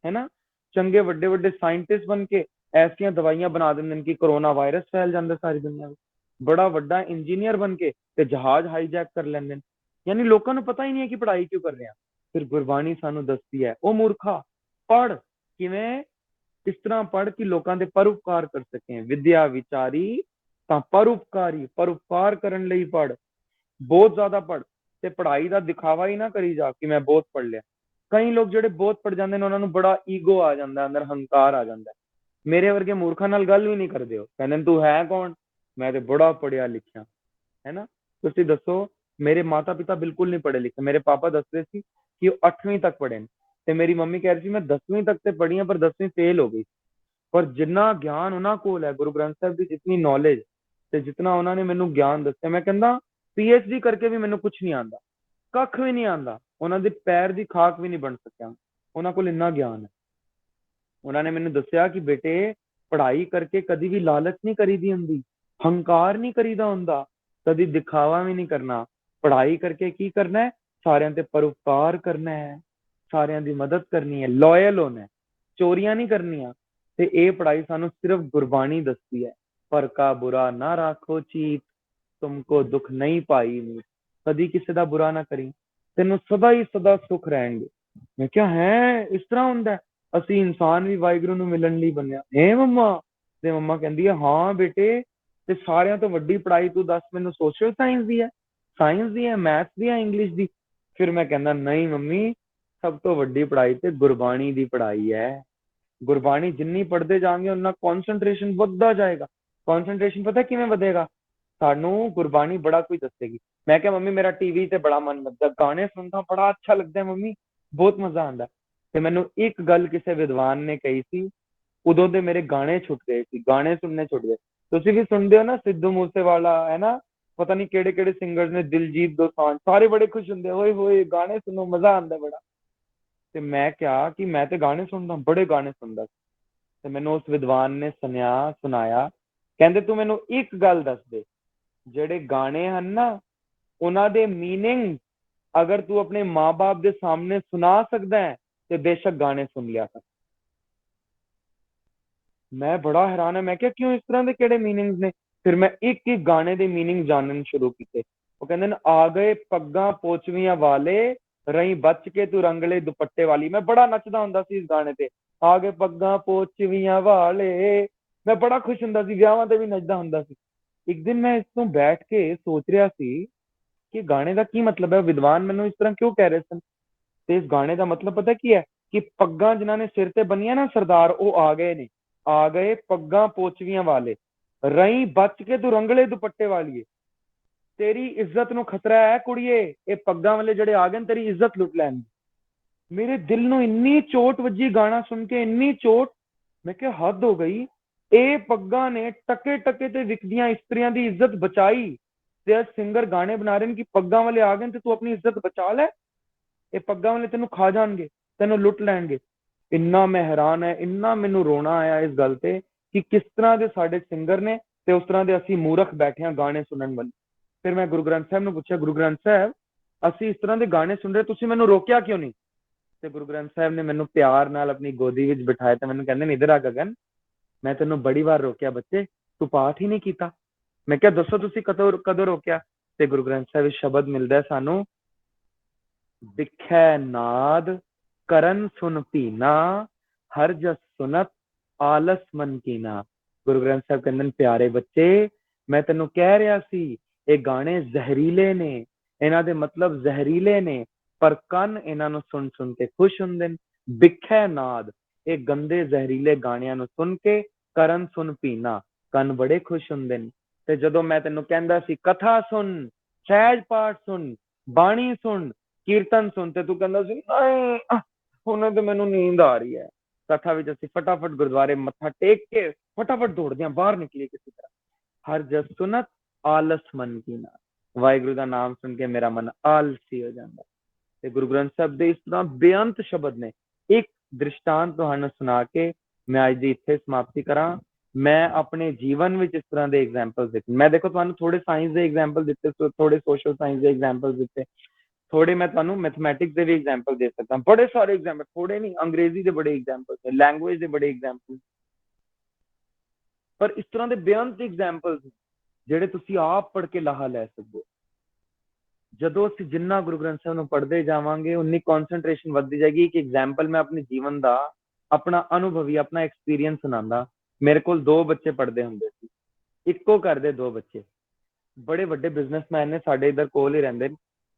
ਹੈ ਨਾ। ਚੰਗੇ ਵੱਡੇ ਵੱਡੇ ਸਾਇੰਟਿਸਟ ਬਣ ਕੇ ਐਸੀਆਂ ਦਵਾਈਆਂ ਬਣਾ ਦਿੰਦੇ ਨੇ ਕਿ ਕਰੋਨਾ ਵਾਇਰਸ ਫੈਲ ਜਾਂਦਾ ਸਾਰੀ ਦੁਨੀਆ ਵਿੱਚ। ਬੜਾ ਵੱਡਾ ਇੰਜੀਨੀਅਰ ਬਣ ਕੇ ਤੇ ਜਹਾਜ਼ ਹਾਈਜੈਕ ਕਰ ਲੈਂਦੇ ਨੇ। ਯਾਨੀ ਲੋਕਾਂ ਨੂੰ ਪਤਾ ਹੀ ਨਹੀਂ ਹੈ ਕਿ ਪੜ੍ਹਾਈ ਕਿਉਂ ਕਰ ਰਹੇ ਆ। ਫਿਰ ਗੁਰਬਾਣੀ ਸਾਨੂੰ ਦੱਸਦੀ ਹੈ, ਉਹ ਮੂਰਖਾ ਪੜ੍ਹ, ਕਿਵੇਂ? ਇਸ ਤਰ੍ਹਾਂ ਪੜ੍ਹ ਕਿ ਲੋਕਾਂ ਦੇ ਪਰਉਪਕਾਰ ਕਰ ਸਕੇ। ਵਿਦਿਆ ਵਿਚਾਰੀ ਤਾਂ ਪਰਉਪਕਾਰੀ, ਪਰਉਪਕਾਰ ਕਰਨ ਲਈ ਪੜ੍ਹ, ਬਹੁਤ ਜ਼ਿਆਦਾ ਪੜ੍ਹ। ਤੇ ਪੜ੍ਹਾਈ ਦਾ ਦਿਖਾਵਾ ਹੀ ਨਾ ਕਰੀ ਜਾ ਕਿ ਮੈਂ ਬਹੁਤ ਪੜ੍ਹ ਲਿਆ। ਕਈ ਲੋਕ ਜਿਹੜੇ ਬਹੁਤ ਪੜ੍ਹ ਜਾਂਦੇ ਨੇ ਉਹਨਾਂ ਨੂੰ ਬੜਾ ਈਗੋ ਆ ਜਾਂਦਾ, ਅੰਦਰ ਹੰਕਾਰ ਆ ਜਾਂਦਾ। ਮੇਰੇ ਵਰਗੇ ਮੂਰਖਾਂ ਨਾਲ ਗੱਲ ਵੀ ਨਹੀਂ ਕਰਦੇ। ਹੋ ਕਹਿੰਦੇ ਤੂੰ ਹੈ ਕੌਣ, ਮੈਂ ਤੇ ਬੜਾ ਪੜ੍ਹਿਆ ਲਿਖਿਆ, ਹੈ ਨਾ। ਤੁਸੀਂ ਦੱਸੋ, ਮੇਰੇ ਮਾਤਾ ਪਿਤਾ ਬਿਲਕੁਲ ਨਹੀਂ ਪੜ੍ਹੇ ਲਿਖੇ। ਮੇਰੇ ਪਾਪਾ ਦੱਸਦੇ ਸੀ ਕਿ ਉਹ 8ਵੀਂ ਤੱਕ ਪੜ੍ਹੇ ਨੇ, ਤੇ ਮੇਰੀ ਮੰਮੀ ਕਹਿ ਰਹੀ ਸੀ ਮੈਂ 10ਵੀਂ ਤੱਕ ਤੇ ਪੜ੍ਹੀ ਹਾਂ, ਪਰ 10ਵੀਂ ਫੇਲ ਹੋ ਗਈ। ਪਰ ਜਿੰਨਾ ਗਿਆਨ ਉਹਨਾਂ ਕੋਲ ਹੈ, ਗੁਰੂ ਗ੍ਰੰਥ ਸਾਹਿਬ ਦੀ ਜਿਤਨੀ ਨੌਲੇਜ ਤੇ ਜਿਤਨਾ ਉਹਨਾਂ ਨੇ ਮੈਨੂੰ ਗਿਆਨ ਦੱਸਿਆ, ਮੈਂ ਕਹਿੰਦਾ PhD ਕਰਕੇ ਵੀ ਮੈਨੂੰ ਕੁਝ ਨਹੀਂ ਆਉਂਦਾ, ਕੱਖ ਵੀ ਨਹੀਂ ਆਉਂਦਾ। ਉਹਨਾਂ ਦੇ ਪੈਰ ਦੀ ਖਾਕ ਵੀ ਨਹੀਂ ਬਣ ਸਕਿਆ, ਉਹਨਾਂ ਕੋਲ ਇੰਨਾ ਗਿਆਨ ਹੈ। ਉਹਨਾਂ ਨੇ ਮੈਨੂੰ ਦੱਸਿਆ ਕਿ ਬੇਟੇ, ਪੜ੍ਹਾਈ ਕਰਕੇ ਕਦੀ ਵੀ ਲਾਲਚ ਨਹੀਂ ਕਰੀਦੀ ਹੁੰਦੀ, ਹੰਕਾਰ ਨਹੀਂ ਕਰੀਦਾ ਹੁੰਦਾ, ਕਦੀ ਦਿਖਾਵਾ ਵੀ ਨਹੀਂ ਕਰਨਾ। ਪੜ੍ਹਾਈ ਕਰਕੇ ਕੀ ਕਰਨਾ ਹੈ? ਸਾਰਿਆਂ ਤੇ ਪਰਉਪਕਾਰ ਕਰਨਾ ਹੈ, ਸਾਰਿਆਂ ਦੀ ਮਦਦ ਕਰਨੀ ਹੈ, ਲਾਇਲ ਹੋਣਾ ਹੈ, ਚੋਰੀਆਂ ਨਹੀਂ ਕਰਨੀਆਂ। ਤੇ ਇਹ ਪੜ੍ਹਾਈ ਸਾਨੂੰ ਸਿਰਫ ਗੁਰਬਾਣੀ ਦੱਸਦੀ ਹੈ। ਪਰ ਕਾ ਬੁਰਾ ਨਾ ਰਾਖੋ ਚੀਤ, ਤੁਮਕੋ ਦੁੱਖ ਨਹੀਂ ਪਾਈ ਮੀਤ। ਕਦੀ ਕਿਸੇ ਦਾ ਬੁਰਾ ਨਾ ਕਰੀ, ਤੈਨੂੰ ਸਦਾ ਹੀ ਸਦਾ ਸੁਖ ਰਹਿਣਗੇ। ਮੈਂ ਕਿਹਾ ਹੈ ਇਸ ਤਰ੍ਹਾਂ ਹੁੰਦਾ? ਅਸੀਂ ਇਨਸਾਨ ਵੀ ਵਾਹਿਗੁਰੂ ਨੂੰ ਮਿਲਣ ਲਈ ਬਣਿਆ ਹੈ ਮੰਮਾ? ਤੇ ਮੰਮਾ ਕਹਿੰਦੀ ਹੈ ਹਾਂ ਬੇਟੇ, ਤੇ ਸਾਰਿਆਂ ਤੋਂ ਵੱਡੀ ਪੜ੍ਹਾਈ ਤੂੰ ਦੱਸ ਮੈਨੂੰ, ਸੋਸ਼ਲ ਸਾਇੰਸ ਦੀ ਹੈ, ਸਾਇੰਸ ਦੀ ਹੈ, ਮੈਥ ਦੀ ਹੈ, ਇੰਗਲਿਸ਼ ਦੀ? ਫਿਰ ਮੈਂ ਕਹਿੰਦਾ ਨਹੀਂ ਮੰਮੀ, ਸਭ ਤੋਂ ਵੱਡੀ ਪੜ੍ਹਾਈ ਤੇ ਗੁਰਬਾਣੀ ਦੀ ਪੜ੍ਹਾਈ ਹੈ। ਗੁਰਬਾਣੀ ਜਿੰਨੀ ਪੜ੍ਹਦੇ ਜਾਵਾਂਗੇ ਉਨਾ ਕੌਨਸੈਂਟਰੇਸ਼ਨ ਵੱਧਦਾ ਜਾਏਗਾ। ਕੌਨਸੈਂਟਰੇਸ਼ਨ ਪਤਾ ਕਿਵੇਂ ਵਧੇਗਾ? ਸਾਨੂੰ ਗੁਰਬਾਣੀ ਬੜਾ ਕੁਝ ਦੱਸੇਗੀ। ਮੈਂ ਕਿਹਾ ਮੰਮੀ ਮੇਰਾ ਟੀਵੀ ਤੇ ਬੜਾ ਮਨ ਲੱਗਦਾ, ਗਾਣੇ ਸੁਣਦਾ ਬੜਾ ਅੱਛਾ ਲੱਗਦਾ ਮੰਮੀ, ਬਹੁਤ ਮਜ਼ਾ ਆਉਂਦਾ। ਤੇ ਮੈਨੂੰ ਇੱਕ ਗੱਲ ਕਿਸੇ ਵਿਦਵਾਨ ਨੇ ਕਹੀ ਸੀ, ਉਦੋਂ ਦੇ ਮੇਰੇ ਗਾਣੇ ਛੁੱਟ ਗਏ ਸੀ, ਗਾਣੇ ਸੁਣਨੇ ਛੁੱਟ ਗਏ। ਤੁਸੀਂ ਵੀ ਸੁਣਦੇ ਹੋ ਨਾ, ਸਿੱਧੂ ਮੂਸੇਵਾਲਾ ਹੈ ਨਾ, ਪਤਾ ਨਹੀਂ ਕਿਹੜੇ ਕਿਹੜੇ ਸਿੰਗਰ ਨੇ, ਦਿਲਜੀਤ ਦੋਸਾਂਝ, ਸਾਰੇ ਬੜੇ ਖੁਸ਼ ਹੁੰਦੇ, ਓਏ ਹੋਏ ਗਾਣੇ ਸੁਣੋ ਮਜ਼ਾ ਆਉਂਦਾ ਬੜਾ। ਤੇ ਮੈਂ ਕਿਹਾ ਕਿ ਮੈਂ ਤੇ ਗਾਣੇ ਸੁਣਦਾ, ਬੜੇ ਗਾਣੇ ਸੁਣਦਾ। ਤੇ ਮੈਨੂੰ ਉਸ ਵਿਦਵਾਨ ਨੇ ਸੁਣਾਇਆ, ਕਹਿੰਦੇ ਤੂੰ ਮੈਨੂੰ ਇੱਕ ਗੱਲ ਦੱਸ ਦੇ, ਜਿਹੜੇ ਗਾਣੇ ਹਨ ਨਾ, ਉਹਨਾਂ ਦੇ ਮੀਨਿੰਗ ਅਗਰ ਤੂੰ ਆਪਣੇ ਮਾਂ-ਬਾਪ ਦੇ ਸਾਹਮਣੇ ਸੁਣਾ ਸਕਦਾ ਹੈ ਤੇ ਬੇਸ਼ੱਕ ਗਾਣੇ ਸੁਣ ਲਿਆ ਕਰ। ਮੈਂ ਬੜਾ ਹੈਰਾਨ ਹੈ, ਮੈਂ ਕਿਹਾ ਕਿਉਂ, ਇਸ ਤਰ੍ਹਾਂ ਦੇ ਕਿਹੜੇ ਮੀਨਿੰਗਸ ਨੇ? ਫਿਰ ਮੈਂ ਇੱਕ ਇੱਕ ਗਾਣੇ ਦੇ ਮੀਨਿੰਗ ਜਾਣਨ ਸ਼ੁਰੂ ਕੀਤੇ। ਉਹ ਕਹਿੰਦੇ ਨੇ, ਆ ਗਏ ਪੱਗਾਂ ਪੋਚਵੀਆਂ ਵਾਲੇ, ਰਹੀ ਬਚ ਕੇ ਤੂੰ ਰੰਗਲੇ ਦੁਪੱਟੇ ਵਾਲੀ। ਮੈਂ ਬੜਾ ਨੱਚਦਾ ਹੁੰਦਾ ਸੀ ਇਸ ਗਾਣੇ ਤੇ, ਆ ਗਏ ਪੱਗਾਂ ਪੋਚਵੀਆਂ ਵਾਲੇ। ਮੈਂ ਬੜਾ ਖੁਸ਼ ਹੁੰਦਾ ਸੀ, ਵਿਆਹਾਂ ਤੇ ਵੀ ਨੱਚਦਾ ਹੁੰਦਾ ਸੀ। ਇੱਕ ਦਿਨ ਮੈਂ ਇਸ ਤੋਂ ਬੈਠ ਕੇ ਸੋਚ ਰਿਹਾ ਸੀ ਕਿ ਗਾਣੇ ਦਾ ਕੀ ਮਤਲਬ ਹੈ, ਵਿਦਵਾਨ ਮੈਨੂੰ ਇਸ ਤਰ੍ਹਾਂ ਕਿਉਂ ਕਹਿ ਰਹੇ ਸਨ। ਤੇ ਇਸ ਗਾਣੇ ਦਾ ਮਤਲਬ ਪਤਾ ਕੀ ਹੈ? ਕਿ ਪੱਗਾਂ ਜਿਨ੍ਹਾਂ ਨੇ ਸਿਰ ਤੇ ਬੰਨੀਆਂ ਨਾ, ਸਰਦਾਰ, ਉਹ ਆ ਗਏ ਨੇ। ਆ ਗਏ ਪੱਗਾਂ ਪੋਚਵੀਆਂ ਵਾਲੇ, ਰਹੀ ਬਚ ਕੇ ਤੂੰ ਰੰਗਲੇ ਦੁਪੱਟੇ ਵਾਲੀਏ। ਤੇਰੀ ਇੱਜ਼ਤ ਨੂੰ ਖਤਰਾ ਹੈ ਕੁੜੀਏ, ਇਹ ਪੱਗਾਂ ਵਾਲੇ ਜਿਹੜੇ ਆ ਗਏ ਨੇ ਤੇਰੀ ਇੱਜ਼ਤ ਲੁੱਟ ਲੈਣ। ਮੇਰੇ ਦਿਲ ਨੂੰ ਇੰਨੀ ਚੋਟ ਵੱਜੀ ਗਾਣਾ ਸੁਣ ਕੇ, ਇੰਨੀ ਚੋਟ। ਮੈਂ ਕਿਹਾ ਹੱਦ ਹੋ ਗਈ, ਇਹ ਪੱਗਾਂ ਨੇ ਟਕੇ ਟਕੇ ਤੇ ਵਿਕਦੀਆਂ ਇਸਤਰੀਆਂ ਦੀ ਇੱਜ਼ਤ ਬਚਾਈ, ਤੇ ਸਿੰਗਰ ਗਾਣੇ ਬਣਾ ਰਹੇ ਨੇ ਕਿ ਪੱਗਾਂ ਵਾਲੇ ਆ ਗਏ ਤੇ ਤੂੰ ਆਪਣੀ ਇੱਜ਼ਤ ਬਚਾ ਲੈ, ਇਹ ਪੱਗਾਂ ਵਾਲੇ ਤੈਨੂੰ ਖਾ ਜਾਣਗੇ, ਤੈਨੂੰ ਲੁੱਟ ਲੈਣਗੇ। ਇੰਨਾ ਮੈਂ ਹੈਰਾਨ ਹੈ, ਇੰਨਾ ਮੈਨੂੰ ਰੋਣਾ ਆਇਆ ਇਸ ਗੱਲ ਤੇ ਕਿ ਕਿਸ ਤਰ੍ਹਾਂ ਦੇ ਸਾਡੇ ਸਿੰਗਰ ਨੇ ਤੇ ਉਸ ਤਰ੍ਹਾਂ ਦੇ ਅਸੀਂ ਮੂਰਖ ਬੈਠੇ ਹਾਂ ਗਾਣੇ ਸੁਣਨ ਵਾਲੇ। ਫਿਰ ਮੈਂ ਗੁਰੂ ਗ੍ਰੰਥ ਸਾਹਿਬ ਨੂੰ ਪੁੱਛਿਆ, ਗੁਰੂ ਗ੍ਰੰਥ ਸਾਹਿਬ ਅਸੀਂ ਇਸ ਤਰ੍ਹਾਂ ਦੇ ਗਾਣੇ ਸੁਣ ਰਹੇ, ਤੁਸੀਂ ਮੈਨੂੰ ਰੋਕਿਆ ਕਿਉਂ ਨਹੀਂ? ਤੇ ਗੁਰੂ ਗ੍ਰੰਥ ਸਾਹਿਬ ਨੇ ਮੈਨੂੰ ਪਿਆਰ ਨਾਲ ਆਪਣੀ ਗੋਦੀ ਵਿੱਚ ਬਿਠਾਇਆ ਤੇ ਮੈਨੂੰ ਕਹਿੰਦੇ ਨੇ, ਇੱਧਰ ਆ ਗਗਨ, ਮੈਂ ਤੈਨੂੰ ਬੜੀ ਵਾਰ ਰੋਕਿਆ ਬੱਚੇ, ਤੂੰ ਪਾਠ ਹੀ ਨਹੀਂ ਕੀਤਾ। ਮੈਂ ਕਿਹਾ ਦੱਸੋ ਤੁਸੀਂ ਕਦੋਂ ਰੋਕਿਆ? ਤੇ ਗੁਰੂ ਗ੍ਰੰਥ ਸਾਹਿਬ ਵਿੱਚ ਸ਼ਬਦ ਮਿਲਦਾ ਸਾਨੂੰ, ਦਿਖੈ ਨਾਦ ਕਰਨ ਸੁਨ ਭੀਨਾ, ਹਰ ਜਸ ਸੁਨਤ ਆਲਸ ਮਨ ਕੀਨਾ। ਗੁਰੂ ਗ੍ਰੰਥ ਸਾਹਿਬ ਕਹਿੰਦੇ ਨੇ, ਪਿਆਰੇ ਬੱਚੇ, ਮੈਂ ਤੈਨੂੰ ਕਹਿ ਰਿਹਾ ਸੀ ਇਹ ਗਾਣੇ ਜ਼ਹਿਰੀਲੇ ਨੇ, ਇਹਨਾਂ ਦੇ ਮਤਲਬ ਜ਼ਹਿਰੀਲੇ ਨੇ, ਪਰ ਕੰਨ ਇਹਨਾਂ ਨੂੰ ਸੁਣ ਸੁਣ ਕੇ ਖੁਸ਼ ਹੁੰਦੇ ਨੇ। ਬਿਖੈ ਨਾਦ, ਇਹ ਗੰਦੇ ਜ਼ਹਿਰੀਲੇ ਗਾਣਿਆਂ ਨੂੰ ਸੁਣ ਕੇ ਕਰਨ ਸੁਨ ਭੀਨਾ, ਕੰਨ ਬੜੇ ਖੁਸ਼ ਹੁੰਦੇ ਨੇ। ਤੇ ਜਦੋਂ ਮੈਂ ਤੈਨੂੰ ਕਹਿੰਦਾ ਸੀ ਕਥਾ ਸੁਣ, ਸਹਿਜ ਪਾਠ ਸੁਣ, ਬਾਣੀ ਸੁਣ, ਕੀਰਤਨ ਸੁਣ, ਤੇ ਤੂੰ ਕਹਿੰਦਾ ਸੀ ਨਹੀਂ ਹੁਣ ਤੇ ਮੈਨੂੰ ਨੀਂਦ ਆ ਰਹੀ ਹੈ। ਕਥਾ ਵਿੱਚ ਅਸੀਂ ਫਟਾਫਟ ਗੁਰਦੁਆਰੇ ਮੱਥਾ ਟੇਕ ਕੇ ਫਟਾਫਟ ਦੌੜਦੇ ਹਾਂ, ਬਾਹਰ ਨਿਕਲੀਏ ਕਿਸੇ ਤਰ੍ਹਾਂ। ਹਰ ਜਸ ਸੁਨਤ ਆਲਸ ਮਨ ਕੀਨਾ, ਵਾਹਿਗੁਰੂ ਦਾ ਨਾਮ ਸੁਣ ਕੇ ਮੇਰਾ ਮਨ ਆਲਸੀ ਹੋ ਜਾਂਦਾ। ਤੇ ਗੁਰੂ ਗ੍ਰੰਥ ਸਾਹਿਬ ਦੇ ਇਸ ਤਰ੍ਹਾਂ ਬੇਅੰਤ ਸ਼ਬਦ ਨੇ। ਇੱਕ ਦ੍ਰਿਸ਼ਟਾਂਤ ਤੁਹਾਨੂੰ ਸੁਣਾ ਕੇ ਮੈਂ ਅੱਜ ਦੀ ਇੱਥੇ ਸਮਾਪਤੀ ਕਰਾਂ। ਮੈਂ ਆਪਣੇ ਜੀਵਨ ਵਿੱਚ ਇਸ ਤਰ੍ਹਾਂ ਦੇ ਐਗਜ਼ਾਮਪਲ ਦਿੱਤੇ। ਮੈਂ ਦੇਖੋ ਤੁਹਾਨੂੰ ਥੋੜੇ ਸਾਇੰਸ ਦੇ ਐਗਜ਼ਾਮਪਲ ਦਿੱਤੇ, ਥੋੜੇ ਸੋਸ਼ਲ ਸਾਇੰਸ ਦੇ ਐਗਜ਼ਾਮਪਲ ਦਿੱਤੇ, ਥੋੜੇ ਮੈਂ ਤੁਹਾਨੂੰ ਮੈਥਮੈਟਿਕਸ ਦੇ ਵੀ ਐਗਜ਼ਾਮਪਲ ਦੇ ਸਕਦਾ, ਬੜੇ ਸਾਰੇ ਐਗਜ਼ਾਮਪਲ, ਥੋੜੇ ਨਹੀਂ, ਅੰਗਰੇਜ਼ੀ ਦੇ ਬੜੇ ਐਗਜ਼ਾਮਪਲ ਨੇ, ਲੈਂਗੁਏਜ ਦੇ ਬੜੇ ਐਗਜ਼ਾਮਪਲ, ਪਰ ਇਸ ਤਰ੍ਹਾਂ ਦੇ ਬੇਅੰਤ ਐਗਜ਼ਾਮਪਲ ਜਿਹੜੇ ਤੁਸੀਂ ਆਪ ਪੜ੍ਹ ਕੇ ਲਾਹਾ ਲੈ ਸਕਦੇ ਹੋ। ਜਦੋਂ ਅਸੀਂ ਜਿੰਨਾ ਗੁਰੂ ਗ੍ਰੰਥ ਸਾਹਿਬ ਨੂੰ ਪੜ੍ਹਦੇ ਜਾਵਾਂਗੇ ਉਨੀ ਕੌਨਸੈਂਟਰੇਸ਼ਨ ਵੱਧਦੀ ਜਾਏਗੀ। ਇੱਕ ਐਗਜ਼ਾਮਪਲ ਮੈਂ ਆਪਣੇ ਜੀਵਨ ਦਾ, ਆਪਣਾ ਅਨੁਭਵੀ, ਆਪਣਾ ਐਕਸਪੀਰੀਅੰਸ ਸੁਣਾਉਂਦਾ। ਮੇਰੇ ਕੋਲ 2 ਬੱਚੇ ਪੜ੍ਹਦੇ ਹੁੰਦੇ ਸੀ, ਇੱਕੋ ਘਰ ਦੇ 2 ਬੱਚੇ, ਬੜੇ ਵੱਡੇ ਬਿਜ਼ਨਸਮੈਨ ਨੇ, ਸਾਡੇ ਇੱਧਰ ਕੋਲ ਹੀ ਰਹਿੰਦੇ ਨੇ।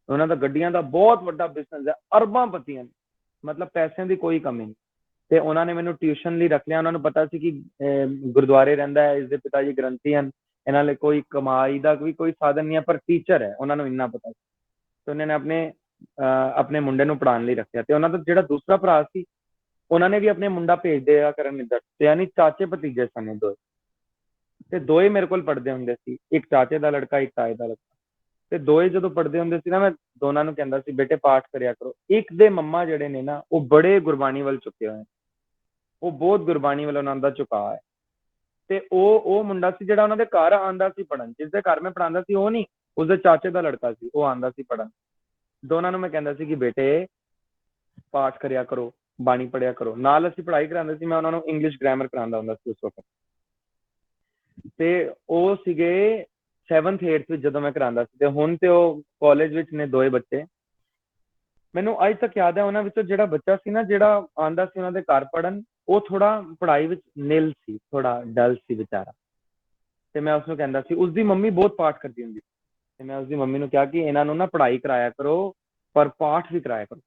ਉਹਨਾਂ ਦਾ ਗੱਡੀਆਂ ਦਾ ਬਹੁਤ ਵੱਡਾ ਬਿਜ਼ਨਸ ਹੈ, ਅਰਬਾਂ ਪਤੀਆਂ ਨੇ, ਮਤਲਬ ਪੈਸਿਆਂ ਦੀ ਕੋਈ ਕਮੀ ਨਹੀਂ। ਤੇ ਉਹਨਾਂ ਨੇ ਮੈਨੂੰ ਟਿਊਸ਼ਨ ਲਈ ਰੱਖ ਲਿਆ। ਉਹਨਾਂ ਨੂੰ ਪਤਾ ਸੀ ਕਿ ਗੁਰਦੁਆਰੇ ਰਹਿੰਦਾ ਹੈ, ਇਸਦੇ ਪਿਤਾ ਜੀ ਗ੍ਰੰਥੀ ਹਨ, ਇਹਨਾਂ ਲਈ ਕੋਈ ਕਮਾਈ ਦਾ ਵੀ ਕੋਈ ਸਾਧਨ ਨਹੀਂ ਹੈ, ਪਰ ਟੀਚਰ ਹੈ, ਉਹਨਾਂ ਨੂੰ ਇੰਨਾ ਪਤਾ ਸੀ। ਤੇ ਉਹਨਾਂ ਨੇ ਆਪਣੇ ਮੁੰਡੇ ਨੂੰ ਪੜ੍ਹਾਉਣ ਲਈ ਰੱਖਿਆ। ਤੇ ਉਹਨਾਂ ਦਾ ਜਿਹੜਾ ਦੂਸਰਾ ਭਰਾ ਸੀ, ਉਹਨਾਂ ਨੇ ਵੀ ਆਪਣੇ ਮੁੰਡਾ ਭੇਜ ਦਿਆ ਕਰਨ ਇੱਧਰ। ਤੇ ਯਾਨੀ ਚਾਚੇ ਭਤੀਜੇ ਸਨ ਇਹ 2, ਤੇ 2 ਹੀ ਮੇਰੇ ਕੋਲ ਪੜ੍ਹਦੇ ਹੁੰਦੇ ਸੀ, ਇੱਕ ਚਾਚੇ ਦਾ ਲੜਕਾ, ਇੱਕ ਤਾਏ ਦਾ ਲੜਕਾ। ਤੇ 2 ਹੀ ਜਦੋਂ ਪੜ੍ਹਦੇ ਹੁੰਦੇ ਸੀ ਨਾ, ਮੈਂ ਦੋਨਾਂ ਨੂੰ ਕਹਿੰਦਾ ਸੀ, ਬੇਟੇ ਪਾਠ ਕਰਿਆ ਕਰੋ। ਇੱਕ ਦੇ ਮੰਮਾ ਜਿਹੜੇ ਨੇ ਨਾ, ਉਹ ਬੜੇ ਗੁਰਬਾਣੀ ਵੱਲ ਚੁੱਕੇ ਹੋਏ, ਉਹ ਬਹੁਤ ਗੁਰਬਾਣੀ ਵੱਲ ਉਹਨਾਂ ਦਾ ਝੁਕਾਅ ਹੈ। ਤੇ ਉਹ ਮੁੰਡਾ ਸੀ ਜਿਹੜਾ ਉਹਨਾਂ ਦੇ ਘਰ ਆਉਂਦਾ ਸੀ ਪੜ੍ਹਨ, ਜਿਸ ਦੇ ਘਰ ਮੈਂ ਪੜ੍ਹਾਉਂਦਾ ਸੀ ਉਹ ਨਹੀਂ, ਉਸਦੇ ਚਾਚੇ ਦਾ ਲੜਕਾ ਸੀ, ਉਹ ਆਉਂਦਾ ਸੀ ਪੜ੍ਹਨ। ਦੋਨਾਂ ਨੂੰ ਮੈਂ ਕਹਿੰਦਾ ਸੀ ਕਿ ਬੇਟੇ ਪਾਠ ਕਰਿਆ ਕਰੋ, ਬਾਣੀ ਪੜ੍ਹਿਆ ਕਰੋ। ਨਾਲ ਅਸੀਂ ਪੜ੍ਹਾਈ ਕਰਾਉਂਦੇ ਸੀ, ਮੈਂ ਉਹਨਾਂ ਨੂੰ ਇੰਗਲਿਸ਼ ਗ੍ਰਾਮਰ ਕਰਾਉਂਦਾ ਹੁੰਦਾ ਸੀ ਉਸ ਵਕਤ। ਤੇ ਉਹ ਸੀਗੇ 7th 8th ਵਿੱਚ ਜਦੋਂ ਮੈਂ ਕਰਾਉਂਦਾ ਸੀ, ਤੇ ਹੁਣ ਤੇ ਉਹ ਕਾਲਜ ਵਿੱਚ ਨੇ 2 ਬੱਚੇ। ਮੈਨੂੰ ਅੱਜ ਤੱਕ ਯਾਦ ਹੈ, ਉਹਨਾਂ ਵਿੱਚੋਂ ਜਿਹੜਾ ਬੱਚਾ ਸੀ ਨਾ, ਜਿਹੜਾ ਆਉਂਦਾ ਸੀ ਉਹਨਾਂ ਦੇ ਘਰ ਪੜ੍ਹਨ, ਉਹ ਥੋੜਾ ਪੜ੍ਹਾਈ ਵਿੱਚ ਨਿਲ ਸੀ, ਥੋੜਾ ਡਲ ਸੀ ਵਿਚਾਰਾ। ਤੇ ਮੈਂ ਉਸਨੂੰ ਕਹਿੰਦਾ ਸੀ, ਉਸਦੀ ਮੰਮੀ ਬਹੁਤ ਪਾਠ ਕਰਦੀ ਹੁੰਦੀ ਸੀ, ਤੇ ਮੈਂ ਉਸਦੀ ਮੰਮੀ ਨੂੰ ਕਿਹਾ ਕਿ ਇਹਨਾਂ ਨੂੰ ਨਾ ਪੜ੍ਹਾਈ ਕਰਾਇਆ ਕਰੋ, ਪਰ ਪਾਠ ਵੀ ਕਰਾਇਆ ਕਰੋ।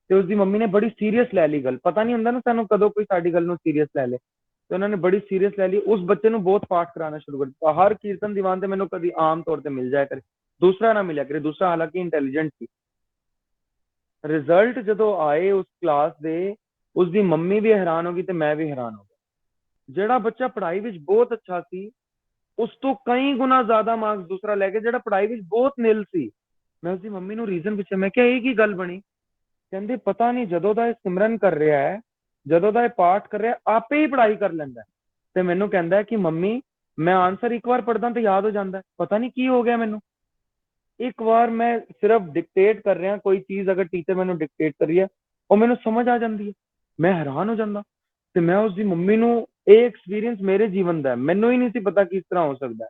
ਤੇ ਉਸਦੀ ਮੰਮੀ ਨੇ ਬੜੀ ਸੀਰੀਅਸ ਲੈ ਲਈ ਗੱਲ। ਪਤਾ ਨਹੀਂ ਹੁੰਦਾ ਨਾ ਸਾਨੂੰ ਕਦੋਂ ਕੋਈ ਸਾਡੀ ਗੱਲ ਨੂੰ ਸੀਰੀਅਸ ਲੈ ਲੇ। ਤੇ ਉਹਨਾਂ ਨੇ ਬੜੀ ਸੀਰੀਅਸ ਲੈ ਲਈ, ਉਸ ਬੱਚੇ ਨੂੰ ਬਹੁਤ ਪਾਠ ਕਰਾਉਣਾ ਸ਼ੁਰੂ ਕਰ ਦਿੱਤਾ। ਹਰ ਕੀਰਤਨ ਦੀਵਾਨ ਤੇ ਮੈਨੂੰ ਕਦੀ ਆਮ ਤੌਰ ਤੇ ਮਿਲ ਜਾਇਆ ਕਰੇ, ਦੂਸਰਾ ਨਾ ਮਿਲਿਆ ਕਰੇ। ਦੂਸਰਾ ਹਾਲਾਂਕਿ ਇੰਟੈਲੀਜੈਂਟ ਸੀ। ਰਿਜ਼ਲਟ ਜਦੋਂ ਆਏ ਉਸ ਕਲਾਸ ਦੇ, ਉਸਦੀ ਮੰਮੀ ਵੀ ਹੈਰਾਨ ਹੋ ਗਈ ਤੇ ਮੈਂ ਵੀ ਹੈਰਾਨ ਹੋ ਗਿਆ। ਜਿਹੜਾ ਬੱਚਾ ਪੜ੍ਹਾਈ ਵਿੱਚ ਬਹੁਤ ਅੱਛਾ ਸੀ, ਉਸ ਤੋਂ ਕਈ ਗੁਣਾ ਜ਼ਿਆਦਾ ਮਾਰਕਸ ਦੂਸਰਾ ਲੈ ਕੇ ਜਿਹੜਾ ਪੜ੍ਹਾਈ ਵਿੱਚ ਬਹੁਤ ਨਿਲ ਸੀ। ਮੈਂ ਉਸਦੀ ਮੰਮੀ ਨੂੰ ਰੀਜ਼ਨ ਪੁੱਛਿਆ, ਮੈਂ ਕਿਹਾ ਇਹ ਕੀ ਗੱਲ ਬਣੀ? ਕਹਿੰਦੇ ਪਤਾ ਨਹੀਂ, ਜਦੋਂ ਦਾ ਇਹ ਸਿਮਰਨ ਕਰ ਰਿਹਾ ਹੈ, ਜਦੋਂ ਦਾ ਇਹ ਪਾਠ ਕਰ ਰਿਹਾ, ਆਪੇ ਹੀ ਪੜ੍ਹਾਈ ਕਰ ਲੈਂਦਾ। ਤੇ ਮੈਨੂੰ ਕਹਿੰਦਾ ਕਿ ਮੰਮੀ, ਮੈਂ ਆਨਸਰ ਇੱਕ ਵਾਰ ਪੜ੍ਹਦਾ ਤੇ ਯਾਦ ਹੋ ਜਾਂਦਾ, ਪਤਾ ਨਹੀਂ ਕੀ ਹੋ ਗਿਆ ਮੈਨੂੰ। ਇੱਕ ਵਾਰ ਮੈਂ ਸਿਰਫ ਡਿਕਟੇਟ ਕਰ ਰਿਹਾ ਕੋਈ ਚੀਜ਼, ਅਗਰ ਟੀਚਰ ਮੈਨੂੰ ਡਿਕਟੇਟ ਕਰ ਰਹੀ ਹੈ, ਉਹ ਮੈਨੂੰ ਸਮਝ ਆ ਜਾਂਦੀ ਹੈ, ਮੈਂ ਹੈਰਾਨ ਹੋ ਜਾਂਦਾ। ਤੇ ਮੈਂ ਉਸਦੀ ਮੰਮੀ ਨੂੰ, ਇਹ ਐਕਸਪੀਰੀਅੰਸ ਮੇਰੇ ਜੀਵਨ ਦਾ ਹੈ, ਮੈਨੂੰ ਹੀ ਨਹੀਂ ਸੀ ਪਤਾ ਕਿ ਇਸ ਤਰ੍ਹਾਂ ਹੋ ਸਕਦਾ ਹੈ।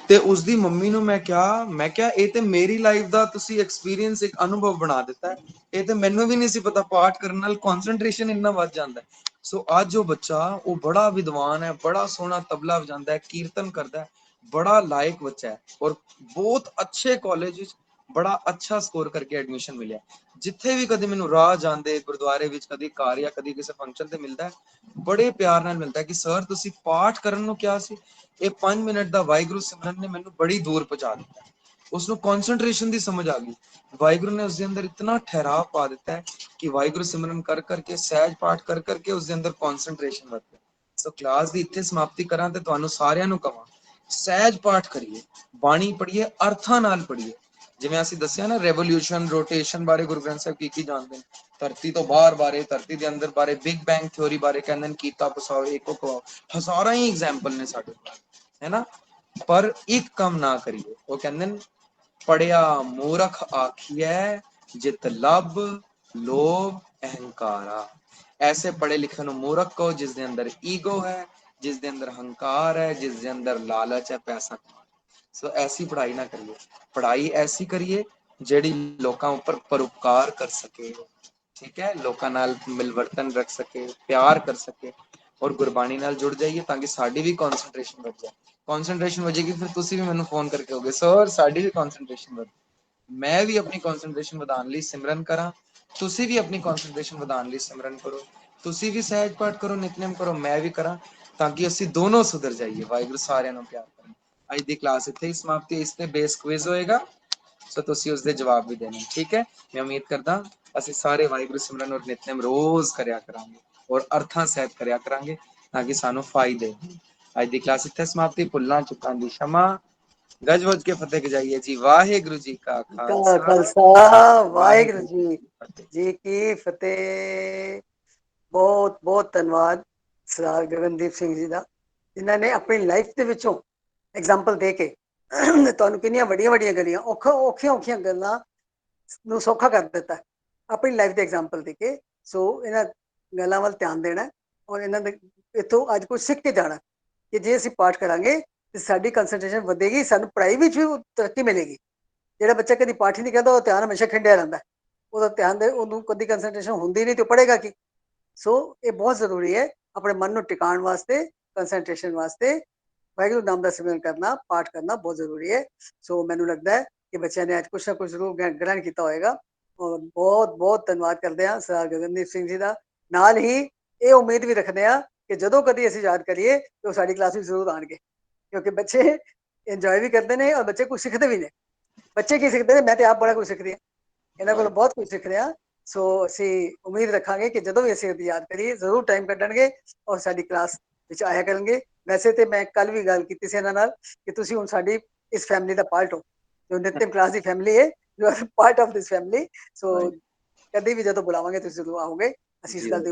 ਤੇ ਉਸਦੀ ਮੰਮੀ ਨੂੰ ਮੈਂ ਕਿਹਾ ਇਹ ਤੇ ਮੇਰੀ ਲਾਈਫ ਦਾ ਤੁਸੀਂ ਐਕਸਪੀਰੀਅੰਸ, ਇੱਕ ਅਨੁਭਵ ਬਣਾ ਦਿੱਤਾ। ਇਹ ਤੇ ਮੈਨੂੰ ਵੀ ਨਹੀਂ ਸੀ ਪਤਾ, ਪਾਠ ਕਰਨ ਨਾਲ ਕਨਸੈਂਟਰੇਸ਼ਨ ਇੰਨਾ ਵੱਧ ਜਾਂਦਾ। ਸੋ ਅੱਜ ਉਹ ਬੱਚਾ, ਉਹ ਬੜਾ ਵਿਦਵਾਨ ਹੈ, ਬੜਾ ਸੋਹਣਾ ਤਬਲਾ ਵਜਾਉਂਦਾ ਹੈ, ਕੀਰਤਨ ਕਰਦਾ ਹੈ, ਬੜਾ ਲਾਇਕ ਬੱਚਾ ਹੈ, ਔਰ ਬਹੁਤ ਅੱਛੇ ਕਾਲਜ ਵਿੱਚ ਬੜਾ ਅੱਛਾ ਸਕੋਰ ਕਰਕੇ ਐਡਮਿਸ਼ਨ ਮਿਲਿਆ। ਜਿੱਥੇ ਵੀ ਕਦੇ ਮੈਨੂੰ ਰਾਹ ਜਾਂਦੇ, ਗੁਰਦੁਆਰੇ ਵਿੱਚ, ਕਦੀ ਘਰ ਜਾਂ ਕਦੀ ਕਿਸੇ ਫੰਕਸ਼ਨ ਤੇ ਮਿਲਦਾ, ਬੜੇ ਪਿਆਰ ਨਾਲ ਮਿਲਦਾ ਕਿ ਸਰ ਤੁਸੀਂ ਪਾਠ ਕਰਨ ਨੂੰ ਕਿਹਾ ਸੀ, ਇਹ 5 ਮਿੰਟ ਦਾ ਵਾਹਿਗੁਰੂ ਸਿਮਰਨ ਨੇ ਮੈਨੂੰ ਬੜੀ ਦੂਰ ਪਹੁੰਚਾ ਦਿੱਤਾ। ਉਸਨੂੰ ਕਨਸੈਂਟਰੇਸ਼ਨ ਦੀ ਸਮਝ ਆ ਗਈ। ਵਾਹਿਗੁਰੂ ਨੇ ਉਸਦੇ ਅੰਦਰ ਇਤਨਾ ਠਹਿਰਾਵ ਪਾ ਦਿੱਤਾ ਹੈ ਕਿ ਵਾਹਿਗੁਰੂ ਸਿਮਰਨ ਕਰ ਕਰਕੇ, ਸਹਿਜ ਪਾਠ ਕਰ ਕਰਕੇ ਉਸਦੇ ਅੰਦਰ ਕਨਸੈਂਟਰੇਸ਼ਨ ਵੱਧ ਗਿਆ। ਸੋ ਕਲਾਸ ਦੀ ਇੱਥੇ ਸਮਾਪਤੀ ਕਰਾਂ ਤੇ ਤੁਹਾਨੂੰ ਸਾਰਿਆਂ ਨੂੰ ਕਹਾਂ, ਸਹਿਜ ਪਾਠ ਕਰੀਏ, ਬਾਣੀ ਪੜ੍ਹੀਏ, ਅਰਥਾਂ ਨਾਲ ਪੜ੍ਹੀਏ। ਜਿਵੇਂ ਅਸੀਂ ਦੱਸਿਆ ਨਾ, ਰੈਵੋਲਿਊਸ਼ਨ, ਰੋਟੇਸ਼ਨ ਬਾਰੇ ਗੁਰੂ ਗ੍ਰੰਥ ਸਾਹਿਬ ਕੀ ਜਾਣਦੇ ਨੇ, ਧਰਤੀ ਤੋਂ ਬਾਹਰ ਬਾਰੇ, ਧਰਤੀ ਦੇ ਅੰਦਰ ਬਾਰੇ, ਬਿਗ ਬੈਂਗ ਥਿਉਰੀ ਬਾਰੇ ਕਹਿੰਦੇ ਨੇ, ਕੀਤਾ ਪਸਾਓ ਏਕੋ ਕਵਾਓ। ਹਜ਼ਾਰਾਂ ਹੀ ਐਗਜ਼ਾਮਪਲ ਨੇ ਸਾਡੇ ਕੋਲ, ਹੈ ਨਾ। ਪਰ ਇੱਕ ਕੰਮ ਨਾ ਕਰੀਏ। ਉਹ ਕਹਿੰਦੇ ਨੇ, ਪੜਿਆ ਮੂਰਖ ਆਖੀਐ, ਜਿਤ ਲੱਭ ਲੋਭ ਅਹੰਕਾਰਾ। ਐਸੇ ਪੜ੍ਹੇ ਲਿਖੇ ਨੂੰ ਮੂਰਖ ਕਹੋ ਜਿਸ ਦੇ ਅੰਦਰ ਈਗੋ ਹੈ, ਜਿਸ ਦੇ ਅੰਦਰ ਹੰਕਾਰ ਹੈ, ਜਿਸ ਦੇ ਅੰਦਰ ਲਾਲਚ ਹੈ ਪੈਸਾ ਕਮਾਉਣ। ਸੋ ਐਸੀ ਪੜ੍ਹਾਈ ਨਾ ਕਰੀਏ, ਪੜ੍ਹਾਈ ਐਸੀ ਕਰੀਏ ਜਿਹੜੀ ਲੋਕਾਂ ਉੱਪਰ ਪਰਉਪਕਾਰ ਕਰ ਸਕੇ, ਠੀਕ ਹੈ, ਲੋਕਾਂ ਨਾਲ ਮਿਲਵਰਤਨ ਰੱਖ ਸਕੇ, ਪਿਆਰ ਕਰ ਸਕੇ, ਔਰ ਗੁਰਬਾਣੀ ਨਾਲ ਜੁੜ ਜਾਈਏ ਤਾਂ ਕਿ ਸਾਡੀ ਵੀ ਕਨਸੈਂਟਰੇਸ਼ਨ ਵੱਧ ਜਾਏ। ਕਨਸੈਂਟਰੇਸ਼ਨ ਵਧੇਗੀ, ਫਿਰ ਤੁਸੀਂ ਵੀ ਮੈਨੂੰ ਫੋਨ ਕਰਕੇ ਕਹੋਗੇ ਸਰ ਸਾਡੀ ਵੀ ਕਨਸੈਂਟਰੇਸ਼ਨ ਵੱਧ। ਮੈਂ ਵੀ ਆਪਣੀ ਕਨਸੈਂਟਰੇਸ਼ਨ ਵਧਾਉਣ ਲਈ ਸਿਮਰਨ ਕਰਾਂ, ਤੁਸੀਂ ਵੀ ਆਪਣੀ ਕਨਸੈਂਟਰੇਸ਼ਨ ਵਧਾਉਣ ਲਈ ਸਿਮਰਨ ਕਰੋ, ਤੁਸੀਂ ਵੀ ਸਹਿਜ ਪਾਠ ਕਰੋ, ਨਿਤਨੇਮ ਕਰੋ, ਮੈਂ ਵੀ ਕਰਾਂ, ਤਾਂ ਕਿ ਅਸੀਂ ਦੋਨੋਂ ਸੁਧਰ ਜਾਈਏ। ਵਾਹਿਗੁਰੂ ਸਾਰਿਆਂ ਨੂੰ ਪਿਆਰ ਕਰੇ। ਅੱਜ ਦੀ ਕਲਾਸ ਇੱਥੇ ਹੀ ਸਮਾਪਤੀ। ਇਸ ਤੇ ਬੇਸ ਕੁਇਜ਼ ਹੋਏਗਾ, ਸੋ ਤੁਸੀਂ ਉਸਦੇ ਜਵਾਬ ਵੀ ਦੇਣੇ, ਠੀਕ ਹੈ। ਮੈਂ ਉਮੀਦ ਕਰਦਾ ਅਸੀਂ ਸਾਰੇ ਵਾਹਿਗੁਰੂ ਸਿਮਰਨ ਔਰ ਨਿਤਨੇਮ ਰੋਜ਼ ਕਰਿਆ ਕਰਾਂਗੇ, ਔਰ ਅਰਥਾਂ ਸਹਿਤ ਕਰਿਆ ਕਰਾਂਗੇ, ਤਾਂ ਕਿ ਸਾਨੂੰ ਫਾਇਦੇ। ਅੱਜ ਦੀ ਕਲਾਸ ਇੱਥੇ ਸਮਾਪਤੀ। ਭੁੱਲਾਂ ਚੁੱਕਾਂ ਦੀ क्षमा। गज वज के फतेह गजाइए जी। वाहेगुरु जी का खालसा, ਖਾਲਸਾ, ਵਾਹਿਗੁਰੂ वाहेगुरु जी ਜੀ की फतेह। ਜੀ ਕੀ ਫਤਿਹ। ਬਹੁਤ ਬਹੁਤ ਧੰਨਵਾਦ ਸਰਦਾਰ ਗਗਨਦੀਪ ਸਿੰਘ ਜੀ ਦਾ, ਜਿਨ੍ਹਾਂ ਨੇ ਆਪਣੀ ਲਾਈਫ ਦੇ ਵਿੱਚੋਂ ਐਗਜ਼ਾਮਪਲ ਦੇ ਕੇ ਤੁਹਾਨੂੰ ਕਿੰਨੀਆਂ ਵੱਡੀਆਂ ਵੱਡੀਆਂ ਗੱਲਾਂ, ਔਖੀਆਂ ਔਖੀਆਂ ਗੱਲਾਂ ਨੂੰ ਸੌਖਾ ਕਰ ਦਿੱਤਾ ਆਪਣੀ ਲਾਈਫ ਦੇ ਐਗਜ਼ਾਮਪਲ ਦੇ ਕੇ। ਸੋ ਇਹਨਾਂ ਗੱਲਾਂ ਵੱਲ ਧਿਆਨ ਦੇਣਾ, ਔਰ ਇਹਨਾਂ ਦੇ ਇੱਥੋਂ ਅੱਜ ਕੁਝ ਸਿੱਖ ਕੇ ਜਾਣਾ ਕਿ ਜੇ ਅਸੀਂ ਪਾਠ ਕਰਾਂਗੇ ਤੇ ਸਾਡੀ ਕੰਸੈਂਟਰੇਸ਼ਨ ਵਧੇਗੀ, ਸਾਨੂੰ ਪੜ੍ਹਾਈ ਵਿੱਚ ਵੀ ਤਰੱਕੀ ਮਿਲੇਗੀ। ਜਿਹੜਾ ਬੱਚਾ ਕਦੀ ਪਾਠ ਹੀ ਨਹੀਂ ਕਰਦਾ, ਉਹ ਧਿਆਨ ਹਮੇਸ਼ਾ ਖਿੰਡਿਆ ਰਹਿੰਦਾ, ਉਹਦਾ ਧਿਆਨ ਦੇ ਉਹਨੂੰ ਕਦੀ ਕੰਸੈਂਟਰੇਸ਼ਨ ਹੁੰਦੀ ਨਹੀਂ ਤੇ ਪੜ੍ਹੇਗਾ ਕੀ। ਸੋ ਇਹ ਬਹੁਤ ਜ਼ਰੂਰੀ ਹੈ ਆਪਣੇ ਮਨ ਨੂੰ ਟਿਕਾਉਣ ਵਾਸਤੇ, ਕੰਸੈਂਟਰੇਸ਼ਨ ਵਾਸਤੇ ਵਾਹਿਗੁਰੂ ਨਾਮ ਦਾ ਸਿਮਰਨ ਕਰਨਾ, ਪਾਠ ਕਰਨਾ ਬਹੁਤ ਜ਼ਰੂਰੀ ਹੈ। ਸੋ ਮੈਨੂੰ ਲੱਗਦਾ ਹੈ ਕਿ ਬੱਚਿਆਂ ਨੇ ਅੱਜ ਕੁਛ ਨਾ ਕੁਛ ਜ਼ਰੂਰ ਗ੍ਰਹਿਣ ਕੀਤਾ ਹੋਏਗਾ। ਔਰ ਬਹੁਤ ਬਹੁਤ ਧੰਨਵਾਦ ਕਰਦੇ ਹਾਂ ਸਰਦਾਰ ਗਗਨਦੀਪ ਸਿੰਘ ਜੀ ਦਾ। ਨਾਲ ਹੀ ਇਹ ਉਮੀਦ ਵੀ ਰੱਖਦੇ ਹਾਂ ਕਿ ਜਦੋਂ ਕਦੀ ਅਸੀਂ ਯਾਦ ਕਰੀਏ ਤਾਂ ਉਹ ਸਾਡੀ ਕਲਾਸ ਵਿੱਚ ਜ਼ਰੂਰ ਆਉਣਗੇ, ਕਿਉਂਕਿ ਬੱਚੇ ਇੰਜੋਏ ਵੀ ਕਰਦੇ ਨੇ ਔਰ ਬੱਚੇ ਕੁਝ ਸਿੱਖਦੇ ਵੀ ਨੇ। ਬੱਚੇ ਕੀ ਸਿੱਖਦੇ ਨੇ, ਮੈਂ ਤੇ ਆਪ ਬੜਾ ਕੁਝ ਸਿੱਖਦੀ ਹਾਂ ਇਹਨਾਂ ਕੋਲ, ਬਹੁਤ ਕੁਝ ਸਿੱਖ ਰਿਹਾ। ਸੋ ਅਸੀਂ ਉਮੀਦ ਰੱਖਾਂਗੇ ਕਿ ਜਦੋਂ ਵੀ ਅਸੀਂ ਯਾਦ ਕਰੀਏ ਜ਼ਰੂਰ ਟਾਈਮ ਕੱਢਣਗੇ ਔਰ ਸਾਡੀ ਕਲਾਸ ਵਿੱਚ ਆਇਆ ਕਰਨਗੇ। ਵੈਸੇ ਤੇ ਮੈਂ ਕੱਲ ਵੀ ਗੱਲ ਕੀਤੀ ਸੀ ਇਹਨਾਂ ਨਾਲ ਕਿ ਤੁਸੀਂ ਹੁਣ ਸਾਡੀ ਇਸ ਫੈਮਿਲੀ ਦਾ ਪਾਰਟ ਹੋ, ਜੋ ਨਿਤਿਮ ਕਲਾਸ ਦੀ ਫੈਮਿਲੀ ਹੈ, you are part of this family. So ਕਦੀ ਵੀ ਜਦੋਂ ਬੁਲਾਵਾਂਗੇ ਤੁਸੀਂ ਜ਼ਰੂਰ ਆਓਗੇ, ਅਸੀਂ ਇਸ ਗੱਲ ਦੀ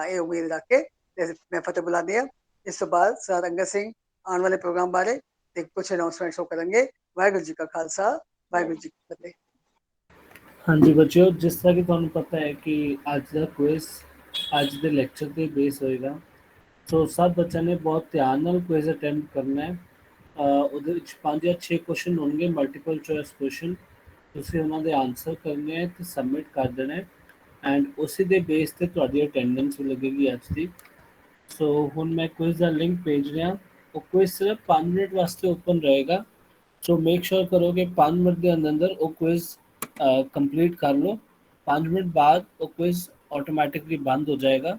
ਇਹ ਉਮੀਦ ਰੱਖ ਕੇ ਮੈਂ ਫਤਿਹ ਬੁਲਾਉਂਦੀ ਹਾਂ। ਇਸ ਤੋਂ ਬਾਅਦ ਸਰਦਾਰ ਅੰਗਦ ਸਿੰਘ ਆਉਣ ਵਾਲੇ ਪ੍ਰੋਗਰਾਮ ਬਾਰੇ ਤੇ ਕੁਝ ਅਨਾਉਂਸਮੈਂਟਸ ਉਹ ਕਰਨਗੇ। ਵਾਹਿਗੁਰੂ ਜੀ ਕਾ ਖਾਲਸਾ, ਵਾਹਿਗੁਰੂ ਜੀ ਕੀ ਫਤਿਹ। हाँ जी बच्चों, जिस तरह कि तुहानू पता है कि अज का क्विज अज के लैक्चर पे बेस होएगा, सो सब बच्चों ने बहुत ध्यान नाल क्विज अटैम्प्ट करना है। ਉਹਦੇ ਵਿੱਚ 5 ਜਾਂ 6 ਕੁਐਸਚਨ ਹੋਣਗੇ, ਮਲਟੀਪਲ ਚੋਇਸ ਕੁਐਸਚਨ। ਤੁਸੀਂ ਉਹਨਾਂ ਦੇ ਆਨਸਰ ਕਰਨੇ ਹੈ ਤੇ ਸਬਮਿਟ ਕਰ ਦੇਣਾ ਹੈ ਐਂਡ ਉਸੇ ਦੇ ਬੇਸ ਤੇ ਤੁਹਾਡੀ ਅਟੈਂਡੈਂਸ ਵੀ ਲੱਗੇਗੀ ਅੱਜ ਦੀ। ਸੋ ਹੁਣ ਮੈਂ ਕੁਇਜ਼ ਦਾ ਲਿੰਕ ਭੇਜ ਰਿਹਾ। ਉਹ ਕੁਇਜ਼ ਸਿਰਫ 5 ਮਿੰਟ ਵਾਸਤੇ ਓਪਨ ਰਹੇਗਾ। ਸੋ ਮੇਕ ਸ਼ੋਰ ਕਰੋ ਕਿ 5 ਮਿੰਟ ਦੇ ਅੰਦਰ ਅੰਦਰ ਉਹ ਕੁਇਜ਼ ਕੰਪਲੀਟ ਕਰ ਲਓ। 5 ਮਿੰਟ ਬਾਅਦ ਉਹ ਕੁਇਜ਼ ਆਟੋਮੈਟਿਕਲੀ ਬੰਦ ਹੋ ਜਾਏਗਾ।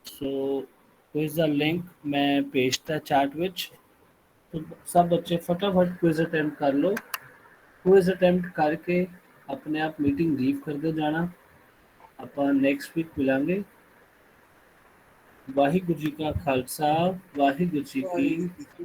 ਸੋ ਕੁਇਜ਼ ਦਾ ਲਿੰਕ ਮੈਂ ਭੇਜਤਾ ਚੈਟ ਵਿੱਚ। तो सब बच्चे फटाफट क्विज अटैम्प्ट कर लो। क्विज अटैम्प्ट करके अपने आप मीटिंग लीव करते जाना। ਆਪਾਂ ਨੈਕਸਟ ਵੀਕ ਮਿਲਾਂਗੇ। ਵਾਹਿਗੁਰੂ ਜੀ ਕਾ ਖਾਲਸਾ, ਵਾਹਿਗੁਰੂ ਜੀ ਕੀ